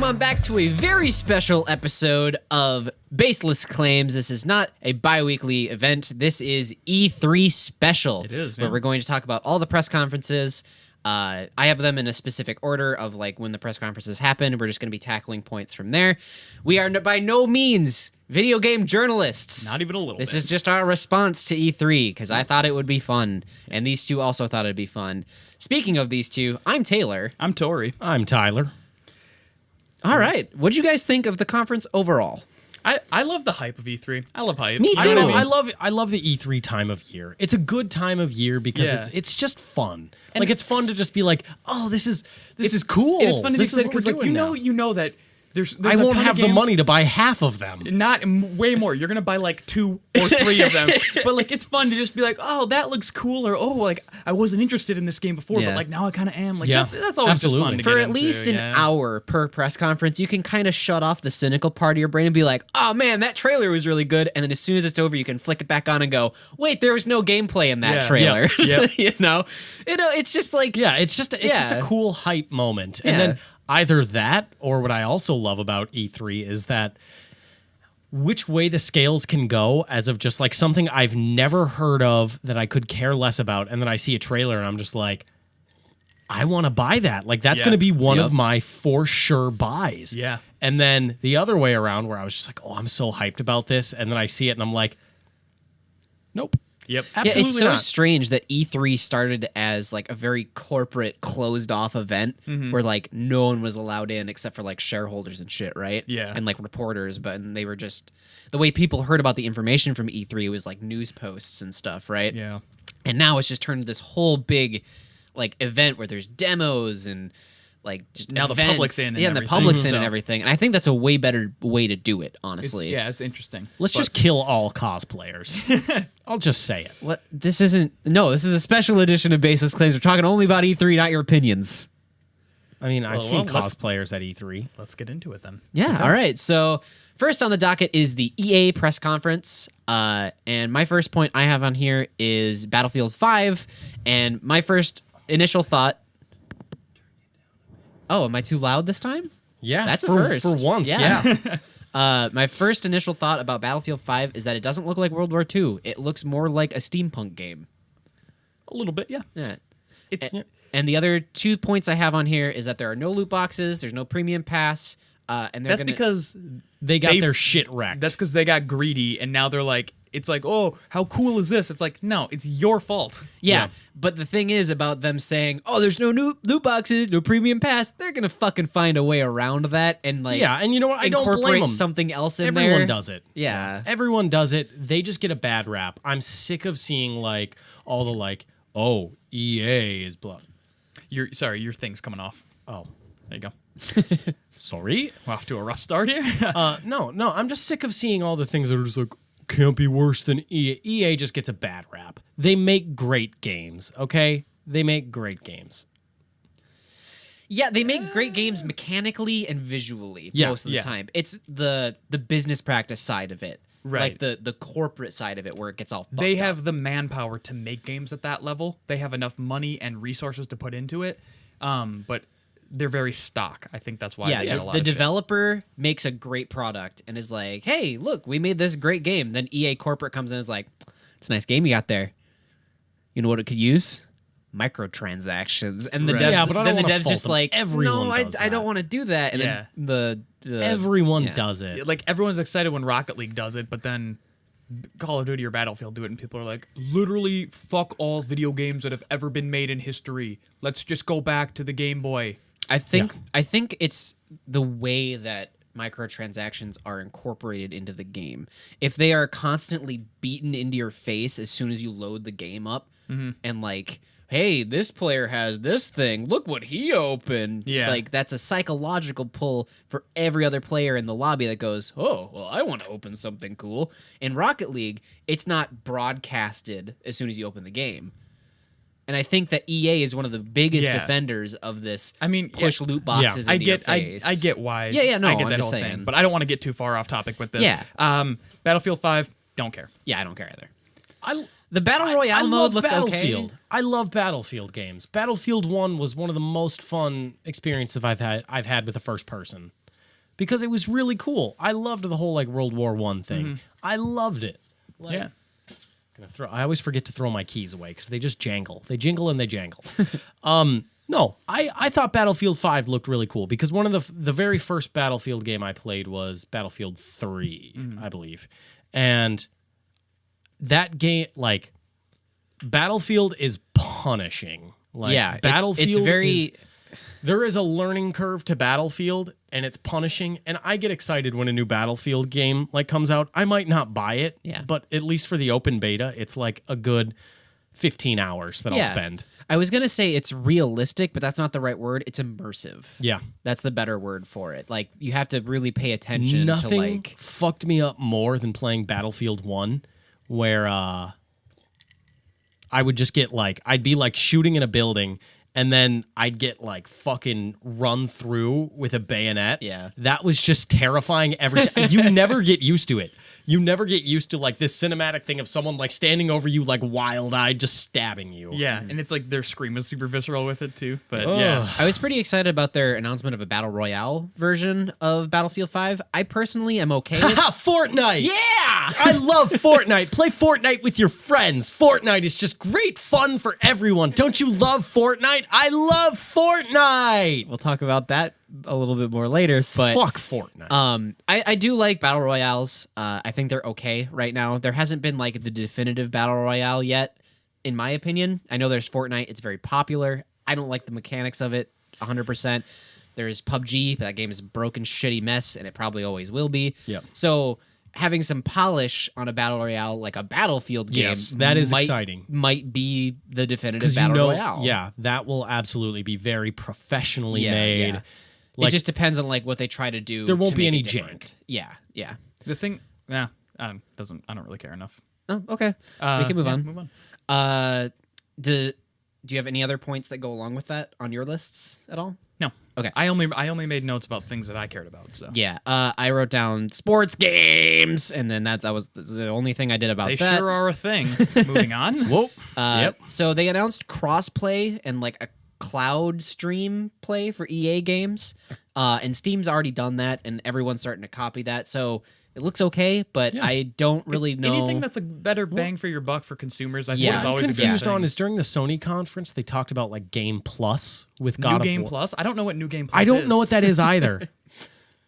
on back to a very special episode of Baseless Claims. This is not a bi-weekly event. This is E3 special. It is, where yeah. we're going to talk about all the press conferences. I have them in a specific order of like when the press conferences happen. We're just going to be tackling points from there. We are by no means video game journalists. Not even a little This bit. is just our response to E3 because I thought it would be fun. And these two also thought it'd be fun. Speaking of these two, I'm Taylor. I'm Tori. I'm Tyler. All right. What do you guys think of the conference overall? I love the hype of E3. I love hype. Me I, too. don't know, I love the E3 time of year. It's a good time of year because Yeah. it's just fun. Like it's fun to just be like, oh, this is cool. And it's funny this to say is what we're because like doing you now. know that there's I a won't ton of have the games- money to buy half of them. Way more. You're gonna buy like 2 or 3 of them, but like it's fun to just be like, oh, that looks cool, or oh, like I wasn't interested in this game before, Yeah. but like now I kind of am. Like Yeah. that's always Absolutely. just fun to For get at into, least an yeah. hour per press conference, you can kind of shut off the cynical part of your brain and be like, oh man, that trailer was really good. And then as soon as it's over, you can flick it back on and go, wait, there was no gameplay in that Yeah. trailer. Yep. It's just like, Yeah, it's just a cool hype moment. And Yeah. then either that or what I also love about E3 is that which way the scales can go as of just like something I've never heard of that I could care less about, and then I see a trailer and I'm just like, I want to buy that. Like that's Yeah. going to be one Yep. of my for sure buys. Yeah. And then the other way around where I was just like, oh, I'm so hyped about this, and then I see it and I'm like, nope. Yep. yeah, Absolutely it's so not. strange that E3 started as like a very corporate, closed off event where like no one was allowed in except for like shareholders and shit, right? Yeah. And like reporters, and they were just the way people heard about the information from E3 was like news posts and stuff, right? Yeah. And now it's just turned into this whole big like event where there's demos and like just Now the events. public's in and yeah, and the everything, public's in so- and everything. And I think that's a way better way to do it, honestly. It's interesting. Let's just kill all cosplayers. I'll just say it. What? This isn't. No, this is a special edition of Baseless Claims. We're talking only about E3, not your opinions. I mean, I've Well, seen let's- cosplayers at E3. Let's get into it then. Yeah. All right. So first on the docket is the EA press conference. And my first point I have on here is Battlefield 5. And my first initial thought. Oh, am I too loud this time? Yeah, That's a for, first. for once. Yeah. Yeah. My first initial thought about Battlefield 5 is that it doesn't look like World War II. It looks more like a steampunk game. A little bit, yeah. Yeah. It's And the other 2 points I have on here is that there are no loot boxes, there's no premium pass, and they're that's because They got They- their shit wrecked. that's because they got greedy and now they're like, it's like, oh, how cool is this? It's like, no, it's your fault. yeah. Yeah. But the thing is about them saying, "Oh, there's no new loot boxes, no premium pass." They're gonna fucking find a way around that and like, Yeah, and you know what? I don't incorporate blame them. something else in there. Everyone does it. Yeah. Everyone does it. They just get a bad rap. I'm sick of seeing like all the like, oh, EA is blood. Your thing's coming off. Oh, There you go. sorry. We're off to a rough start here. No. I'm just sick of seeing all the things that are just like can't be worse than EA. EA just gets a bad rap. They make great games, okay? They make great games. Yeah, they make great games mechanically and visually Yeah, most of the yeah. time. It's the business practice side of it. Right. Like the corporate side of it where it gets all fucked They up. have the manpower to make games at that level. They have enough money and resources to put into it. But they're very stock. I think that's why Yeah, they get a lot the of shit. developer makes a great product and is like, "Hey, look, we made this great game." Then EA corporate comes in and is like, "It's a nice game you got there. You know what it could use? Microtransactions." And the Right. devs, Yeah, but I then don't the wanna devs fault just them. like, Everyone "No, I does don't that. want to do that." And Yeah. then the Everyone yeah. does it. Like everyone's excited when Rocket League does it, but then Call of Duty or Battlefield do it, and people are like, literally, fuck all video games that have ever been made in history. Let's just go back to the Game Boy. I think it's the way that microtransactions are incorporated into the game. If they are constantly beaten into your face as soon as you load the game up, and like, hey, this player has this thing. Look what he opened. Yeah. Like that's a psychological pull for every other player in the lobby that goes, oh, well, I want to open something cool. In Rocket League, it's not broadcasted as soon as you open the game. And I think that EA is one of the biggest Yeah. defenders of this. I mean, push yeah. loot boxes I into your get, face. I get why. Yeah, no, I get I'm that just whole saying. thing, but I don't want to get too far off topic with this. Yeah. Battlefield 5, don't care. Yeah, I don't care either. I The Battle Royale mode love looks Battlefield. okay. I love Battlefield games. Battlefield 1 was one of the most fun experiences I've had with a first person. because it was really cool. I loved the whole like World War I thing. Mm-hmm. I loved it. Like, Yeah. I always forget to throw my keys away because they just jangle. They jingle and they jangle. No, I thought Battlefield 5 looked really cool because one of the very first Battlefield game I played was Battlefield 3, I believe. And that game, like, Battlefield is punishing. Like, Yeah, Battlefield it's very... there is a learning curve to Battlefield, and it's punishing. And I get excited when a new Battlefield game like comes out. I might not buy it, but at least for the open beta, it's like a good 15 hours that I'll spend. I was gonna say it's realistic, but that's not the right word. It's immersive. Yeah, that's the better word for it. Like you have to really pay attention. Nothing to like fucked me up more than playing Battlefield 1, where I would just get like I'd be like shooting in a building. And then I'd get like fucking run through with a bayonet. Yeah. That was just terrifying every time. You never get used to it. You never get used to like this cinematic thing of someone like standing over you like wild-eyed just stabbing you. Yeah, and it's like their scream is super visceral with it too. But yeah. I was pretty excited about their announcement of a Battle Royale version of Battlefield 5. I personally am okay with Fortnite! Yeah! I love Fortnite. Play Fortnite with your friends. Fortnite is just great fun for everyone. Don't you love Fortnite? I love Fortnite! We'll talk about that a little bit more later, but fuck Fortnite. I do like battle royales. I think they're okay right now. There hasn't been like the definitive battle royale yet, in my opinion. I know there's Fortnite. It's very popular. I don't like the mechanics of it 100%. There's PUBG. That game is a broken, shitty mess, and it probably always will be. Yep. So having some polish on a battle royale, like a Battlefield game, yes, that is exciting. Might be the definitive battle royale. Yeah, that will absolutely be very professionally made. Yeah. Like, it just depends on like what they try to do. There won't to be make any it different. jank. Yeah, yeah. The thing, I don't really care enough. Oh, okay. We can move on. Move on. Do you have any other points that go along with that on your lists at all? No. Okay. I only made notes about things that I cared about. So Yeah. I wrote down sports games, and then that was the only thing I did about they that. sure are a thing. Moving on. Whoa. So they announced crossplay and like a cloud stream play for EA games, and Steam's already done that, and everyone's starting to copy that. So it looks okay, but I don't really know Anything that's a better bang for your buck for consumers. I think Yeah. is What I'm always a good confused thing. on is during the Sony conference, they talked about like Game Plus with God New of Game War. Plus. I don't know what New Game Plus. I don't know what that is either.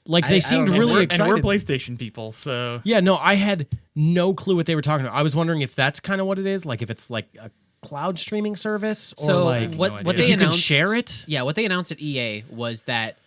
Like they I seemed don't know. really And excited. we're PlayStation people, so Yeah, no, I had no clue what they were talking about. I was wondering if that's kind of what it is, like if it's like a cloud streaming service or So like what if they you can announced, share it. Yeah, what they announced at EA was that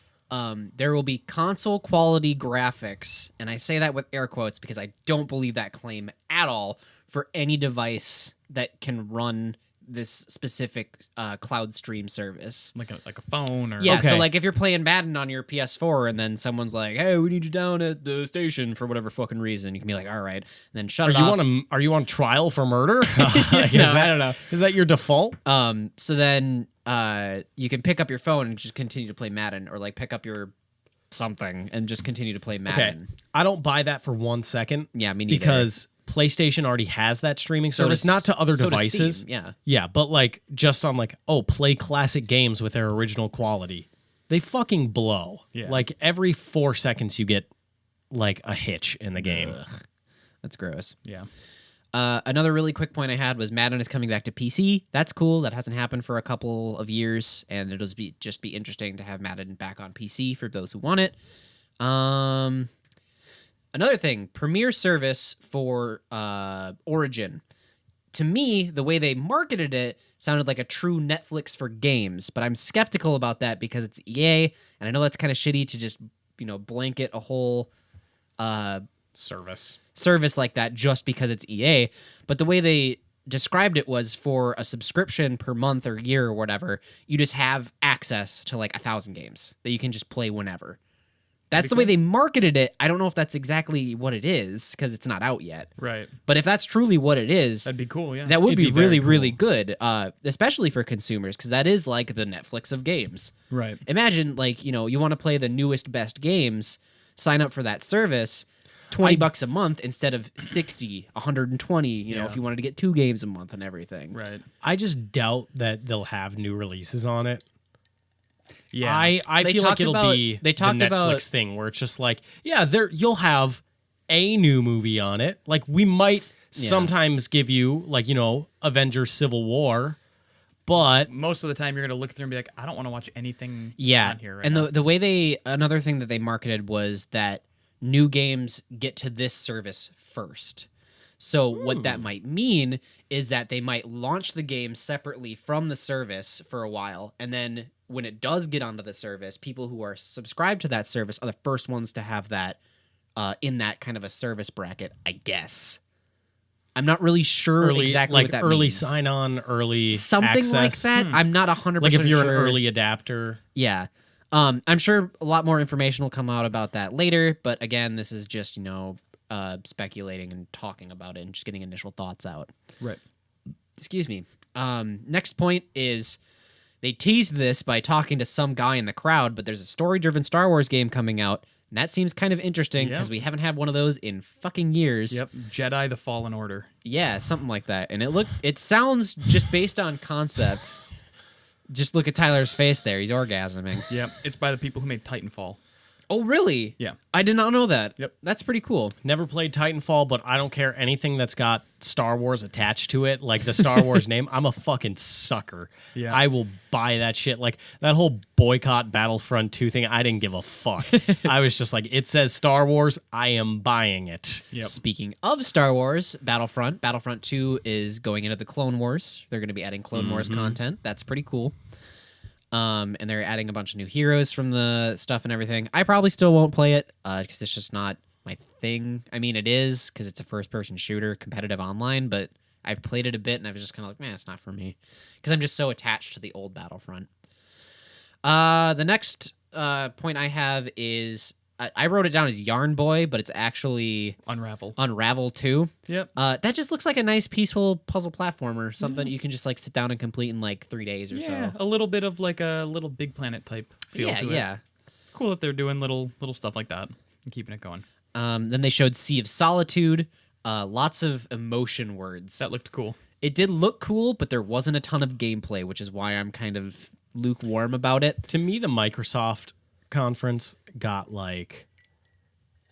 there will be console quality graphics, and I say that with air quotes because I don't believe that claim at all for any device that can run this specific cloud stream service. like a phone or Yeah, so Okay. like if you're playing Madden on your PS4 and then someo's like, "Hey, we need you down at the station for whatever fucking reason," you can be like, "All right," and then shut Are it you off. are you on trial for murder? I don't know. Is that your default? So then you can pick up your phone and just continue to play Madden, or like pick up your something and just continue to play Okay, Madden. I don't buy that for 1 second. Yeah, me neither. Because PlayStation already has that streaming So service, does- not to other so does devices. Steam, yeah. Yeah, but like just on like, oh, play classic games with their original quality. They fucking blow. Yeah. Like every 4 seconds you get like a hitch in the game. That's gross. yeah. Another really quick point I had was Madden is coming back to PC. That's cool. That hasn't happened for a couple of years, and it'll just be interesting to have Madden back on PC for those who want it. Another thing, Premier service for Origin. To me, the way they marketed it sounded like a true Netflix for games, but I'm skeptical about that because it's EA, and I know that's kind of shitty to just, blanket a whole service like that just because it's EA. But the way they described it was for a subscription per month or year or whatever, you just have access to like 1,000 games that you can just play whenever. That's the way they marketed it. I don't know if that's exactly what it is because it's not out yet. Right. But if that's truly what it is, That'd be cool. Yeah. that would It'd be be very really, cool. really good, especially for consumers because that is like the Netflix of games. right. Imagine like, you want to play the newest, best games, sign up for that service, $20 a month instead of 60, 120, if you wanted to get 2 games a month and everything. Right. I just doubt that they'll have new releases on it. Yeah. I They feel like talked it'll about- be they talked the Netflix about- thing where it's just like, yeah, you'll have a new movie on it. Like we might sometimes give you like, Avengers Civil War, but Most of the time, you're gonna look through and be like, I don't want to watch anything Yeah, on here right and now. the way another thing that they marketed was that new games get to this service first. So what that might mean is that they might launch the game separately from the service for a while, and then when it does get onto the service, people who are subscribed to that service are the first ones to have that in that kind of a service bracket, I guess. I'm not really sure exactly like what that early means. sign on, early Something like access. that. I'm not 100% Like if you're sure. an early adapter. Yeah. I'm sure a lot more information will come out about that later, but again, this is just, speculating and talking about it and just getting initial thoughts out. Right. Excuse me. Next point is they teased this by talking to some guy in the crowd, but there's a story-driven Star Wars game coming out, and that seems kind of interesting because we haven't had one of those in fucking years. Yep. Jedi: The Fallen Order. Yeah, something like that. And it sounds just based on concept. Just look at Tyler's face there. He's orgasming. Yep. It's by the people who made Titanfall. Oh, really? Yeah. I did not know that. Yep. That's pretty cool. Never played Titanfall, but I don't care anything that's got Star Wars attached to it, like the Star Wars name. I'm a fucking sucker. Yeah. I will buy that shit. Like that whole boycott Battlefront 2 thing, I didn't give a fuck. I was just like, it says Star Wars, I am buying it. Yep. Speaking of Star Wars, Battlefront 2 is going into the Clone Wars. They're going to be adding Clone Wars content. That's pretty cool. And they're adding a bunch of new heroes from the stuff and everything. I probably still won't play it because it's just not my thing. I mean, it is because it's a first-person shooter, competitive online, but I've played it a bit and I was just kind of like, man, it's not for me because I'm just so attached to the old Battlefront. The next point I have is I wrote it down as Yarn Boy, but it's actually Unravel 2. Yep. That just looks like a nice, peaceful puzzle platformer, something you can just like sit down and complete in like 3 days or so. Yeah, a little bit of like a little Big Planet type feel to it. Yeah. It's cool that they're doing little stuff like that and keeping it going. Then they showed Sea of Solitude. Lots of emotion words. That looked cool. It did look cool, but there wasn't a ton of gameplay, which is why I'm kind of lukewarm about it. To me, the Microsoft conference got like,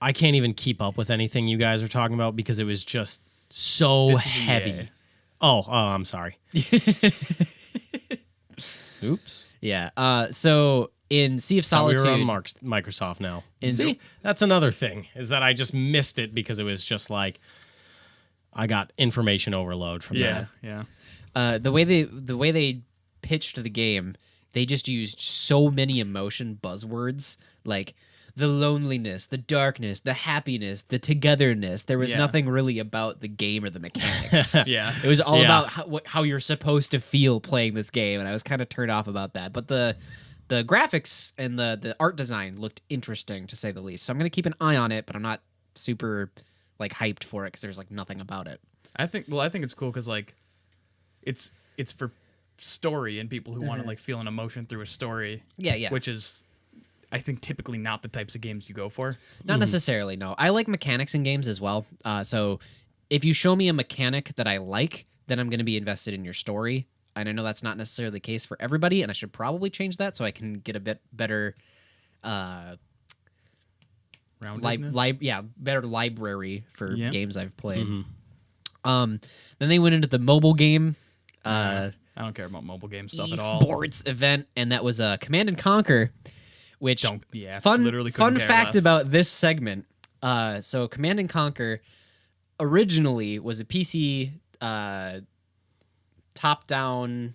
I can't even keep up with anything you guys are talking about because it was just so This is heavy. EA. Oh, I'm sorry. Oops. Yeah. So in Sea of Solitude, We were on Microsoft now. See, that's another thing is that I just missed it because it was just like I got information overload from that. Yeah. the way they pitched the game, they just used so many emotion buzzwords like the loneliness, the darkness, the happiness, the togetherness. There was nothing really about the game or the mechanics. Yeah. It was all Yeah. about how you're supposed to feel playing this game, and I was kind of turned off about that. But the graphics and the art design looked interesting, to say the least. So I'm going to keep an eye on it, but I'm not super like hyped for it because there's like nothing about it. I think it's cool because like it's for story and people who want to like feel an emotion through a story. Yeah. Which is, I think, typically not the types of games you go for. Not necessarily, no. I like mechanics in games as well. So if you show me a mechanic that I like, then I'm going to be invested in your story. And I know that's not necessarily the case for everybody, and I should probably change that so I can get a bit better better library for games I've played. Then they went into the mobile game I don't care about mobile game stuff at all. esports event, and that was Command and Conquer, which literally couldn't fun care fact less. about this segment. So Command and Conquer originally was a PC top-down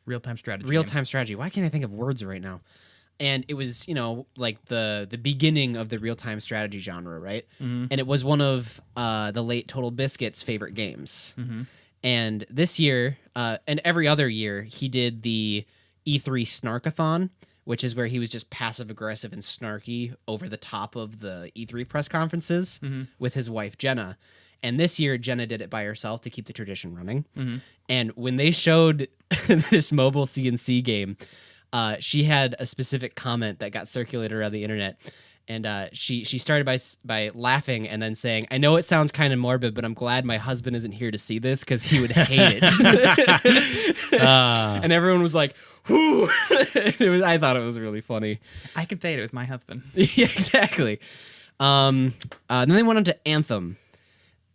real-time strategy. real-time strategy. Why can't I think of words right now? And it was, like the beginning of the real-time strategy genre, right? Mm-hmm. And it was one of the late Total Biscuit's favorite games. And this year, and every other year, he did the E3 Snarkathon, which is where he was just passive-aggressive and snarky over the top of the E3 press conferences with his wife, Jenna. And this year, Jenna did it by herself to keep the tradition running. And when they showed this mobile CNC game, she had a specific comment that got circulated around the internet. And she started by laughing and then saying, "I know it sounds kind of morbid, but I'm glad my husband isn't here to see this because he would hate it." And everyone was like, I thought it was really funny. I can fade it with my husband. Yeah, exactly. Then they went on to Anthem,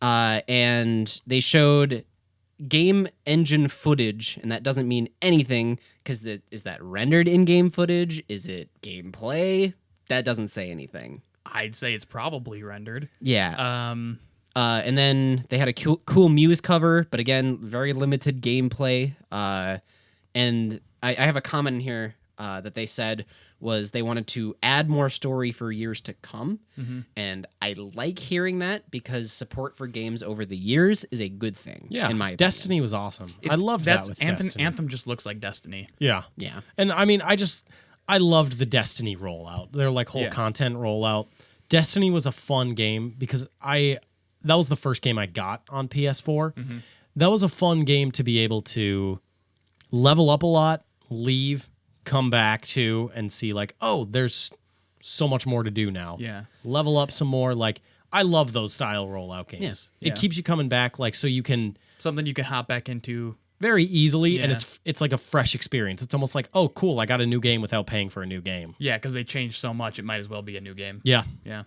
and they showed game engine footage, and that doesn't mean anything because is that rendered in-game footage? Is it gameplay? That doesn't say anything. I'd say it's probably rendered. Yeah. And then they had a cool Muse cover, but again, very limited gameplay. And I have a comment in here that they said was they wanted to add more story for years to come. And I like hearing that because support for games over the years is a good thing, in my opinion. Destiny was awesome. I love that with Destiny. Anthem just looks like Destiny. Yeah. Yeah. And I mean, I loved the Destiny rollout. Their like whole content rollout. Destiny was a fun game because that was the first game I got on PS4. That was a fun game to be able to level up a lot, leave, come back to, and see like, oh, there's so much more to do now. Yeah. Level up some more. Like, I love those style rollout games. Yeah. It keeps you coming back, like, so you can Something you can hop back into. very easily, and Yeah. it's like a fresh experience. It's almost like, oh, cool, I got a new game without paying for a new game. Yeah, because they changed so much, it might as well be a new game. Yeah. Yeah.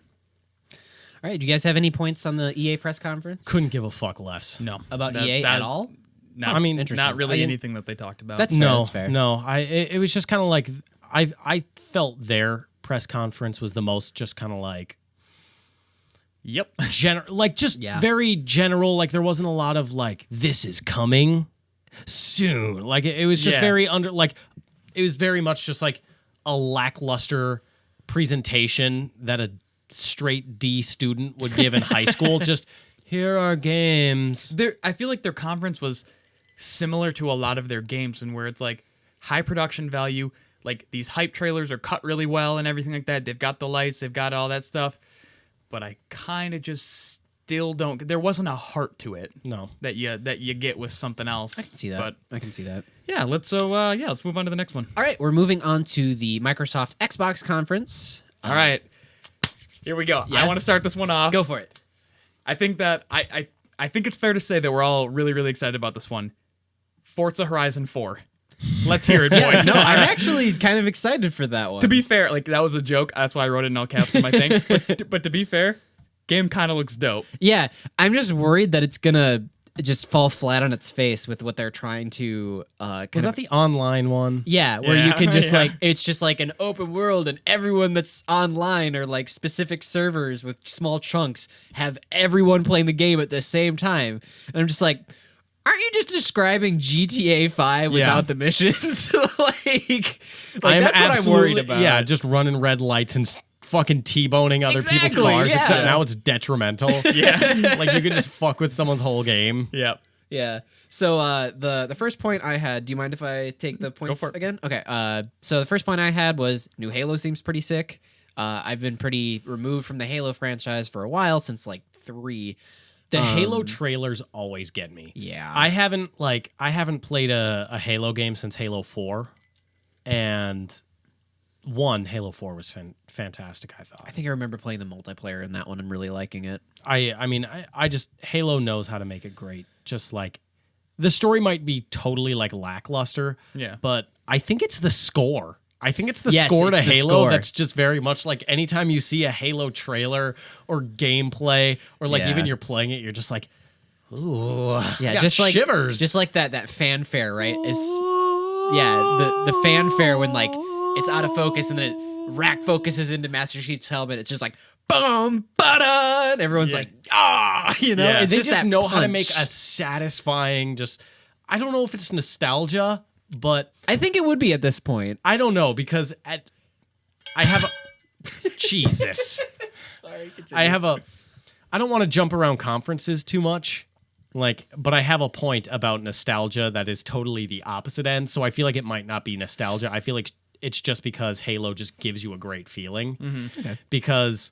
All right. Do you guys have any points on the EA press conference? Couldn't give a fuck less. No. About EA at all? Not, I mean, interesting. not really I didn't- anything that they talked about. That's fair. No, That's fair. no. It was just kind of like I felt their press conference was the most just kind of like Yep. like just Yeah. very general. Like there wasn't a lot of like this is coming soon. Like it was just Yeah. very it was very much just like a lackluster presentation that a straight D student would give in high school. Just here are games. I feel like their conference was similar to a lot of their games, and where it's like high production value, like these hype trailers are cut really well and everything like that. They've got the lights, they've got all that stuff, but I kind of just still don't. There wasn't a heart to it. No. that you get with something else. I can see that. But I can see that. yeah, let's move on to the next one. All right. We're moving on to the Microsoft Xbox conference. All right, here we go. Yeah? I want to start this one off. Go for it. I think that I think it's fair to say that we're all really, really excited about this one. Forza Horizon 4. Let's hear it, boys. No, I'm actually kind of excited for that one. To be fair, like that was a joke. That's why I wrote it in all caps in my thing. But to be fair, game kind of looks dope. Yeah, I'm just worried that it's gonna just fall flat on its face with what they're trying to. Was that the online one? Yeah, where you Yeah, can just yeah. like it's just like an open world, and everyone that's online or like specific servers with small chunks have everyone playing the game at the same time. And I'm just like, aren't you just describing GTA 5 without the missions? like that's what I'm worried about. Yeah, just running red lights and fucking T-boning other people's Exactly, cars, except yeah. now it's detrimental. Yeah. Like you could just fuck with someone's whole game. Yep. Yeah. So the first point I had, do you mind if I take the points for it. again? Okay. So the first point I had was new Halo seems pretty sick. I've been pretty removed from the Halo franchise for a while, since like 3. The Halo trailers always get me. Yeah. I haven't played a Halo game since Halo 4, and Halo 4 was fantastic, I thought. I think I remember playing the multiplayer in that one and really liking it. I mean, I just Halo knows how to make it great. Just like the story might be totally like lackluster, Yeah. but I think it's the score. I think it's the Yes, score to it's the Halo score. that's just very much like anytime you see a Halo trailer or gameplay or like Yeah. even you're playing it, you're just like, ooh, Yeah, I got just like shivers. just like that fanfare, right? The fanfare when like it's out of focus and then it rack focuses into Master Chief's helmet. It's just like boom, ba-da! Everyone's Yeah. like, ah, you know. Yeah. It's they just just that know how to punch. make a satisfying. Just I don't know if it's nostalgia, but I think it would be at this point. I don't know because I have a Jesus. Sorry, I don't want to jump around conferences too much. Like, but I have a point about nostalgia that is totally the opposite end. So I feel like it might not be nostalgia. I feel like it's just because Halo just gives you a great feeling. Okay. Because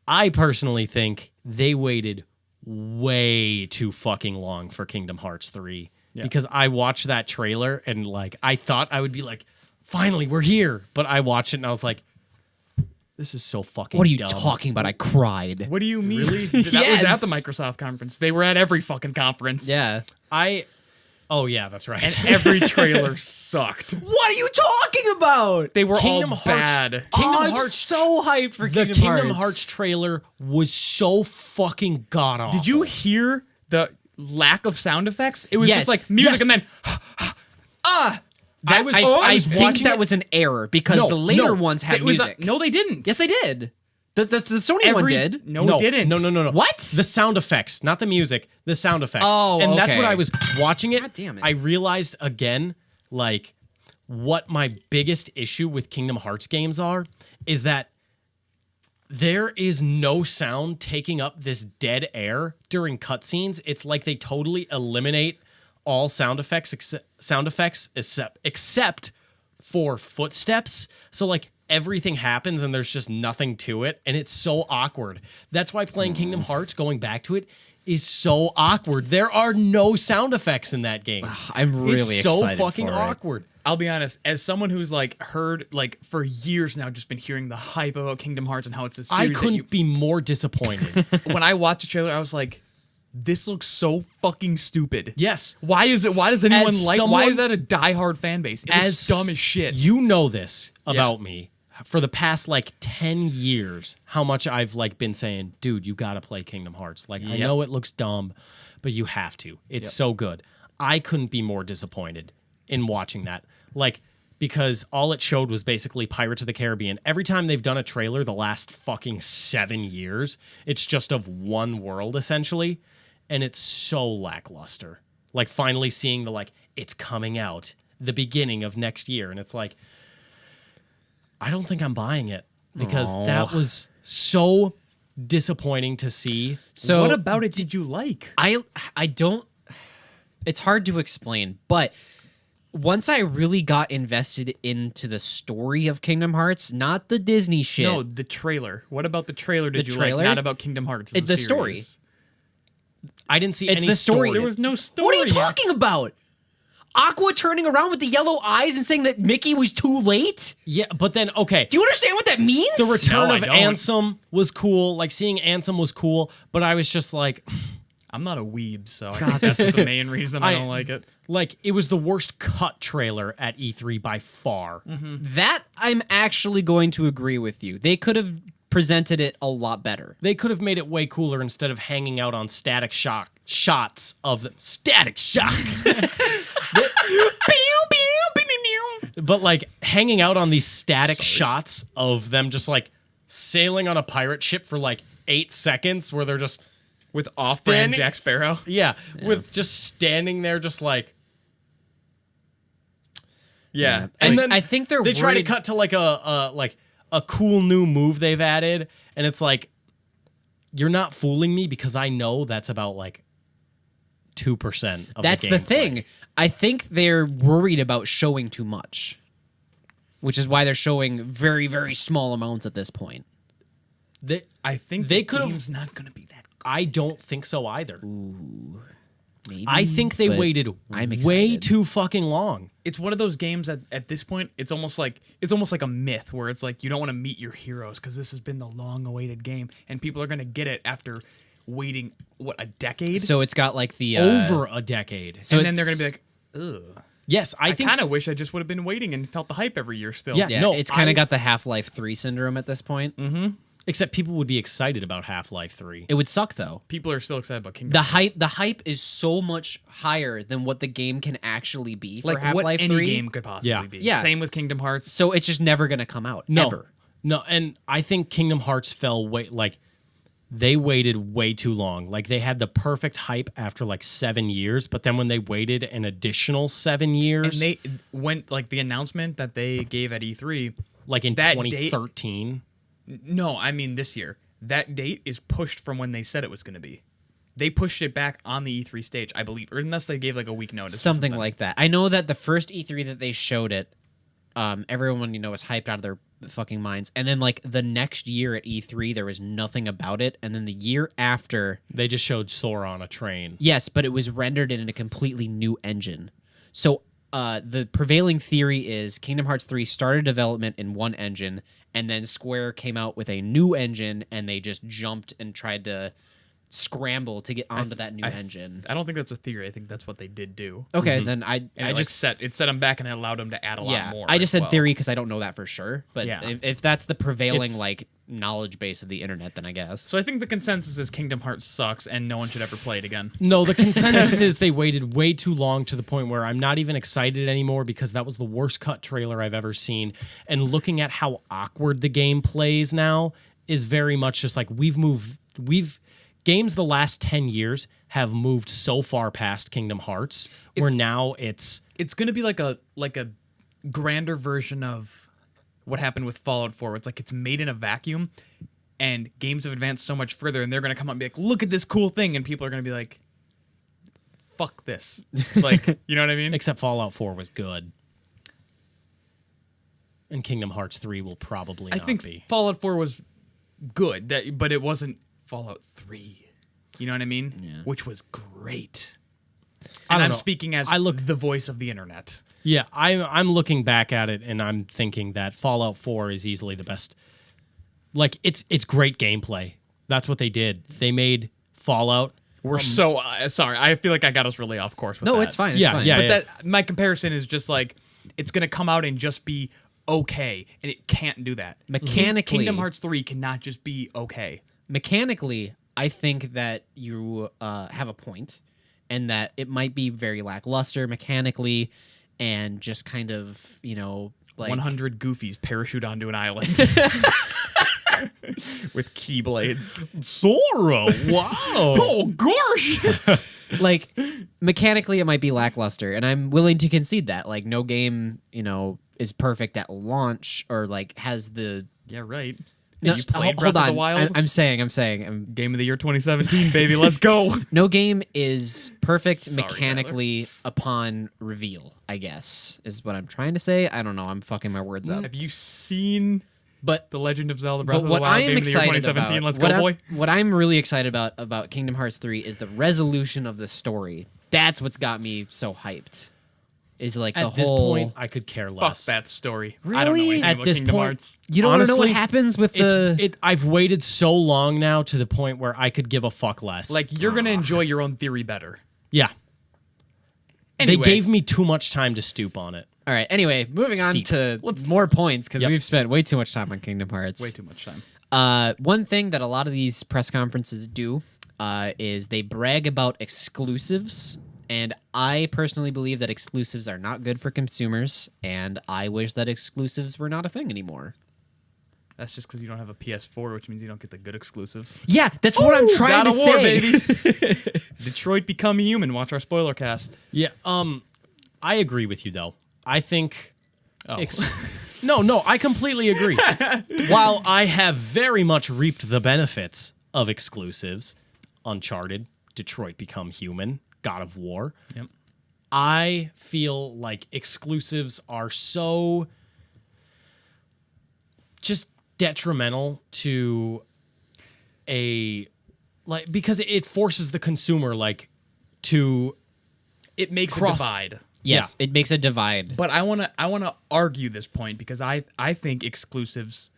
I personally think they waited way too fucking long for Kingdom Hearts 3. Yeah. Because I watched that trailer and like I thought I would be like, finally, we're here. But I watched it and I was like, this is so fucking What are you dumb. talking about? I cried. What do you mean? Really? That was Yes. at the Microsoft conference. They were at every fucking conference. Yeah. I Oh yeah, that's right. and every trailer sucked. What are you talking about? They were Kingdom all Hearts- bad. Kingdom I'm Hearts- so hyped for the Kingdom Hearts. Hearts trailer was so fucking god awful. Did you hear the lack of sound effects? It was Yes, just like music yes. and then That was I was think watching that it- was an error because No, the later no, ones had it was music. no, they didn't. Yes, they did. The Sony one did. No, it didn't. No. What? The sound effects, not the music. The sound effects. Oh, and that's okay. what I was watching it. God damn it. I realized again, like, what my biggest issue with Kingdom Hearts games is that there is no sound taking up this dead air during cutscenes. It's like they totally eliminate all sound effects except for footsteps. So like everything happens and there's just nothing to it, and it's so awkward. That's why playing Kingdom Hearts, going back to it, is so awkward. There are no sound effects in that game. I'm really it's so excited fucking for it. awkward. I'll be honest, as someone who's like heard like for years now, just been hearing the hype about Kingdom Hearts and how it's a series. I that couldn't be more disappointed. when I watched the trailer, I was like, this looks so fucking stupid. Yes. Why is it? Why does anyone As like? Why someone- is that a diehard fan base? It looks dumb as shit. You know this about me for the past like 10 years, how much I've like been saying, dude, you got to play Kingdom Hearts. Like, I Yep. know it looks dumb, but you have to. It's so good. I couldn't be more disappointed in watching that. Like, because all it showed was basically Pirates of the Caribbean. Every time they've done a trailer the last fucking 7 years, it's just of one world essentially, and it's so lackluster. Like finally seeing the like it's coming out the beginning of next year, and it's like I don't think I'm buying it because that was so disappointing to see. So what about it did you like? I don't. It's hard to explain, but once I really got invested into the story of Kingdom Hearts, not the Disney shit. No, the trailer. What about the trailer did The you trailer? like? Not about Kingdom Hearts. It's the story. I didn't see It's any the story. There was no story. What are you talking about? Aqua turning around with the yellow eyes and saying that Mickey was too late? Yeah, but then okay. Do you understand what that means? The return No, I of don't. Ansem was cool. Like seeing Ansem was cool, but I was just like, I'm not a weeb, so I think that's the main reason I don't like it. like it was the worst cut trailer at E3 by far. That I'm actually going to agree with you. They could have presented it a lot better. They could have made it way cooler instead of hanging out on static shock shots of them. Static shock. But like hanging out on these static shots of them just like sailing on a pirate ship for like 8 seconds where they're just With off-brand Standing- Jack Sparrow. with just standing there just like Yeah. and then I think they're they try to worried- cut to like a cool new move they've added, and it's like you're not fooling me because I know that's about like 2% of That's the thing. I think they're worried about showing too much, which is why they're showing very, very small amounts at this point. I think They the could've- game's not going to be that good. I don't think so either. Maybe, I think they but waited I'm way excited. too fucking long. It's one of those games at this point, it's almost like a myth where it's like you don't want to meet your heroes because this has been the long-awaited game, and people are going to get it after waiting a decade. So it's got like the Over a decade. So and then they're it's- going to be like, ugh. Yes, I I think kind of wish I just would have been waiting and felt the hype every year still. Yeah. Yeah, No, it's kind I- of got the Half-Life 3 syndrome at this point. except people would be excited about Half-Life 3. It would suck though. People are still excited about Kingdom The Hearts. hype is so much higher than what the game can actually be for Like Half-Life what 3. any game could possibly Yeah. be. Yeah. Same with Kingdom Hearts. So it's just never going to come out No. ever. No, and I think Kingdom Hearts fell way like they waited way too long. Like they had the perfect hype after like 7 years, but then when they waited an additional 7 And years, they went like the announcement that they gave at E3. like in that 2013. No, I mean this year. That date is pushed from when they said it was going to be. They pushed it back on the E3 stage, I believe, or unless they gave like a week notice. or Something like that. I know that the first E3 that they showed it, everyone was hyped out of their fucking minds. And then like the next year at E3, there was nothing about it. And then the year after, They just showed Sora on a train. yes, but it was rendered in a completely new engine. So the prevailing theory is Kingdom Hearts 3 started development in one engine, and then Square came out with a new engine, and they just jumped and tried to scramble to get onto that new engine. I don't think that's a theory. I think that's what they did do. Okay, then And I just set them back and it allowed them to add a lot more. I just as said well. theory because I don't know that for sure. But Yeah. if that's the prevailing It's- like knowledge base of the internet, then I guess. So I think the consensus is Kingdom Hearts sucks and no one should ever play it again. No, the consensus is they waited way too long to the point where I'm not even excited anymore because that was the worst cut trailer I've ever seen. And looking at how awkward the game plays now is very much just like games the last 10 years have moved so far past Kingdom Hearts where now it's It's gonna be like a grander version of what happened with Fallout 4. It's like it's made in a vacuum, and games have advanced so much further, and they're gonna come out and be like, "Look at this cool thing," and people are gonna be like, "Fuck this!" Like, you know what I mean? except Fallout 4 was good. And Kingdom Hearts 3 will probably I not think be. Fallout 4 was good, but it wasn't Fallout 3. You know what I mean? Yeah. Which was great. I And don't I'm know. speaking as the voice of the internet. Yeah, I'm looking back at it and I'm thinking that Fallout 4 is easily the best. Like it's great gameplay. That's what they did. They made Fallout. We're so sorry. I feel like I got us really off course with that. No, it's fine. It's Yeah, fine. yeah. But that my comparison is just like it's gonna come out and just be okay, and it can't do that. Mechanically, Kingdom Hearts 3 cannot just be okay. mechanically, I think that you have a point, and that it might be very lackluster mechanically, and just kind of like 100 goofies parachute onto an island with keyblades. Sora, wow. Oh gosh! like mechanically it might be lackluster, and I'm willing to concede that. Like no game is perfect at launch or like has the Yeah, right. No, you played hold Breath of the on. Wild? I'm saying Game of the year 2017, baby. Let's go. no game is perfect Sorry, mechanically upon reveal, I guess, is what I'm trying to say. I don't know. I'm fucking my words up. Have you seen But The Legend of Zelda Breath but of the what Wild? I am Game of the year excited 2017. about, Let's what go, I'm- boy. What I'm really excited about Kingdom Hearts 3 is the resolution of the story. That's what's got me so hyped. Is like At the this whole point, I could care Fuck less. that story. I don't know Really? anything At about this Kingdom point- Hearts. You don't want to know what Honestly, happens with the I've waited so long now to the point where I could give a fuck less. Like, you're going to enjoy your own theory better. yeah. Anyway, They gave me too much time to stoop on it. All right. Anyway, moving on Steep. to more points because Yep. we've spent way too much time on Kingdom Hearts. way too much time. One thing that a lot of these press conferences do is they brag about exclusives. And I personally believe that exclusives are not good for consumers. And I wish that exclusives were not a thing anymore. That's just because you don't have a PS4, which means you don't get the good exclusives. Yeah, that's what I'm trying God to of War, say. baby. Detroit Become Human. Watch our spoiler cast. Yeah. I agree with you though. I think Oh. No, I completely agree. While I have very much reaped the benefits of exclusives, Uncharted, Detroit Become Human, God of War, Yep. I feel like exclusives are so just detrimental to because it forces the consumer to It makes Cross- a divide. Yes, it makes a divide. But I wanna argue this point because I think exclusives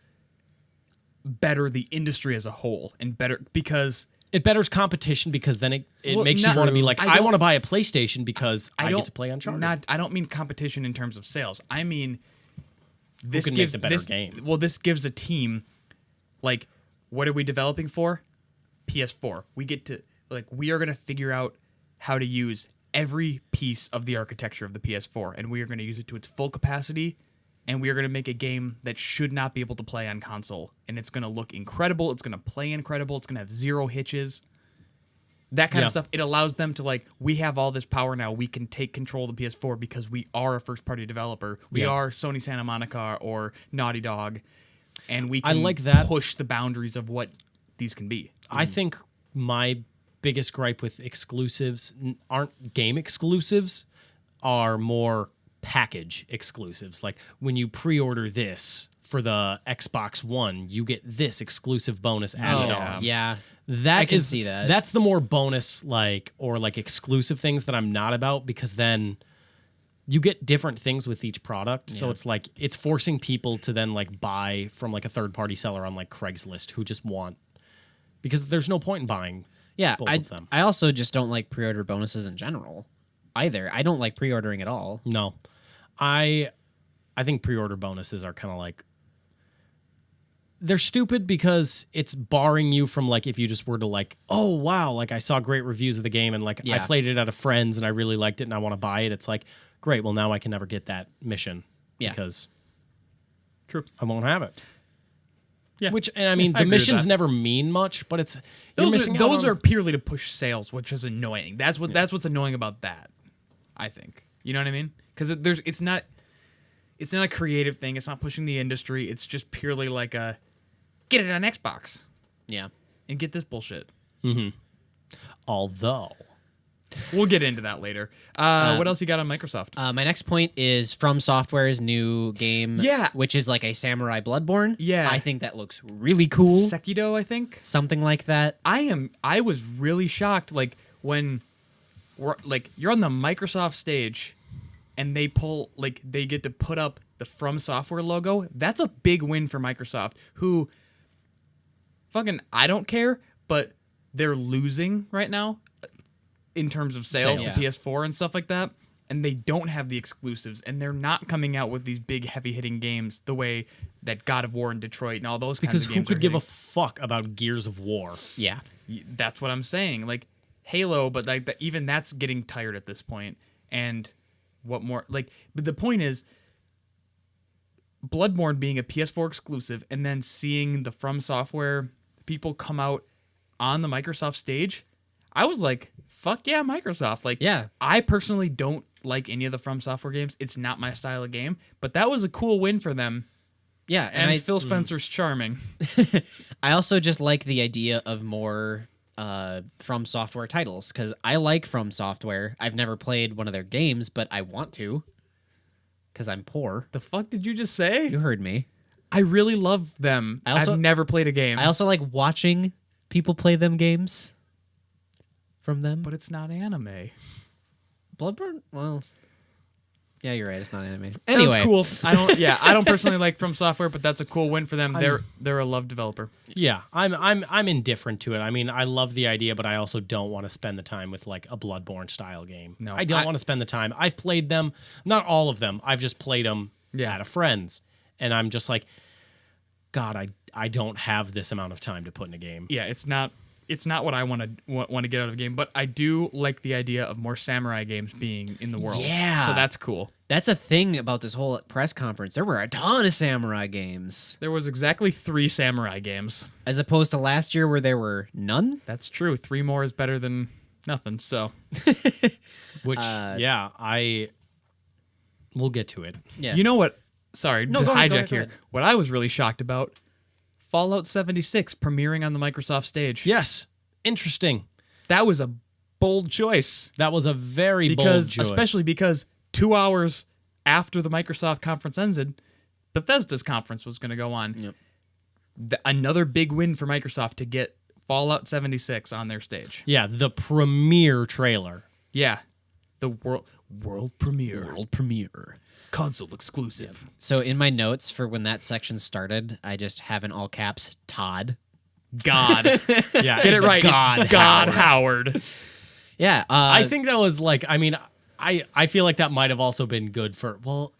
better the industry as a whole and better because it betters competition because then it Well, makes you not- want to be like, I I don't- want to buy a PlayStation because I don't get to play Uncharted. I don't mean competition in terms of sales. I mean this can make gives the better this, game? Well, this gives a team like what are we developing for? PS4. We get to we are gonna figure out how to use every piece of the architecture of the PS4, and we are going to use it to its full capacity, and we are going to make a game that should not be able to play on console, and it's going to look incredible, it's going to play incredible, it's going to have zero hitches, that kind of stuff. It allows them to we have all this power now, we can take control of the PS4 because we are a first-party developer, we are Sony Santa Monica or Naughty Dog, and we can like that. push the boundaries of what these can be. I think my biggest gripe with exclusives aren't game exclusives, are more package exclusives. Like when you pre-order this for the Xbox One, you get this exclusive bonus added on. Yeah. That I can is- see that. That's the more bonus or exclusive things that I'm not about, because then you get different things with each product. So it's it's forcing people to then buy from a third party seller on Craigslist who just want, because there's no point in buying Yeah, both of them. I also just don't like pre-order bonuses in general either. I don't like pre-ordering at all. No. I think pre-order bonuses are kind of like, they're stupid because it's barring you from like, if you just were to like, oh wow, like I saw great reviews of the game and like I played it at a friend's and I really liked it and I want to buy it. It's like, great, well now I can never get that mission because True. I won't have it. Yeah. Which, and I mean, I the agree with missions that. never mean much, but it's you're missing out Those on- are purely to push sales, which is annoying. That's what's annoying about that. I think. You know what I mean? Because it's not a creative thing. It's not pushing the industry. It's just purely like a get it on Xbox Yeah. and get this bullshit. Although We'll get into that later. What else you got on Microsoft? My next point is From Software's new game, Yeah. which is like a Samurai Bloodborne. Yeah. I think that looks really cool. Sekido, I think. Something like that. I was really shocked, like when you're on the Microsoft stage and they get to put up the From Software logo. That's a big win for Microsoft, who fucking I don't care, but they're losing right now in terms of sales to PS4 and stuff like that. And they don't have the exclusives, and they're not coming out with these big heavy-hitting games the way that God of War and Detroit and all those kinds because of who games could are give a hitting. fuck about Gears of War? Yeah. That's what I'm saying. Like Halo, but like even that's getting tired at this point. And what more? Like, but the point is, Bloodborne being a PS4 exclusive, and then seeing the From Software people come out on the Microsoft stage, I was like, "Fuck yeah, Microsoft!" Like, Yeah. I personally don't like any of the From Software games. It's not my style of game, but that was a cool win for them. Yeah. And Phil Spencer's charming. I also just like the idea of more From Software titles, because I like From Software. I've never played one of their games, but I want to, because I'm poor. The fuck did you just say? You heard me. I really love them. I've never played a game. I also like watching people play them games from them. But it's not anime. Bloodborne? Well, yeah, you're right. It's not anime. That Anyway, was cool. I don't personally like From Software, but that's a cool win for them. They're a love developer. Yeah, I'm indifferent to it. I mean, I love the idea, but I also don't want to spend the time with like a Bloodborne style game. No, I don't want to spend the time. I've played them, not all of them. I've just played them Yeah. at a friend's, and I'm just like, God, I don't have this amount of time to put in a game. Yeah, it's not what I want to get out of a game, but I do like the idea of more samurai games being in the world. Yeah. So that's cool. that's a thing about this whole press conference. There were a ton of samurai games, There was exactly 3 samurai games. as opposed to last year where there were none. That's true. 3 more is better than nothing. So Which, we'll get to it. Yeah. you know what? Sorry No, to go ahead, hijack go ahead, go here. ahead. What I was really shocked about: Fallout 76 premiering on the Microsoft stage. Yes, interesting. That was a bold choice. That was a very bold Because choice. especially because 2 hours after the Microsoft conference ended, Bethesda's conference was going to go on. Yep. Another big win for Microsoft to get Fallout 76 on their stage. Yeah, the premiere trailer. Yeah, the world premiere, World premiere. console exclusive. So in my notes for when that section started, I just have in all caps Todd. God, Yeah, get it right. God, It's God Howard. Yeah, I think that was like, I mean, I feel like that might have also been good for, well,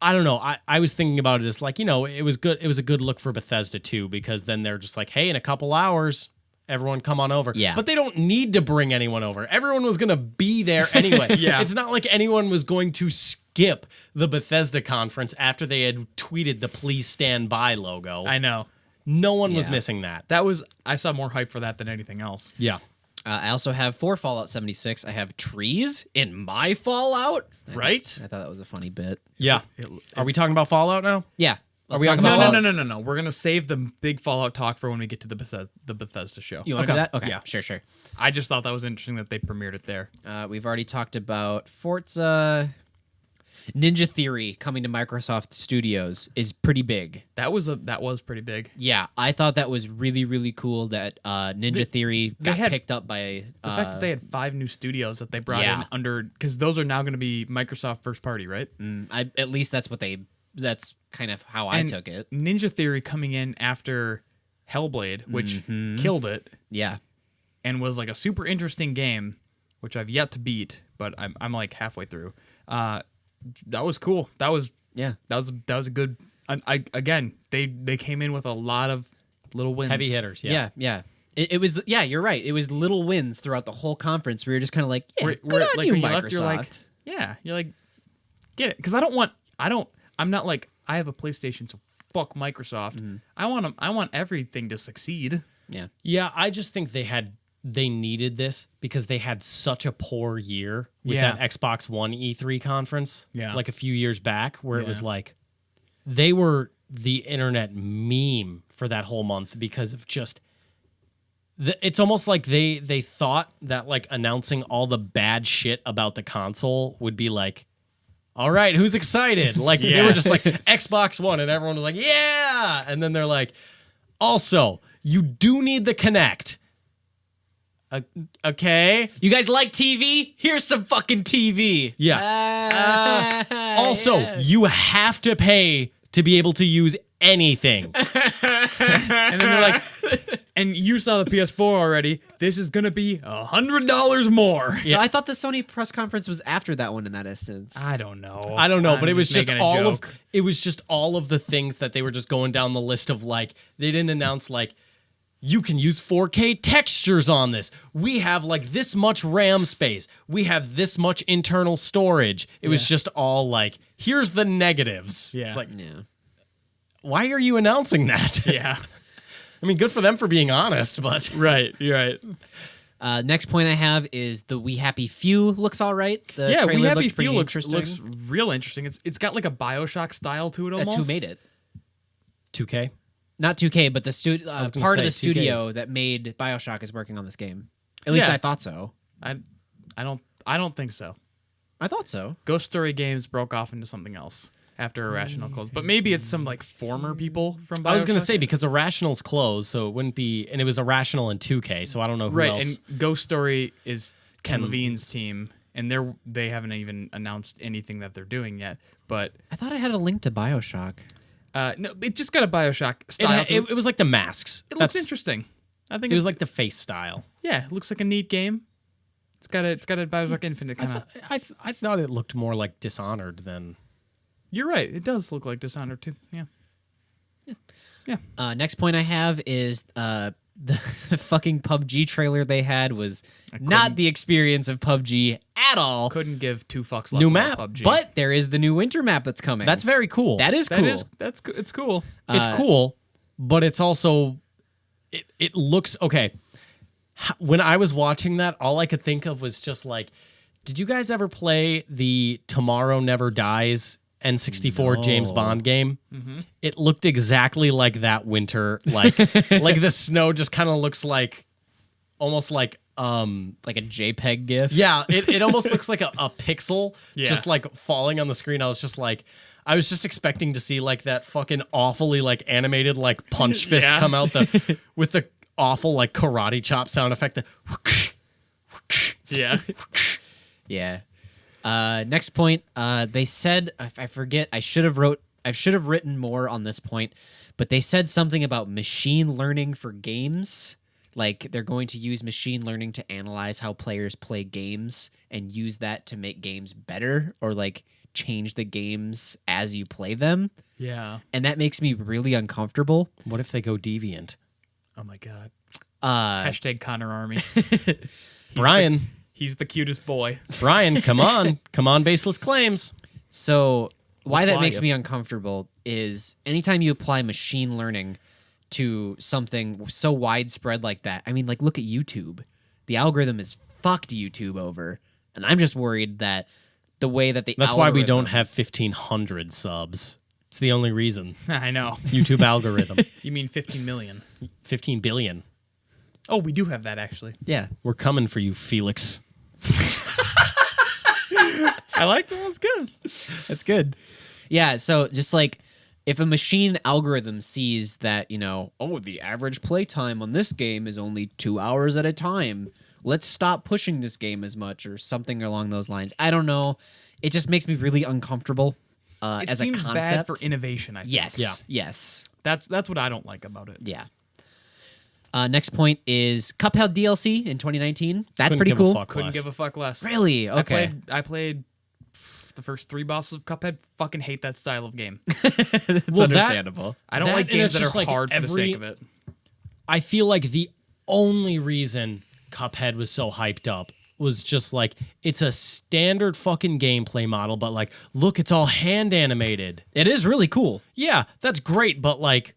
I don't know. I was thinking about it as like, you know, it was good. It was a good look for Bethesda too, because then they're just like, hey, in a couple hours, everyone come on over. Yeah. But they don't need to bring anyone over. Everyone was going to be there anyway. Yeah. It's not like anyone was going to skip the Bethesda conference after they had tweeted the please stand by logo. I know. No one was Yeah. missing that. I saw more hype for that than anything else. Yeah. I also have for Fallout 76. I have trees in my Fallout. Right? I thought that was a funny bit. Yeah. Are we talking about Fallout now? Yeah. Are we on talk about Fallout? Fallout. No. We're gonna save the big Fallout talk for when we get to the Bethesda show. You want to do Okay. that? Okay. Yeah. Sure. I just thought that was interesting that they premiered it there. We've already talked about Forza. Ninja Theory coming to Microsoft Studios is pretty big. That was pretty big. Yeah, I thought that was really, really cool that Ninja Theory got had- picked up by... The fact that they had 5 new studios that they brought yeah. in under, because those are now going to be Microsoft first party, right? at least that's kind of how I And took it. Ninja Theory coming in after Hellblade, which killed it, Yeah. and was like a super interesting game, which I've yet to beat, but I'm like halfway through. That was cool. That was a good. Again, they came in with a lot of little wins, Heavy hitters. Yeah. Yeah. It was, yeah, you're right. It was little wins throughout the whole conference where you're just kind of like, yeah, good on like you, when Microsoft. left, you're like, yeah, you're like, get it, because I'm not like I have a PlayStation, so fuck Microsoft. Mm-hmm. I want everything to succeed. Yeah. Yeah, I just think they needed this because they had such a poor year with Yeah. that Xbox One E3 conference Yeah. like a few years back where it was Yeah. like they were the internet meme for that whole month because of just it's almost like they thought that like announcing all the bad shit about the console would be like, all right, who's excited? Like they were just like Xbox One and everyone was like, yeah. And then they're like, also, you do need the Kinect. Okay. You guys like TV? Here's some fucking TV. Yeah. Also, you have to pay to be able to use anything. And then they're like, and you saw the PS4 already. This is gonna be $100 more. Yeah. I thought the Sony press conference was after that one in that instance. I don't know. But it was just making a all joke. of the things that they were just going down the list of like they didn't announce like you can use 4K textures on this. We have like this much RAM space. We have this much internal storage. It was just all like, here's the negatives. Yeah. It's like, Yeah. why are you announcing that? Yeah. I mean, good for them for being honest, but Right. You're right. Next point I have is the We Happy Few looks all right. The Yeah, trailer We Happy looked pretty Few interesting. looks real interesting. It's got like a BioShock style to it almost. That's who made it. 2K. Not 2K, but the was gonna part of say the studio 2K that made BioShock is working on this game. At least Yeah. I thought so. I don't think so. I thought so. Ghost Story Games broke off into something else after Irrational closed, but maybe it's some like former people from BioShock. I was going to say because Irrational's closed, so it wouldn't be, and it was Irrational in 2K, so I don't know who right, else. and Ghost Story is Ken Levine's team, and they haven't even announced anything that they're doing yet. But I thought I had a link to BioShock. no, it just got a BioShock style. It was like the masks. It looks interesting. I think It was like the face style. yeah, it looks like a neat game. It's got a BioShock Infinite kind of. I thought it looked more like Dishonored than. You're right. It does look like Dishonored too. Yeah. Next point I have is the fucking PUBG trailer they had was not the experience of PUBG at all. Couldn't give two fucks less New about map, PUBG. But there is the new winter map that's coming. That's very cool. that is that cool. is it's cool. It's cool, but it's also it looks okay. When I was watching that, all I could think of was just like, did you guys ever play the Tomorrow Never Dies N64 James Bond game? Mm-hmm. It looked exactly like that winter, like the snow just kind of looks like almost like like a JPEG GIF. yeah, it almost looks like a pixel Yeah. just like falling on the screen. I was just expecting to see like that fucking awfully like animated like punch fist Yeah. come out with the awful like karate chop sound effect. Yeah. Yeah. Next point. They said I forget. I should have written more on this point, but they said something about machine learning for games. Like they're going to use machine learning to analyze how players play games and use that to make games better or like change the games as you play them. Yeah. And that makes me really uncomfortable. What if they go deviant? Oh my god. Uh, Connor Army. Brian, He's the cutest boy. Brian, come on, baseless claims. So why that fly makes you. me uncomfortable is anytime you apply machine learning to something so widespread like that. I mean, like look at YouTube. The algorithm is fucked YouTube over, and I'm just worried that the way that the That's why we don't algorithm- have 1,500 subs. It's the only reason. I know. YouTube algorithm. You mean 15 million? 15 billion. Oh, we do have that actually. Yeah, We're coming for you, Felix. I like that. That's good. that's good. Yeah, so just like if a machine algorithm sees that, the average playtime on this game is only 2 hours at a time, let's stop pushing this game as much or something along those lines. I don't know. It just makes me really uncomfortable It as a seems concept. bad for innovation. I think. Yes. Yeah. Yes. That's what I don't like about it. Yeah. Next point is Cuphead DLC in 2019. That's Couldn't pretty give a cool. fuck Couldn't less. give a fuck less. Really? Okay. I played the first 3 bosses of Cuphead. Fucking hate that style of game. It's Well, understandable. I don't That- like and games it's that are just like hard for the sake of it. I feel like the only reason Cuphead was so hyped up was just like it's a standard fucking gameplay model, but like, look, it's all hand animated. It is really cool. Yeah, that's great, but like,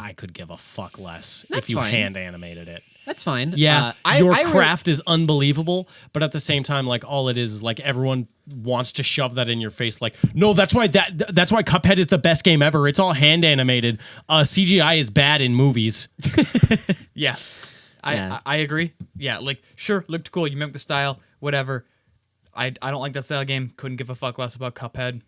I could give a fuck less That's if you fine. hand animated it. That's fine. Yeah, I your really- craft is unbelievable, but at the same time, like all it is like everyone wants to shove that in your face. Like, no, that's why Cuphead is the best game ever. It's all hand animated. CGI is bad in movies. Yeah. Yeah. I agree. Yeah, like, sure, looked cool. You mimic the style, whatever. I don't like that style of game. Couldn't give a fuck less about Cuphead.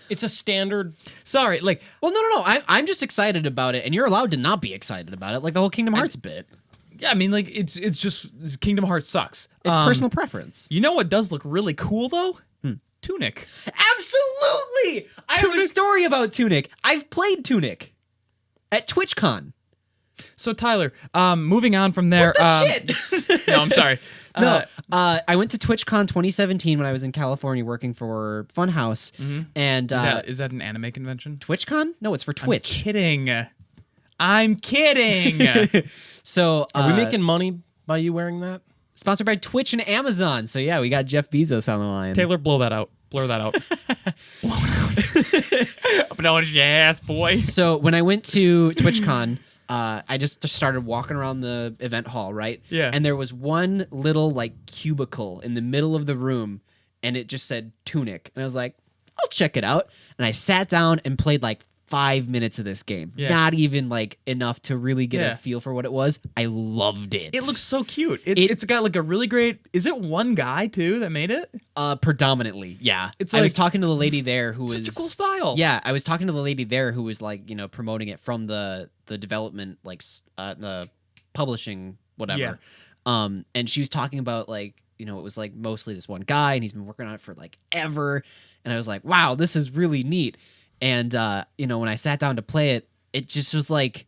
It's a standard. Sorry, like, Well, no. I'm just excited about it, and you're allowed to not be excited about it, like the whole Kingdom Hearts bit. yeah, I mean, like, it's just Kingdom Hearts sucks. It's personal preference. You know what does look really cool, though? Tunic. Absolutely! I have a story about Tunic. I've played Tunic at TwitchCon. So, Tyler, moving on from there. Shit! No, I'm sorry. No, I went to TwitchCon 2017 when I was in California working for Funhouse, and Is that an anime convention? TwitchCon? No, it's for Twitch. Kidding. I'm kidding. So Are we making money by you wearing that? sponsored by Twitch and Amazon. So yeah, we got Jeff Bezos on the line. Taylor, blow that out. Blur that out. Blow it out. I'm blowing your ass, boy. So when I went to TwitchCon, I just started walking around the event hall, right? Yeah. And there was one little like cubicle in the middle of the room, and it just said Tunic, and I was like, I'll check it out. And I sat down and played like 5 minutes of this game. Yeah. Not even like enough to really get Yeah. a feel for what it was. I loved it. It looks so cute. It's got like a really great. Is it one guy too that made it? Predominantly, yeah. It's I was like- talking to the lady there who was Such a cool style. Yeah, I was talking to the lady there who was like, promoting it from the development, like the publishing, whatever. Yeah. And she was talking about like, it was like mostly this one guy, and he's been working on it for like ever. And I was like, wow, this is really neat. And when I sat down to play it, it just was like,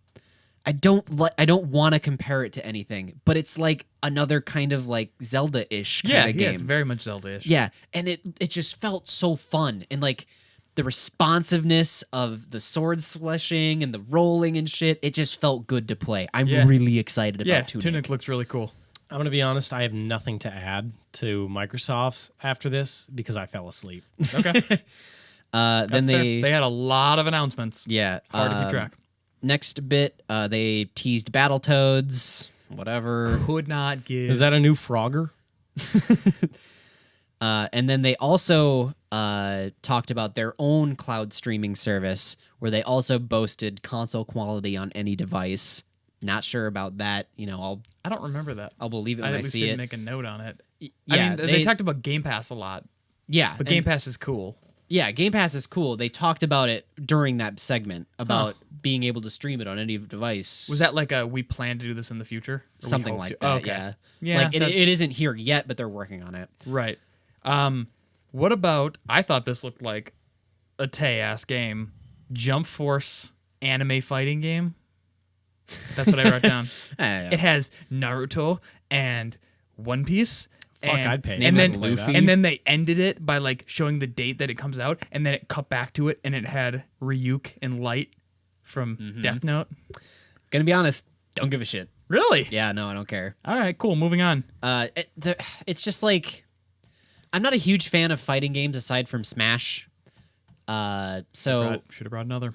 I don't want to compare it to anything, but it's like another kind of like Zelda-ish kind of game. Yeah, it's very much Zelda-ish. Yeah, and it just felt so fun, and like the responsiveness of the sword slashing and the rolling and shit, it just felt good to play. I'm Yeah. really excited about Yeah, Tunic. Tunic looks really cool. I'm going to be honest, I have nothing to add to Microsoft's after this because I fell asleep. Okay. Then That's fair. they They had a lot of announcements. yeah Hard to keep track. Next bit, they teased Battletoads, whatever. Could not give. Is that a new Frogger? And then they also talked about their own cloud streaming service, where they also boasted console quality on any device. Not sure about that. I don't remember that. I'll believe it I when at I least see didn't it. make a note on it. I Yeah, mean, they talked about Game Pass a lot, Yeah, but and- Game Pass is cool. Yeah, Game Pass is cool. They talked about it during that segment about being able to stream it on any device. Was that like we plan to do this in the future? Or we something hope like to? that? Oh, okay. Yeah, Yeah, Like that- it isn't here yet, but they're working on it. Right. What about? I thought this looked like a Tay-ass game. Jump Force anime fighting game. That's what I wrote down. It has Naruto and One Piece. Fuck, and, I'd pay and to then play that. and then they ended it by like showing the date that it comes out, and then it cut back to it, and it had Ryuk and Light from Death Note. Gonna be honest, don't give a shit. Really? Yeah, no, I don't care. All right, cool. Moving on. It's just like I'm not a huge fan of fighting games aside from Smash. So Should have brought another.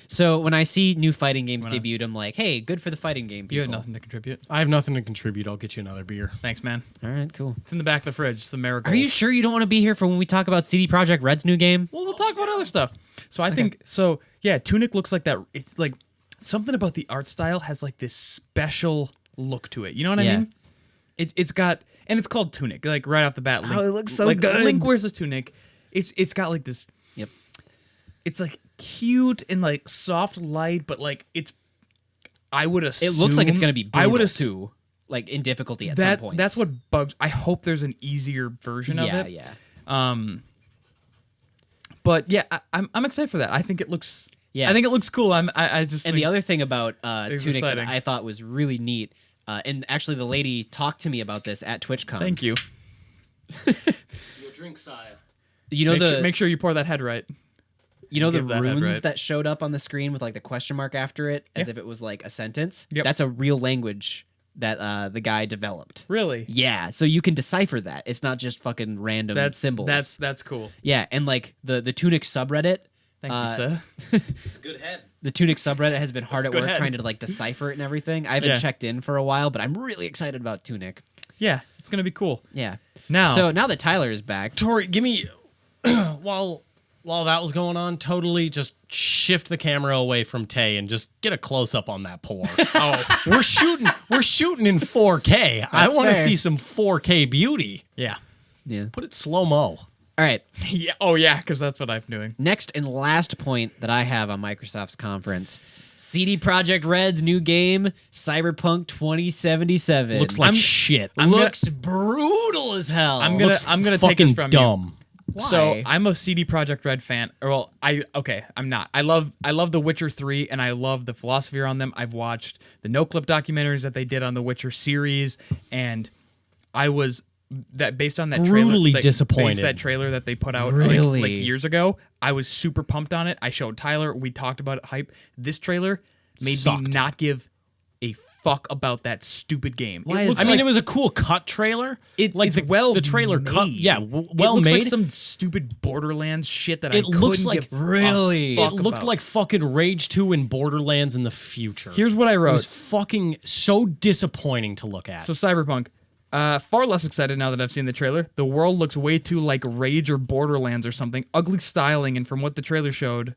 so when I see new fighting games debuted, I'm like, hey, good for the fighting game people. You had nothing to contribute. I have nothing to contribute. I'll get you another beer. Thanks, man. All right, cool. It's in the back of the fridge. It's the Marigold. Are you sure you don't want to be here for when we talk about CD Projekt Red's new game? Well, we'll talk about other stuff. So I think so. Yeah, Tunic looks like that. It's like something about the art style has like this special look to it. You know what I Yeah. mean? It's got, and it's called Tunic. Like right off the bat, Link, it looks so like, good. Link wears a tunic. It's got like this. Yep. It's like cute and like soft light, but like it's. I would assume It looks like it's gonna be brutal I would too, like in difficulty at some points. That's what bugs. I hope there's an easier version of it. Yeah. But yeah, I'm excited for that. I think it looks Yeah. I think it looks cool. I just And think the other thing about it's Tunic that exciting. I thought was really neat, and actually the lady talked to me about this at TwitchCon. Thank you. Your drink, Saya. You know Make sure you pour that head right. you know the give that head runes right. that showed up on the screen with like the question mark after it, as if it was like a sentence. Yep. That's a real language that the guy developed. Really? Yeah, so you can decipher that. It's not just fucking random symbols. That's cool. Yeah, and like the Tunic subreddit. Thank you, sir. It's a good head. The Tunic subreddit has been hard at good work head. trying to like decipher it and everything. I haven't Yeah. checked in for a while, but I'm really excited about Tunic. Yeah, it's gonna be cool. Yeah. Now, So now that Tyler is back, Tori, give me while that was going on, totally just shift the camera away from Tay and just get a close up on that pour. oh we're shooting in 4K. I want to fair. see some 4K beauty. yeah, yeah. Put it slow mo. All right. yeah, oh yeah, because that's what I'm doing. Next and last point that I have on Microsoft's conference: CD Projekt Red's new game, Cyberpunk 2077. Looks like shit. looks brutal as hell. I'm gonna Looks take this fucking from you. dumb. Why? So I'm a CD Projekt Red fan. Well, I'm not. I love The Witcher 3 and I love the philosophy around them. I've watched the No Clip documentaries that they did on the Witcher series, and I was based on that Brutally trailer, disappointed. based that trailer that they put out Really? like years ago. I was super pumped on it. I showed Tyler. We talked about it. Hype. This trailer made Sucked. me not give a fuck about that stupid game. Why It is looks I mean, like- it was a cool cut trailer. It's the trailer cut. made. Yeah, It well looks made. like some stupid Borderlands shit that It I looks couldn't like- give Really? a fuck it looked about. like fucking Rage 2 and Borderlands in the future. Here's what I It wrote. was fucking so disappointing to look at. So Cyberpunk, far less excited now that I've seen the trailer. The world looks way too like Rage or Borderlands or something. Ugly styling, and from what the trailer showed,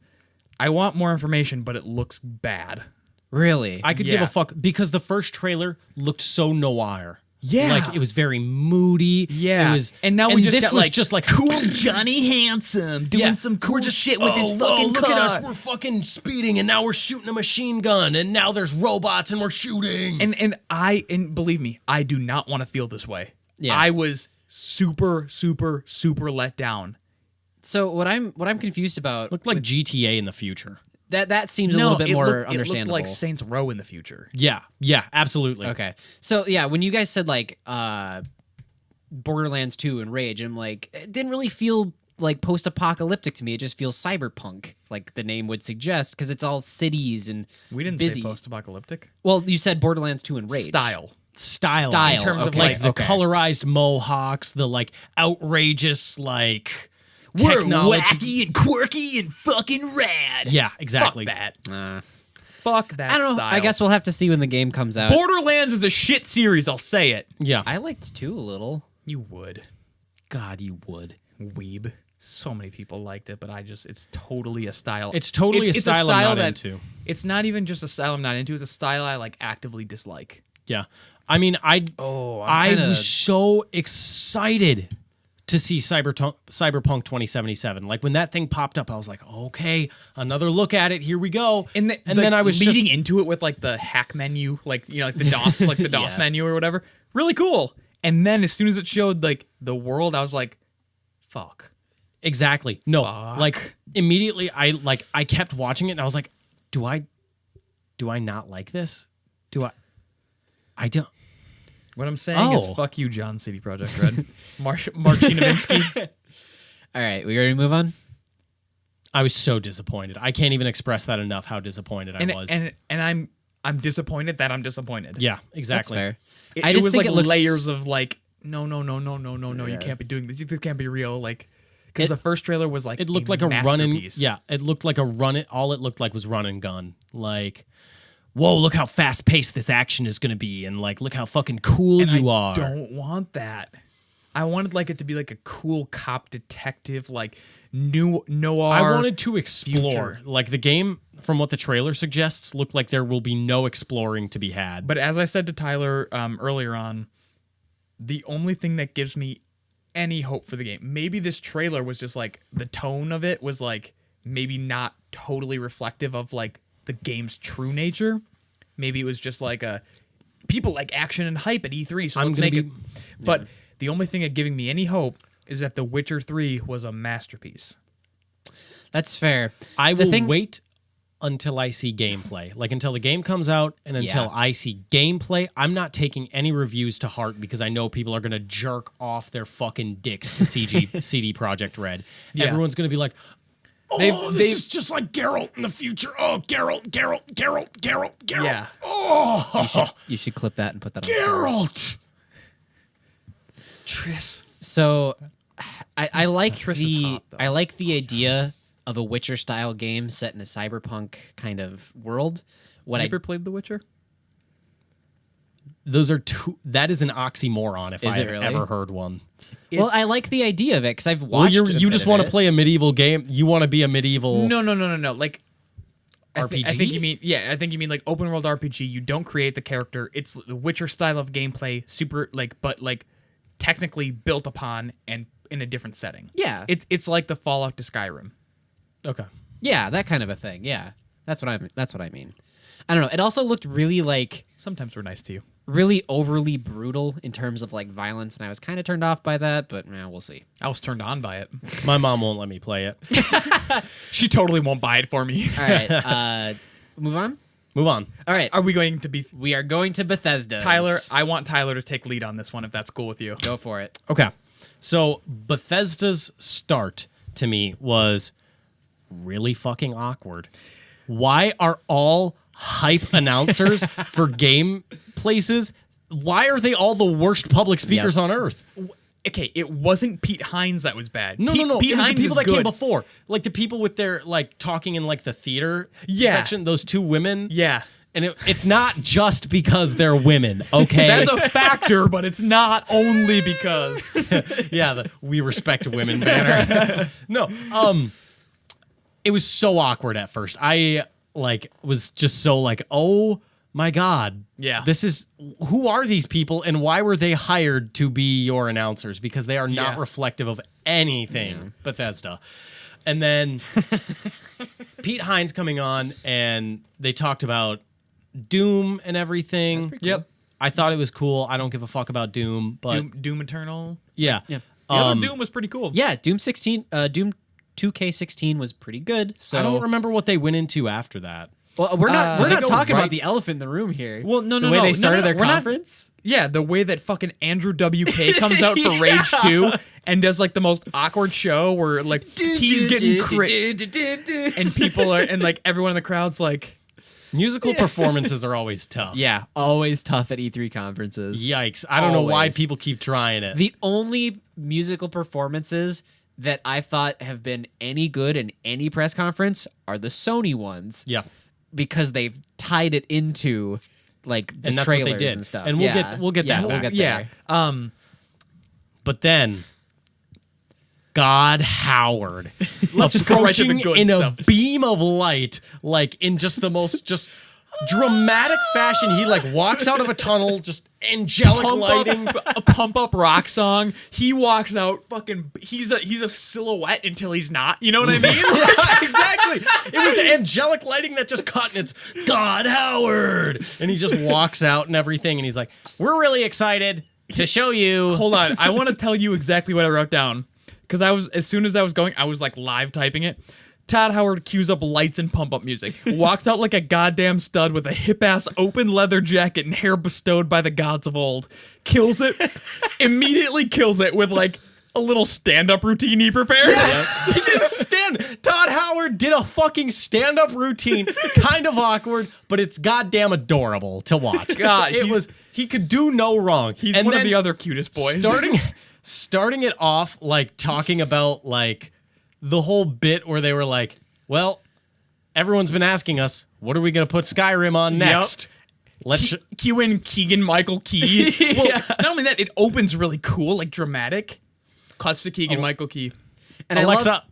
I want more information, but it looks bad. really? I could give Yeah. a fuck because the first trailer looked so noir. Yeah. Like it was very moody. Yeah, It was, and now we just this got was like just like cool Johnny Handsome doing yeah, some cool we're just, shit with his oh, fucking look car. at us, we're fucking speeding, and now we're shooting a machine gun, and now there's robots, and we're shooting. And believe me, I do not want to feel this way. Yeah. I was super let down. So what I'm confused about Looked like GTA in the future. that seems a little bit more it looked understandable. like Saints Row in the future. Yeah, absolutely. Okay. So yeah, when you guys said like Borderlands 2 and Rage, I'm like, it didn't really feel like post-apocalyptic to me. It just feels cyberpunk, like the name would suggest, because it's all cities and We didn't busy. say post-apocalyptic. Well, you said Borderlands 2 and Rage. Style. Style, Style, in terms of okay, like the okay. colorized mohawks, the like outrageous like We're technology. wacky and quirky and fucking rad. Yeah, exactly. Fuck that. Uh, Fuck that I don't know. style. I guess we'll have to see when the game comes out. Borderlands is a shit series, I'll say it. Yeah, I liked 2 a little. You would. God, you would. Weeb. So many people liked it, but it's totally a style. It's totally a style I'm not that- into. It's not even just a style I'm not into. It's a style I like actively dislike. Yeah, I mean, I kinda- was so excited to see Cyberpunk 2077. Like when that thing popped up, I was like, okay, another look at it. Here we go. And then I was leading just into it with like the hack menu, like like the DOS, like the DOS Yeah. menu or whatever. Really cool. And then as soon as it showed like the world, I was like, fuck. exactly no. Fuck. Like immediately, I kept watching it, and I was like, do I not like this? Do I don't. What I'm saying is Oh. fuck you, John City Project Red. Marcinovinsky. All right, we ready to move on? I was so disappointed. I can't even express that enough. How disappointed I was. And I'm disappointed that I'm disappointed. yeah, That's exactly. fair. It, I it just was think like it looks layers of like no, you can't be doing this. This can't be real. Like because the first trailer was like It looked like a run and masterpiece. yeah. It looked like a run. All it looked like was run and gun. Like, whoa, look how fast paced this action is going to be, and like, look how fucking cool And you I are. don't want that. I wanted like it to be like a cool cop detective, like new noir. I wanted to explore. future. Like the game, from what the trailer suggests, looked like there will be no exploring to be had. But as I said to Tyler earlier on, the only thing that gives me any hope for the game, maybe this trailer was just like the tone of it was like maybe not totally reflective of like the game's true nature. Maybe it was just like a people like action and hype at E3, so I'm let's gonna make it. be- But the only thing that giving me any hope is that The Witcher 3 was a masterpiece. That's fair. I The will thing- wait until I see gameplay. Like until the game comes out and until Yeah. I see gameplay, I'm not taking any reviews to heart because I know people are going to jerk off their fucking dicks to CD Projekt Red. Yeah. Everyone's going to be like, oh, this is just like Geralt in the future. Oh, Geralt. Yeah. Oh, You should clip that and put that on. Geralt. Triss. So I like Triss is the hot, though. I like the idea of a Witcher style game set in a cyberpunk kind of world. What You I ever played The Witcher? Those are two. That is an oxymoron if Is it I've really? ever heard one. well, I like the idea of it because I've Well, watched. you just want to play a medieval game. You want to be a medieval. No. Like RPG? I think you mean I think you mean like open world RPG. You don't create the character. It's the Witcher style of gameplay, super but technically built upon and in a different setting. Yeah. It's like the Fallout to Skyrim. Okay. Yeah, that kind of a thing. Yeah, that's what I mean. I don't know. It also looked really Sometimes we're nice to you. really overly brutal in terms of violence, and I was kind of turned off by that. But we'll see. I was turned on by it. My mom won't let me play it. She totally won't buy it for me. All right, move on. Move on. All right, Are we going to be we are going to Bethesda. Tyler? I want Tyler to take lead on this one if that's cool with you. Go for it. Okay. So Bethesda's start to me was really fucking awkward. Why are all hype announcers for game places? Why are they all the worst public speakers on earth? Okay, it wasn't Pete Hines that was bad. No. Pete It was the Hines people is that came good. before. Like the people with their talking in the theater Yeah. section, those two women. Yeah. And it's not just because they're women, okay? That's a factor, but it's not only because. Yeah, the we respect women banner. No, it was so awkward at first. I was just so oh my god. Yeah. This is who are these people and why were they hired to be your announcers? Because they are not Yeah. reflective of anything Bethesda. And then Pete Hines coming on and they talked about Doom and everything. Yep. I thought it was cool. I don't give a fuck about Doom, but Doom Eternal. yeah. Yeah. The other Doom was pretty cool. Yeah, Doom 2K16 was pretty good. So I don't remember what they went into after that. Well, we're not Did they go talking right- about the elephant in the room here. Well, no, the way they started their we're not- conference. Yeah, the way that fucking Andrew WK comes out for Rage 2 and does the most awkward show where he's getting and people are and everyone in the crowd's Musical performances are always tough. Yeah, always tough at E3 conferences. Yikes. I don't know why Always. people keep trying it. The only musical performances that I thought have been any good in any press conference are the Sony ones. yeah. Because they've tied it into the And that's what trailers they did. and stuff. And we'll Yeah. get Yeah, that we'll back. get yeah. there. But then God Howard Let's just go right to the approaching good in stuff. a beam of light, in just the most dramatic fashion. He walks out of a tunnel, just angelic lighting. A pump up rock song. He walks out fucking. He's a silhouette until he's not. You know what I mean? Yeah, exactly. It was angelic lighting that just cut, and it's God Howard, and he just walks out and everything, and he's like, "We're really excited to show you." Hold on, I want to tell you exactly what I wrote down because as soon as I was going, I was live typing it. Todd Howard cues up lights and pump up music, walks out like a goddamn stud with a hip ass open leather jacket and hair bestowed by the gods of old. Kills it, immediately kills it with a little stand up routine he prepared. Yes, he did a stand. Todd Howard did a fucking stand-up routine, kind of awkward, but it's goddamn adorable to watch. God, he could do no wrong. He's And one of then the other cutest boys. starting it off talking about the whole bit where they were well, everyone's been asking us, what are we going to put Skyrim on next? Let's Cue in Keegan Michael Key. Well, not only that, it opens really cool, dramatic. Cuts to Keegan Michael Key. And Alexa,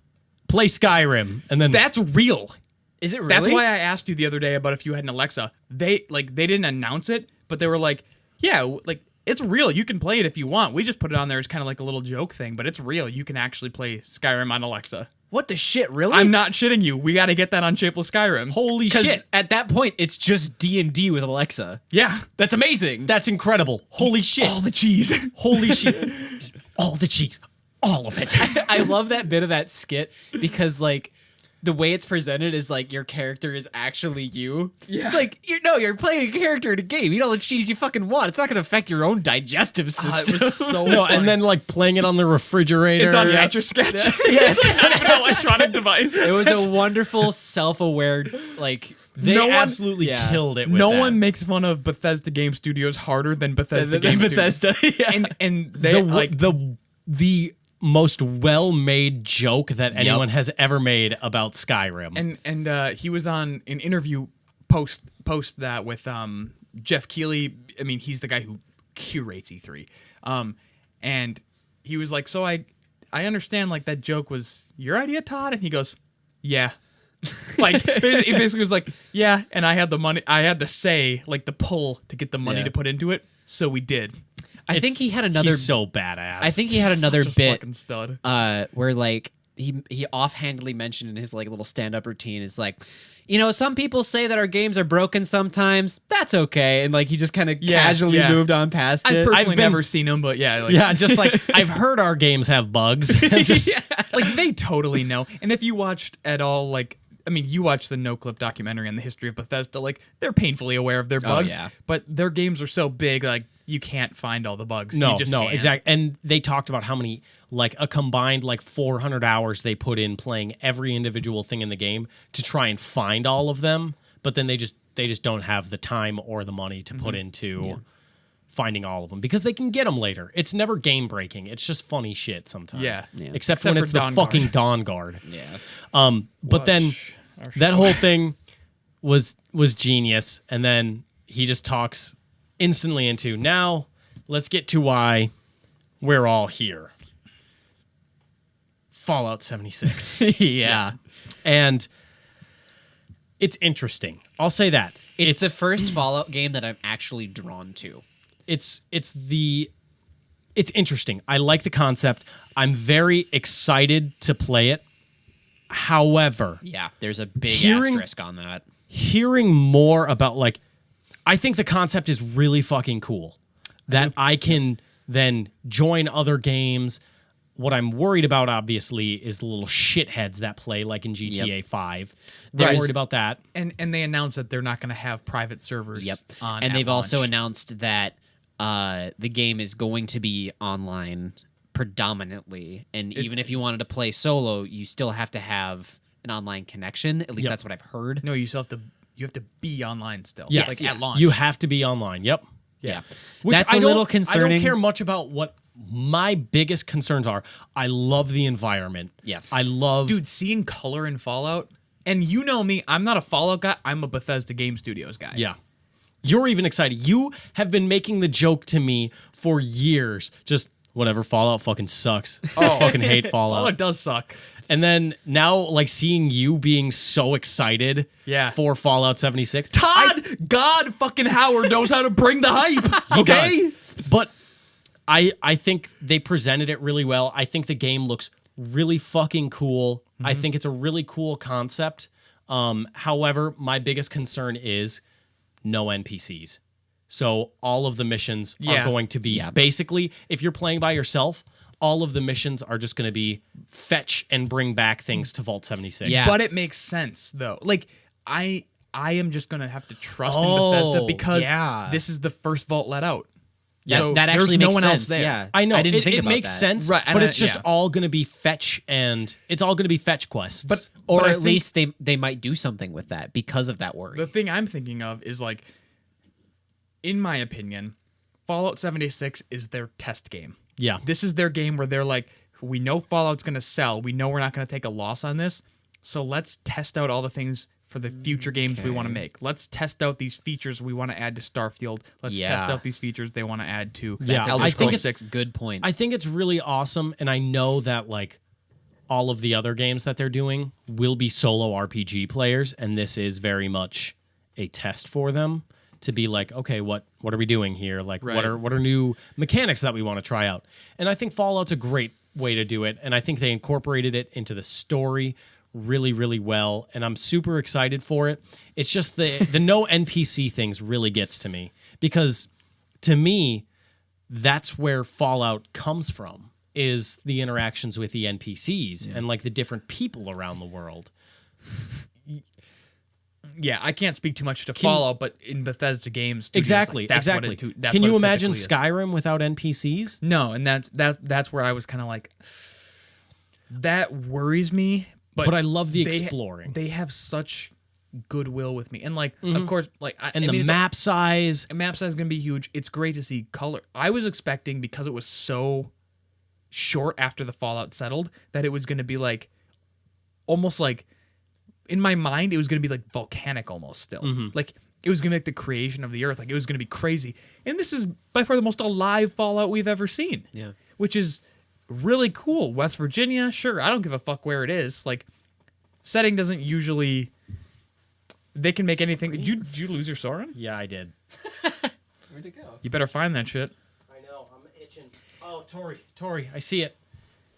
play Skyrim, and then That's real. Is it really? That's why I asked you the other day about if you had an Alexa. They didn't announce it, but they were yeah, it's real. You can play it if you want. We just put it on there as kind of a little joke thing, but it's real. You can actually play Skyrim on Alexa. What the shit? Really? I'm not shitting you. We got to get that on Shapeless Skyrim. holy 'Cause shit. at that point, it's just D&D with Alexa. Yeah. That's amazing. That's incredible. Holy shit. All the cheese. Holy shit. All the cheeks. All of it. I love that bit of that skit because the way it's presented is like your character is actually you. Yeah. It's like you're playing a character in a game. You know the cheese you fucking want. It's not gonna affect your own digestive system. It was so No, funny. and then like playing it on the refrigerator. It's on Etch-a-Sketch. It's not an electronic device. It was a wonderful, self-aware, like They No one- absolutely killed it with No that. one makes fun of Bethesda Game Studios harder than Bethesda Game Studios. Bethesda. Yeah. And they the most well-made joke that anyone has ever made about Skyrim. and he was on an interview post that with Jeff Keighley. I mean, he's the guy who curates E3. And he was like, so I understand like that joke was your idea, Todd, and he goes, yeah. Like he basically was like, yeah, and I had the money, I had the say, like the pull to get the money to put into it, so we did. I think he had another. He's so badass. I think he had another Such a bit fucking stud. Where like he offhandedly mentioned in his like little stand-up routine is like, some people say that our games are broken sometimes. That's okay, and like he just kind of casually moved on past I've it. personally never seen him, but yeah, like, Yeah, just like I've heard our games have bugs. Just- like they totally know. And if you watched at all, like, I mean, you watched the No Clip documentary on the history of Bethesda, like they're painfully aware of their bugs. yeah. But their games are so big, like you can't find all the bugs. No, you just can't. exactly. And they talked about how many, like a combined like 400 hours they put in playing every individual thing in the game to try and find all of them. But then they just don't have the time or the money to put into finding all of them because they can get them later. It's never game breaking. It's just funny shit sometimes. Yeah. Except when for it's the Dawn fucking Guard. Dawn Guard. Yeah. But then Watch our that show. whole thing was genius, and then he just talks instantly into now let's get to why we're all here. Fallout 76. Yeah. And it's interesting. I'll say that. It's the first Fallout game that I'm actually drawn to. It's interesting. I like the concept. I'm very excited to play it. However, Yeah, there's a big Hearing- asterisk on that. hearing more about like I think the concept is really fucking cool. That I can then join other games. What I'm worried about, obviously, is the little shitheads that play like in GTA 5. They're There's- worried about that. And they announced that they're not going to have private servers. On And at they've also launch. announced that the game is going to be online predominantly. And even if you wanted to play solo, you still have to have an online connection. At least Yep. that's what I've heard. No, you have to be online still. Yes, like yeah. at launch. You have to be online. Yep. Yeah. Which That's I a don't- little I concerning. don't care much about what my biggest concerns are. I love the environment. Yes. I love. Dude, seeing color in Fallout, and you know me, I'm not a Fallout guy. I'm a Bethesda Game Studios guy. Yeah. You're even excited. You have been making the joke to me for years. Just whatever. Fallout fucking sucks. I fucking hate Fallout. Fallout does suck. And then now, like, seeing you being so excited for Fallout 76. Todd, God fucking Howard knows how to bring the hype. He Okay? does. But I think they presented it really well. I think the game looks really fucking cool. I think it's a really cool concept. However, my biggest concern is no NPCs. So all of the missions are going to be basically, if you're playing by yourself, all of the missions are just going to be fetch and bring back things to Vault 76. Yeah. But it makes sense though. Like I am just gonna have to trust in Bethesda because this is the first vault let out. Yeah, So that actually there's no makes one sense. else there. Yeah, I know. I didn't think it about makes that. sense, Right, and but it's just yeah. all going to be fetch and it's all going to be fetch quests. Or But I at think- least they might do something with that because of that worry. The thing I'm thinking of is like, in my opinion, Fallout 76 is their test game. yeah. This is their game where they're like, we know Fallout's going to sell. We know we're not going to take a loss on this. So let's test out all the things for the future games we want to make. Let's test out these features we want to add to Starfield. Let's test out these features they want to add to Yeah, Elder I Scrolls think 6. Good point. I think it's really awesome, and I know that like all of the other games that they're doing will be solo RPG players, and this is very much a test for them to be like, okay, what are we doing here? Like, Right. what are new mechanics that we want to try out? And I think Fallout's a great way to do it, and I think they incorporated it into the story really, really well, and I'm super excited for it. It's just the no NPC things really gets to me because to me, that's where Fallout comes from, is the interactions with the NPCs and like the different people around the world. Yeah, I can't speak too much to Fallout, but in Bethesda games, studios, Exactly, like, that's exactly. What it, that's Can what you it imagine typically is. Skyrim without NPCs? No, and that's where I was kind of like, that worries me. But I love the exploring. They have such goodwill with me, and like, of course, like, The map size. map size is gonna be huge. It's great to see color. I was expecting, because it was so short after the Fallout settled, that it was gonna be like, almost like, in my mind, it was gonna be like volcanic almost still. Like, it was gonna be like the creation of the earth. Like, it was gonna be crazy. And this is by far the most alive Fallout we've ever seen. Yeah. Which is really cool. West Virginia, sure. I don't give a fuck where it is. Like, setting doesn't usually. They can make anything. Did you lose your Sauron? Yeah, I did. Where'd it go? You better find that shit. I know. I'm itching. Oh, Tori, I see it.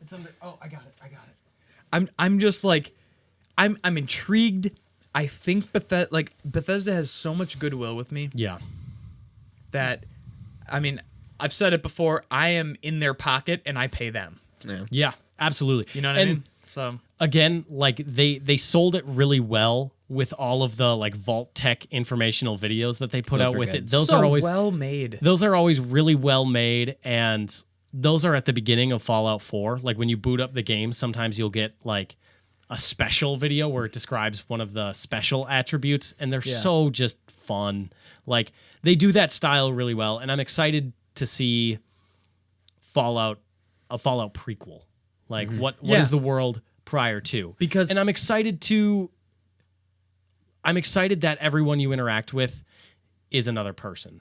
It's under. Oh, I got it. I'm just like, I'm intrigued. I think Bethesda has so much goodwill with me Yeah. that, I mean, I've said it before. I am in their pocket and I pay them. Yeah. Yeah, absolutely. You know what I mean? So again, like they sold it really well with all of the like Vault Tech informational videos that they put Those out were with good. it. Those so are always well made. those are always really well made, and those are at the beginning of Fallout 4. Like when you boot up the game, sometimes you'll get like a special video where it describes one of the special attributes, and they're so just fun. Like they do that style really well, and I'm excited to see a Fallout prequel. Like what is the world prior to? Because and I'm excited that everyone you interact with is another person.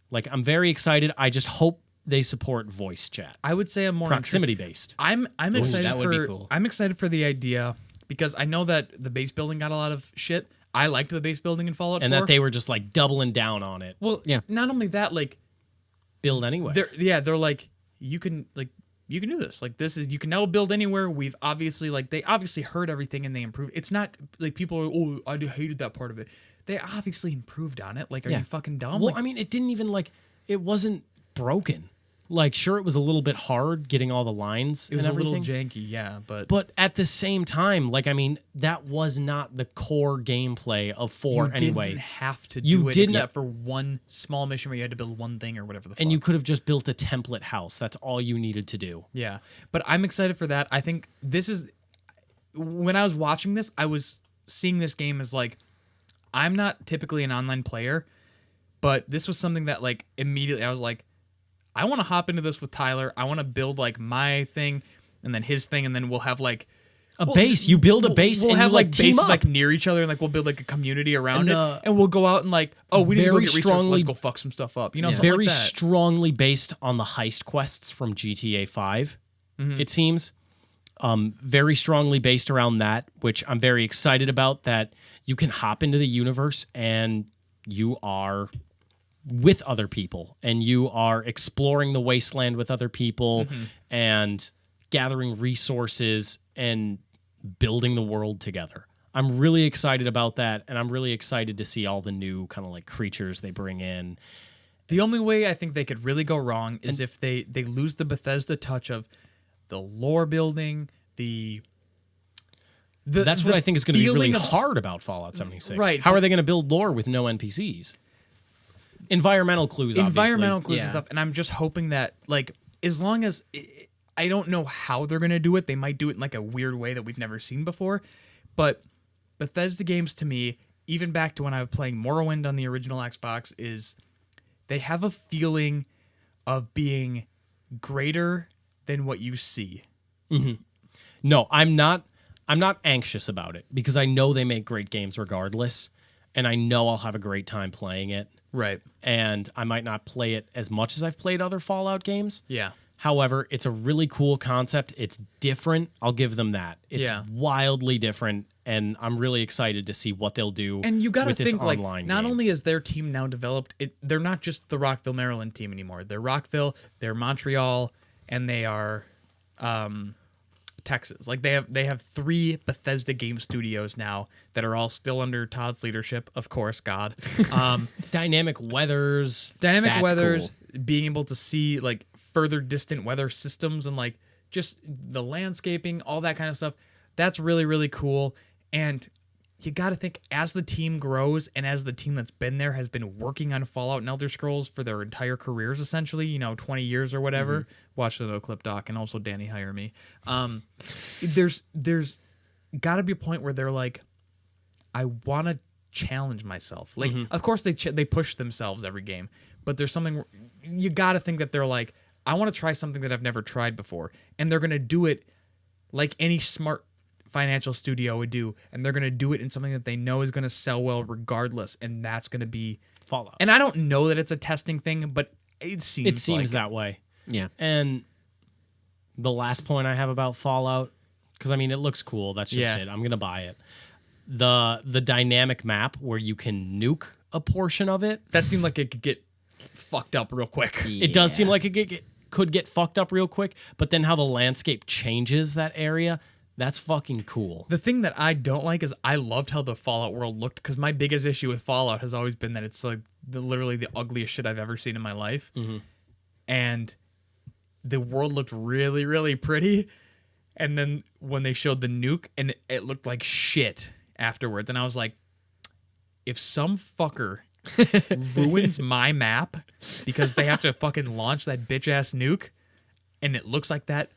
Like I'm very excited. I just hope they support voice chat. I would say I'm more Proximity based. I'm excited that would for be cool. I'm excited for the idea, because I know that the base building got a lot of shit. I liked the base building in Fallout 4. And that they were just like doubling down on it. Well, Yeah. not only that, like Build anyway. they're like, you can do this. Like you can now build anywhere. We've obviously they obviously heard everything and they improved. It's not like people are, oh, I hated that part of it. They obviously improved on it. Like, are you fucking dumb? Well, Like, I mean, it didn't even it wasn't broken. Like, sure, it was a little bit hard getting all the lines it was and a little everything. janky, yeah, But at the same time, like, I mean, that was not the core gameplay of 4 you anyway. didn't have to You do it didn't- except for one small mission where you had to build one thing or whatever the fuck. And you could have just built a template house. That's all you needed to do. Yeah, but I'm excited for that. I think this is, when I was watching this, I was seeing this game as like, I'm not typically an online player, but this was something that like immediately I was like, I want to hop into this with Tyler. I want to build like my thing and then his thing, and then we'll have like A base. You build a base We'll and have you like team bases up. like near each other, and like we'll build like a community around And, it, and we'll go out and like, oh, we need to go very get resources. Let's strongly- go fuck some stuff up. You know, something very like that. strongly based on the heist quests from GTA 5, it seems. Very strongly based around that, which I'm very excited about, that you can hop into the universe and you are with other people and you are exploring the wasteland with other people and gathering resources and building the world together. I'm really excited about that, and I'm really excited to see all the new kind of like creatures they bring in. The only way I think they could really go wrong is if they lose the Bethesda touch of the lore building, That's what I think is going to be really feeling of hard about Fallout 76. Right, How are they going to build lore with no NPCs? Environmental clues, environmental clues yeah. and stuff. And I'm just hoping that, like, as long as I don't know how they're gonna do it, they might do it in like a weird way that we've never seen before. But Bethesda games, to me, even back to when I was playing Morrowind on the original Xbox, is they have a feeling of being greater than what you see. No, I'm not anxious about it because I know they make great games regardless, and I know I'll have a great time playing it. Right. And I might not play it as much as I've played other Fallout games. Yeah. However, it's a really cool concept. It's different. I'll give them that. It's Yeah. wildly different, and I'm really excited to see what they'll do And you got to with this think, like, online not game. only is their team now developed, they're not just the Rockville, Maryland team anymore. They're Rockville, they're Montreal, and they are Texas. Like, they have 3 Bethesda game studios now that are all still under Todd's leadership, of course, God. Dynamic weathers. Dynamic that's weathers, cool. being able to see like further distant weather systems and like just the landscaping, all that kind of stuff. That's really, really cool. And you got to think as the team grows and as the team that's been there has been working on Fallout and Elder Scrolls for their entire careers, essentially, 20 years or whatever. Watch the No Clip Doc, and also Danny Hire Me. There's got to be a point where they're like, I want to challenge myself. Like, of course they push themselves every game, but there's something you got to think that they're like, I want to try something that I've never tried before, and they're gonna do it like any smart financial studio would do, and they're going to do it in something that they know is going to sell well regardless, and that's going to be Fallout. And I don't know that it's a testing thing, but it seems like that way. Yeah. And the last point I have about Fallout, because I mean it looks cool, that's just it. I'm going to buy it. The dynamic map where you can nuke a portion of it. That seemed like it could get fucked up real quick. Yeah. It does seem like it could get fucked up real quick, but then how the landscape changes that area, that's fucking cool. The thing that I don't like is I loved how the Fallout world looked, because my biggest issue with Fallout has always been that it's like literally the ugliest shit I've ever seen in my life. And the world looked really, really pretty. And then when they showed the nuke, and it looked like shit afterwards. And I was like, if some fucker ruins my map because they have to fucking launch that bitch-ass nuke, and it looks like that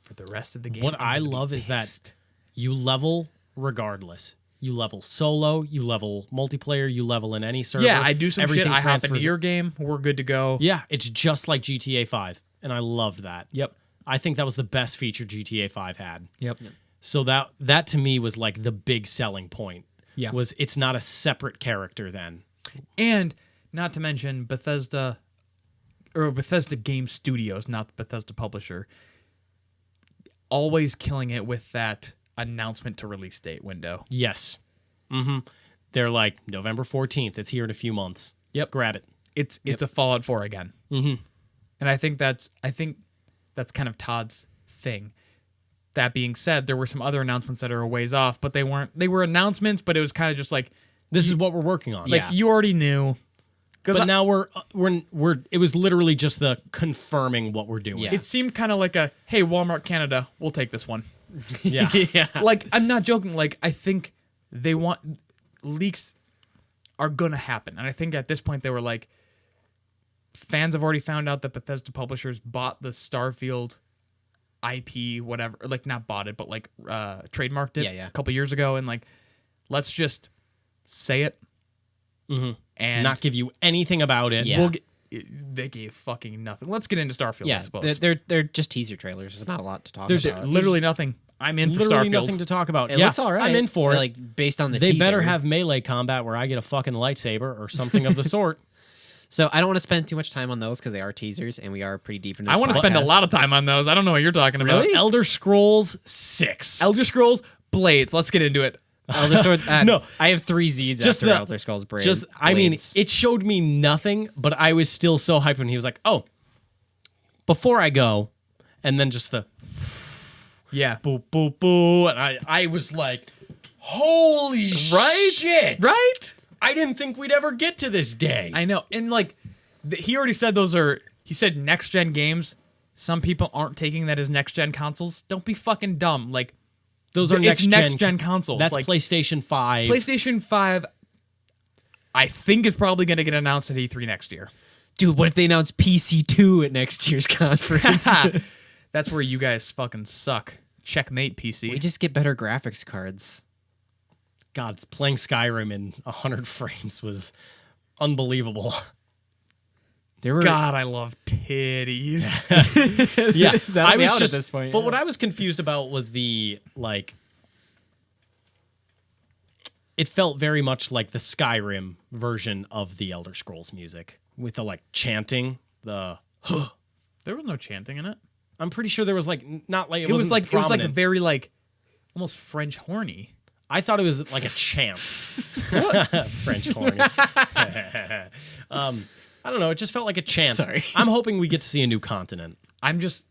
for the rest of the game. What I love is that you level regardless. You level solo, you level multiplayer, you level in any server. Yeah, I do some Everything shit. I hop into transfers- your game. We're good to go. Yeah, it's just like GTA 5, and I loved that. Yep. I think that was the best feature GTA 5 had. Yep. So that to me was like the big selling point. Yeah. Was it's not a separate character then. And not to mention Bethesda Game Studios, not the Bethesda publisher, always killing it with that announcement to release date window. Yes. They're like November 14th. It's here in a few months. Yep. Grab it. It's a Fallout 4 again. And I think that's kind of Todd's thing. That being said, there were some other announcements that are a ways off, but they were announcements, but it was kind of just like, This is what we're working on. like you already knew. But now we're it was literally just the confirming what we're doing. Yeah. It seemed kind of like a, hey, Walmart Canada, we'll take this one. Yeah. Like, I'm not joking. Like, I think they want leaks are gonna happen, and I think at this point they were like, fans have already found out that Bethesda publishers bought the Starfield IP, whatever, like not bought it, but like trademarked it a couple years ago, and like, let's just say it and Not give you anything about it. Yeah. they gave fucking nothing. Let's get into Starfield. I Yeah, suppose they're just teaser trailers. There's not a lot to talk There's about. literally nothing. I'm in for Literally Starfield. nothing to talk about. It looks all right. I'm in for it. Like based on the They teaser. better have melee combat where I get a fucking lightsaber or something of the sort. So I don't want to spend too much time on those because they are teasers and we are pretty deep into this I want to spend a podcast. lot of time on those. I don't know what you're talking about. Really? Elder Scrolls 6. Elder Scrolls Blades. Let's get into it. Elder Scrolls. No. I have 3 Z's Just after the- Elder Scrolls Blades. Blades. It showed me nothing, but I was still so hyped when he was like, "Oh, before I go," and then just the Yeah. boo boo boo, and I was like, "Holy shit!" Right? I didn't think we'd ever get to this day. I know. And like, he already said he said next gen games. Some people aren't taking that as next gen consoles. Don't be fucking dumb. Like, Those are it's next gen consoles. That's like, PlayStation 5. PlayStation 5, I think, is probably going to get announced at E3 next year. Dude, what if they announce PC2 at next year's conference? That's where you guys fucking suck. Checkmate, PC. We just get better graphics cards. God, playing Skyrim in 100 frames was unbelievable. There were God, I love titties. Yeah, That'll be out at this point, But yeah. what I was confused about was the like. It felt very much like the Skyrim version of the Elder Scrolls music with the like chanting. The There was no chanting in it. I'm pretty sure there was like not like It was like prominent. a very like almost French horny. I thought it was like a chant. French horn. I don't know. It just felt like a chant. Sorry. I'm hoping we get to see a new continent. I'm just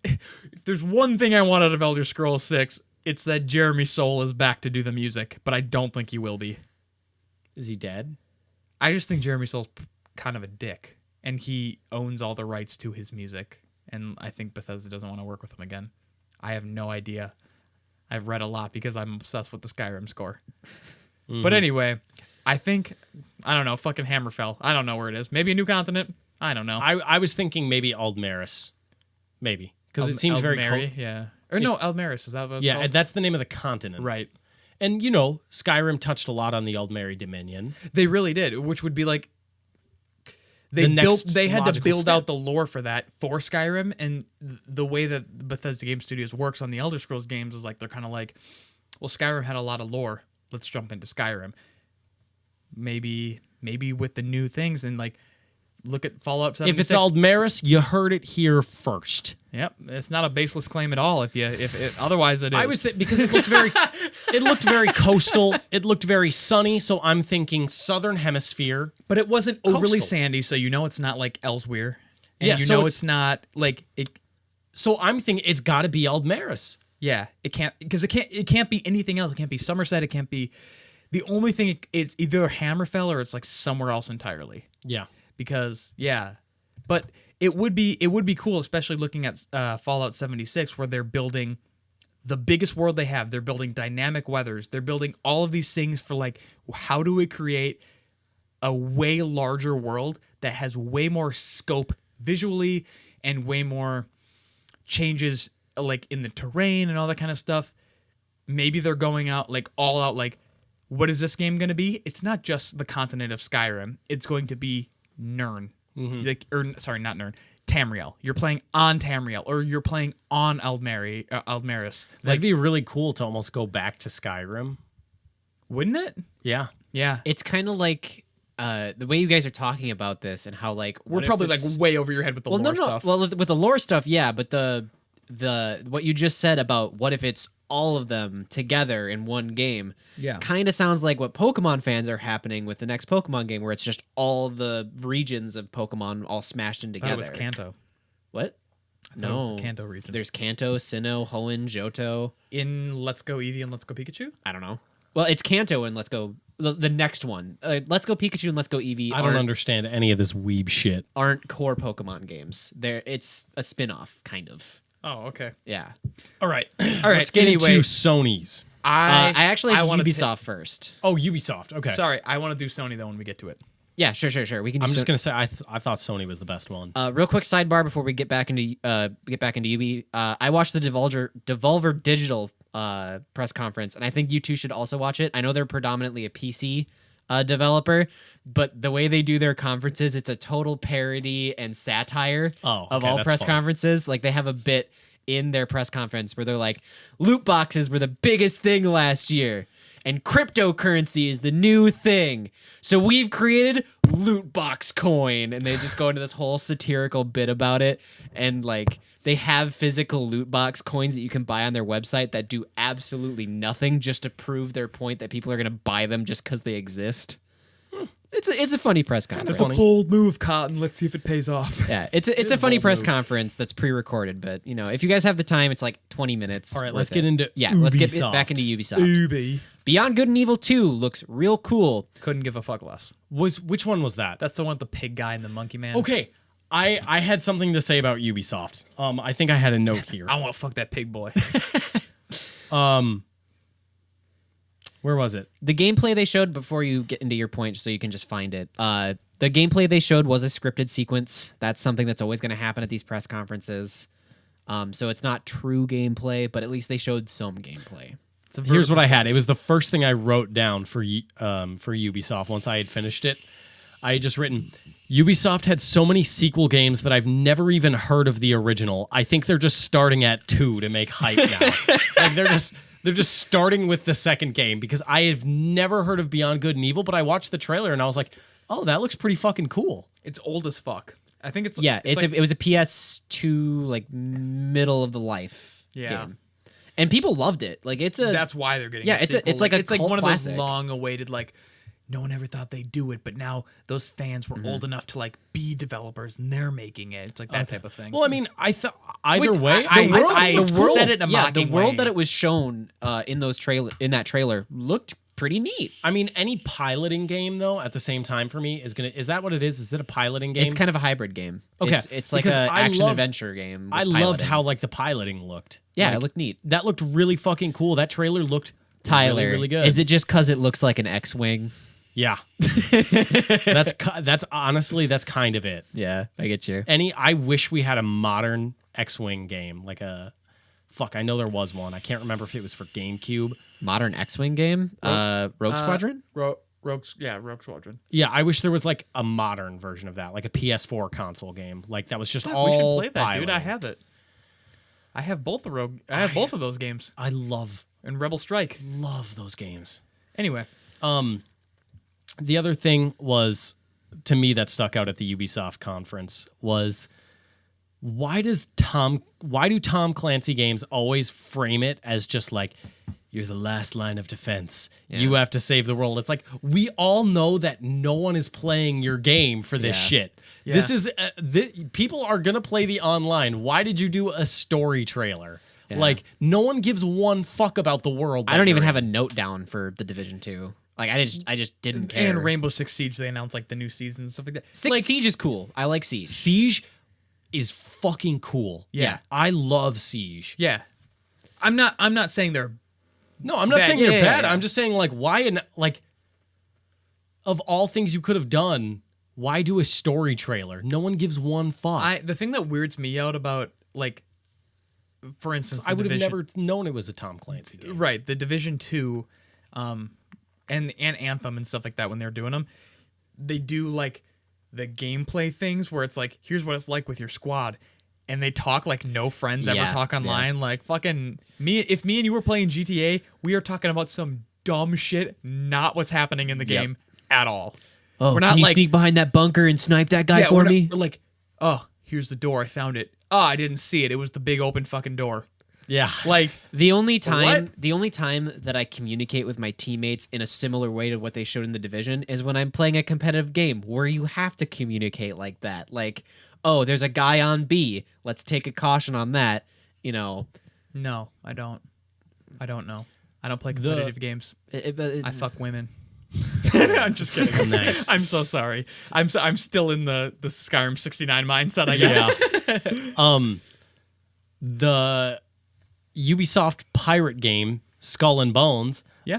if there's one thing I want out of Elder Scrolls 6, it's that Jeremy Soule is back to do the music, but I don't think he will be. Is he dead? I just think Jeremy Soule's kind of a dick, and he owns all the rights to his music, and I think Bethesda doesn't want to work with him again. I have no idea. I've read a lot because I'm obsessed with the Skyrim score. But anyway, I think, I don't know, fucking Hammerfell. I don't know where it is. Maybe a new continent. I don't know. I was thinking maybe Aldmeris. Maybe. Because it seemed very... yeah. Or no, Aldmeris. Is that what it's called? That's the name of the continent. Right. And, you know, Skyrim touched a lot on the Aldmeri Dominion. They really did, which would be like... They had to build out the lore for that for Skyrim, and the way that Bethesda Game Studios works on the Elder Scrolls games is like they're kind of like, well, Skyrim had a lot of lore. Let's jump into Skyrim. Maybe with the new things and like look at Fallout 76. If it's Aldmeris, you heard it here first. Yep, it's not a baseless claim at all. If otherwise it is. I was because it looked very coastal. It looked very sunny. So I'm thinking Southern Hemisphere. But it wasn't overly Coastal. sandy, so you know it's not like Elsewhere. And Yeah, you so know it's not like it. So I'm thinking it's got to be Aldmeris. Yeah, it can't because it can't be anything else. It can't be Somerset. It can't be. The only thing it's either Hammerfell or it's like somewhere else entirely. Yeah. Because but it would be cool, especially looking at Fallout 76, where they're building the biggest world they have. They're building dynamic weathers. They're building all of these things for like, how do we create a way larger world that has way more scope visually and way more changes like in the terrain and all that kind of stuff. Maybe they're going out like all out like, what is this game going to be? It's not just the continent of Skyrim. It's going to be Nirn. Not Nirn. Tamriel. You're playing on Tamriel, or you're playing on Aldmeris. That'd be really cool to almost go back to Skyrim. Wouldn't it? Yeah. Yeah. It's kind of like the way you guys are talking about this and how like We're probably like way over your head with the lore stuff. Well, with the lore stuff, yeah, but the what you just said about what if it's all of them together in one game, kind of sounds like what Pokemon fans are happening with the next Pokemon game, where it's just all the regions of Pokemon all smashed in together. That was Kanto. What? I thought it was the Kanto region. There's Kanto, Sinnoh, Hoenn, Johto. In Let's Go Eevee and Let's Go Pikachu? I don't know. Well, it's Kanto and Let's Go. The next one. Let's Go Pikachu and Let's Go Eevee. I don't understand any of this weeb shit. Aren't core Pokemon games. It's a spin-off, kind of. Oh, okay. Yeah. All right. Let's get into Sony's. I actually have wanna Ubisoft first. Oh, Ubisoft. Okay. Sorry, I want to do Sony though when we get to it. Yeah, sure. We can. I'm just gonna say I thought Sony was the best one. Real quick sidebar before we get back into Ubi. I watched the Devolver Digital press conference, and I think you two should also watch it. I know they're predominantly a PC developer, but the way they do their conferences, it's a total parody and satire of all press conferences. Like they have a bit in their press conference where they're like, loot boxes were the biggest thing last year, and cryptocurrency is the new thing. So we've created Loot Box Coin, and they just go into this whole satirical bit about it, and like they have physical loot box coins that you can buy on their website that do absolutely nothing just to prove their point that people are going to buy them just because they exist. It's a funny press conference. It's a bold move, Cotton. Let's see if it pays off. Yeah, it's a funny press conference that's pre-recorded, but you know, if you guys have the time, it's like 20 minutes. All right, let's get into let's get back into Ubisoft. Ubi. Beyond Good and Evil 2 looks real cool. Couldn't give a fuck less. Which one was that? That's the one with the pig guy and the monkey man. Okay. I had something to say about Ubisoft. I think I had a note here. I want to fuck that pig boy. Where was it? The gameplay they showed, before you get into your point, so you can just find it. The gameplay they showed was a scripted sequence. That's something that's always going to happen at these press conferences. So it's not true gameplay, but at least they showed some gameplay. Here's what I had. It was the first thing I wrote down for Ubisoft once I had finished it. I had just written, Ubisoft had so many sequel games that I've never even heard of the original. I think they're just starting at 2 to make hype now. Like they're just starting with the second game, because I have never heard of Beyond Good and Evil, but I watched the trailer and I was like, oh, that looks pretty fucking cool. It's old as fuck. I think it's it was a PS2 like middle of the life game. And people loved it. Like that's why they're getting it's like one classic. of those long awaited, like, no one ever thought they'd do it, but now those fans were old enough to like be developers and they're making it. It's like that type of thing. Well, I mean, I thought either way, I said it in a mocking the world way. that it was shown in that trailer looked pretty neat. I mean, any piloting game though, at the same time for me is that what it is? Is it a piloting game? It's kind of a hybrid game. Okay, It's like because an I action loved- adventure game. I with loved piloting. how like the piloting looked. Yeah, Like, it looked neat. that looked really fucking cool. That trailer looked Tyler, really, really good. is it just because it looks like an X-wing? Yeah. that's honestly that's kind of it. Yeah, I get you. I wish we had a modern X-wing game, like a I know there was one. I can't remember if it was for GameCube. Modern X-wing game, Rogue Squadron. Rogue Squadron. Yeah, I wish there was like a modern version of that, like a PS4 console game, like that was just Fuck, all we should play that, piloting. dude. I have it. I have both the Rogue. I have both of those games. I love And Rebel Strike. those games. Anyway, The other thing was, to me, that stuck out at the Ubisoft conference was why do Tom Clancy games always frame it as just like you're the last line of defense. Yeah. You have to save the world. It's like we all know that no one is playing your game for this shit. Yeah. This is people are gonna play the online. Why did you do a story trailer? Yeah. Like no one gives one fuck about the world. I don't even have a note down for the Division 2. Like I just didn't care. and Rainbow Six Siege, they announced like the new season and stuff like that. Six Siege is cool. I like Siege. Siege is fucking cool. Yeah. I love Siege. Yeah, I'm not saying they're No, I'm not Bad. saying they're Yeah, bad. yeah. I'm just saying like why of all things you could have done, why do a story trailer? No one gives one fuck. the thing that weirds me out about like, for instance, I the would have Division- never known it was a Tom Clancy game. right the Division 2, and Anthem and stuff like that when they're doing them, they do like the gameplay things where it's like, here's what it's like with your squad. And they talk like no friends ever Yeah, talk yeah. online. Like fucking me, if me and you were playing GTA, we are talking about some dumb shit, not what's happening in the Yep. game at all. Oh, We're can not you like- sneak behind that bunker and snipe that guy for we're me? we're like, oh, here's the door. I found it. Oh, I didn't see it. It was the big open fucking door. Yeah. Like, The only time What? that I communicate with my teammates in a similar way to what they showed in the Division is when I'm playing a competitive game where you have to communicate like that. Like, oh, there's a guy on B. Let's take a caution on that. You know, no, I don't. I don't know. I don't play competitive games. I fuck women. I'm just kidding. Nice. I'm so sorry. I'm still in the Skyrim 69 mindset, I guess. Yeah. The Ubisoft pirate game, Skull and Bones. Yeah.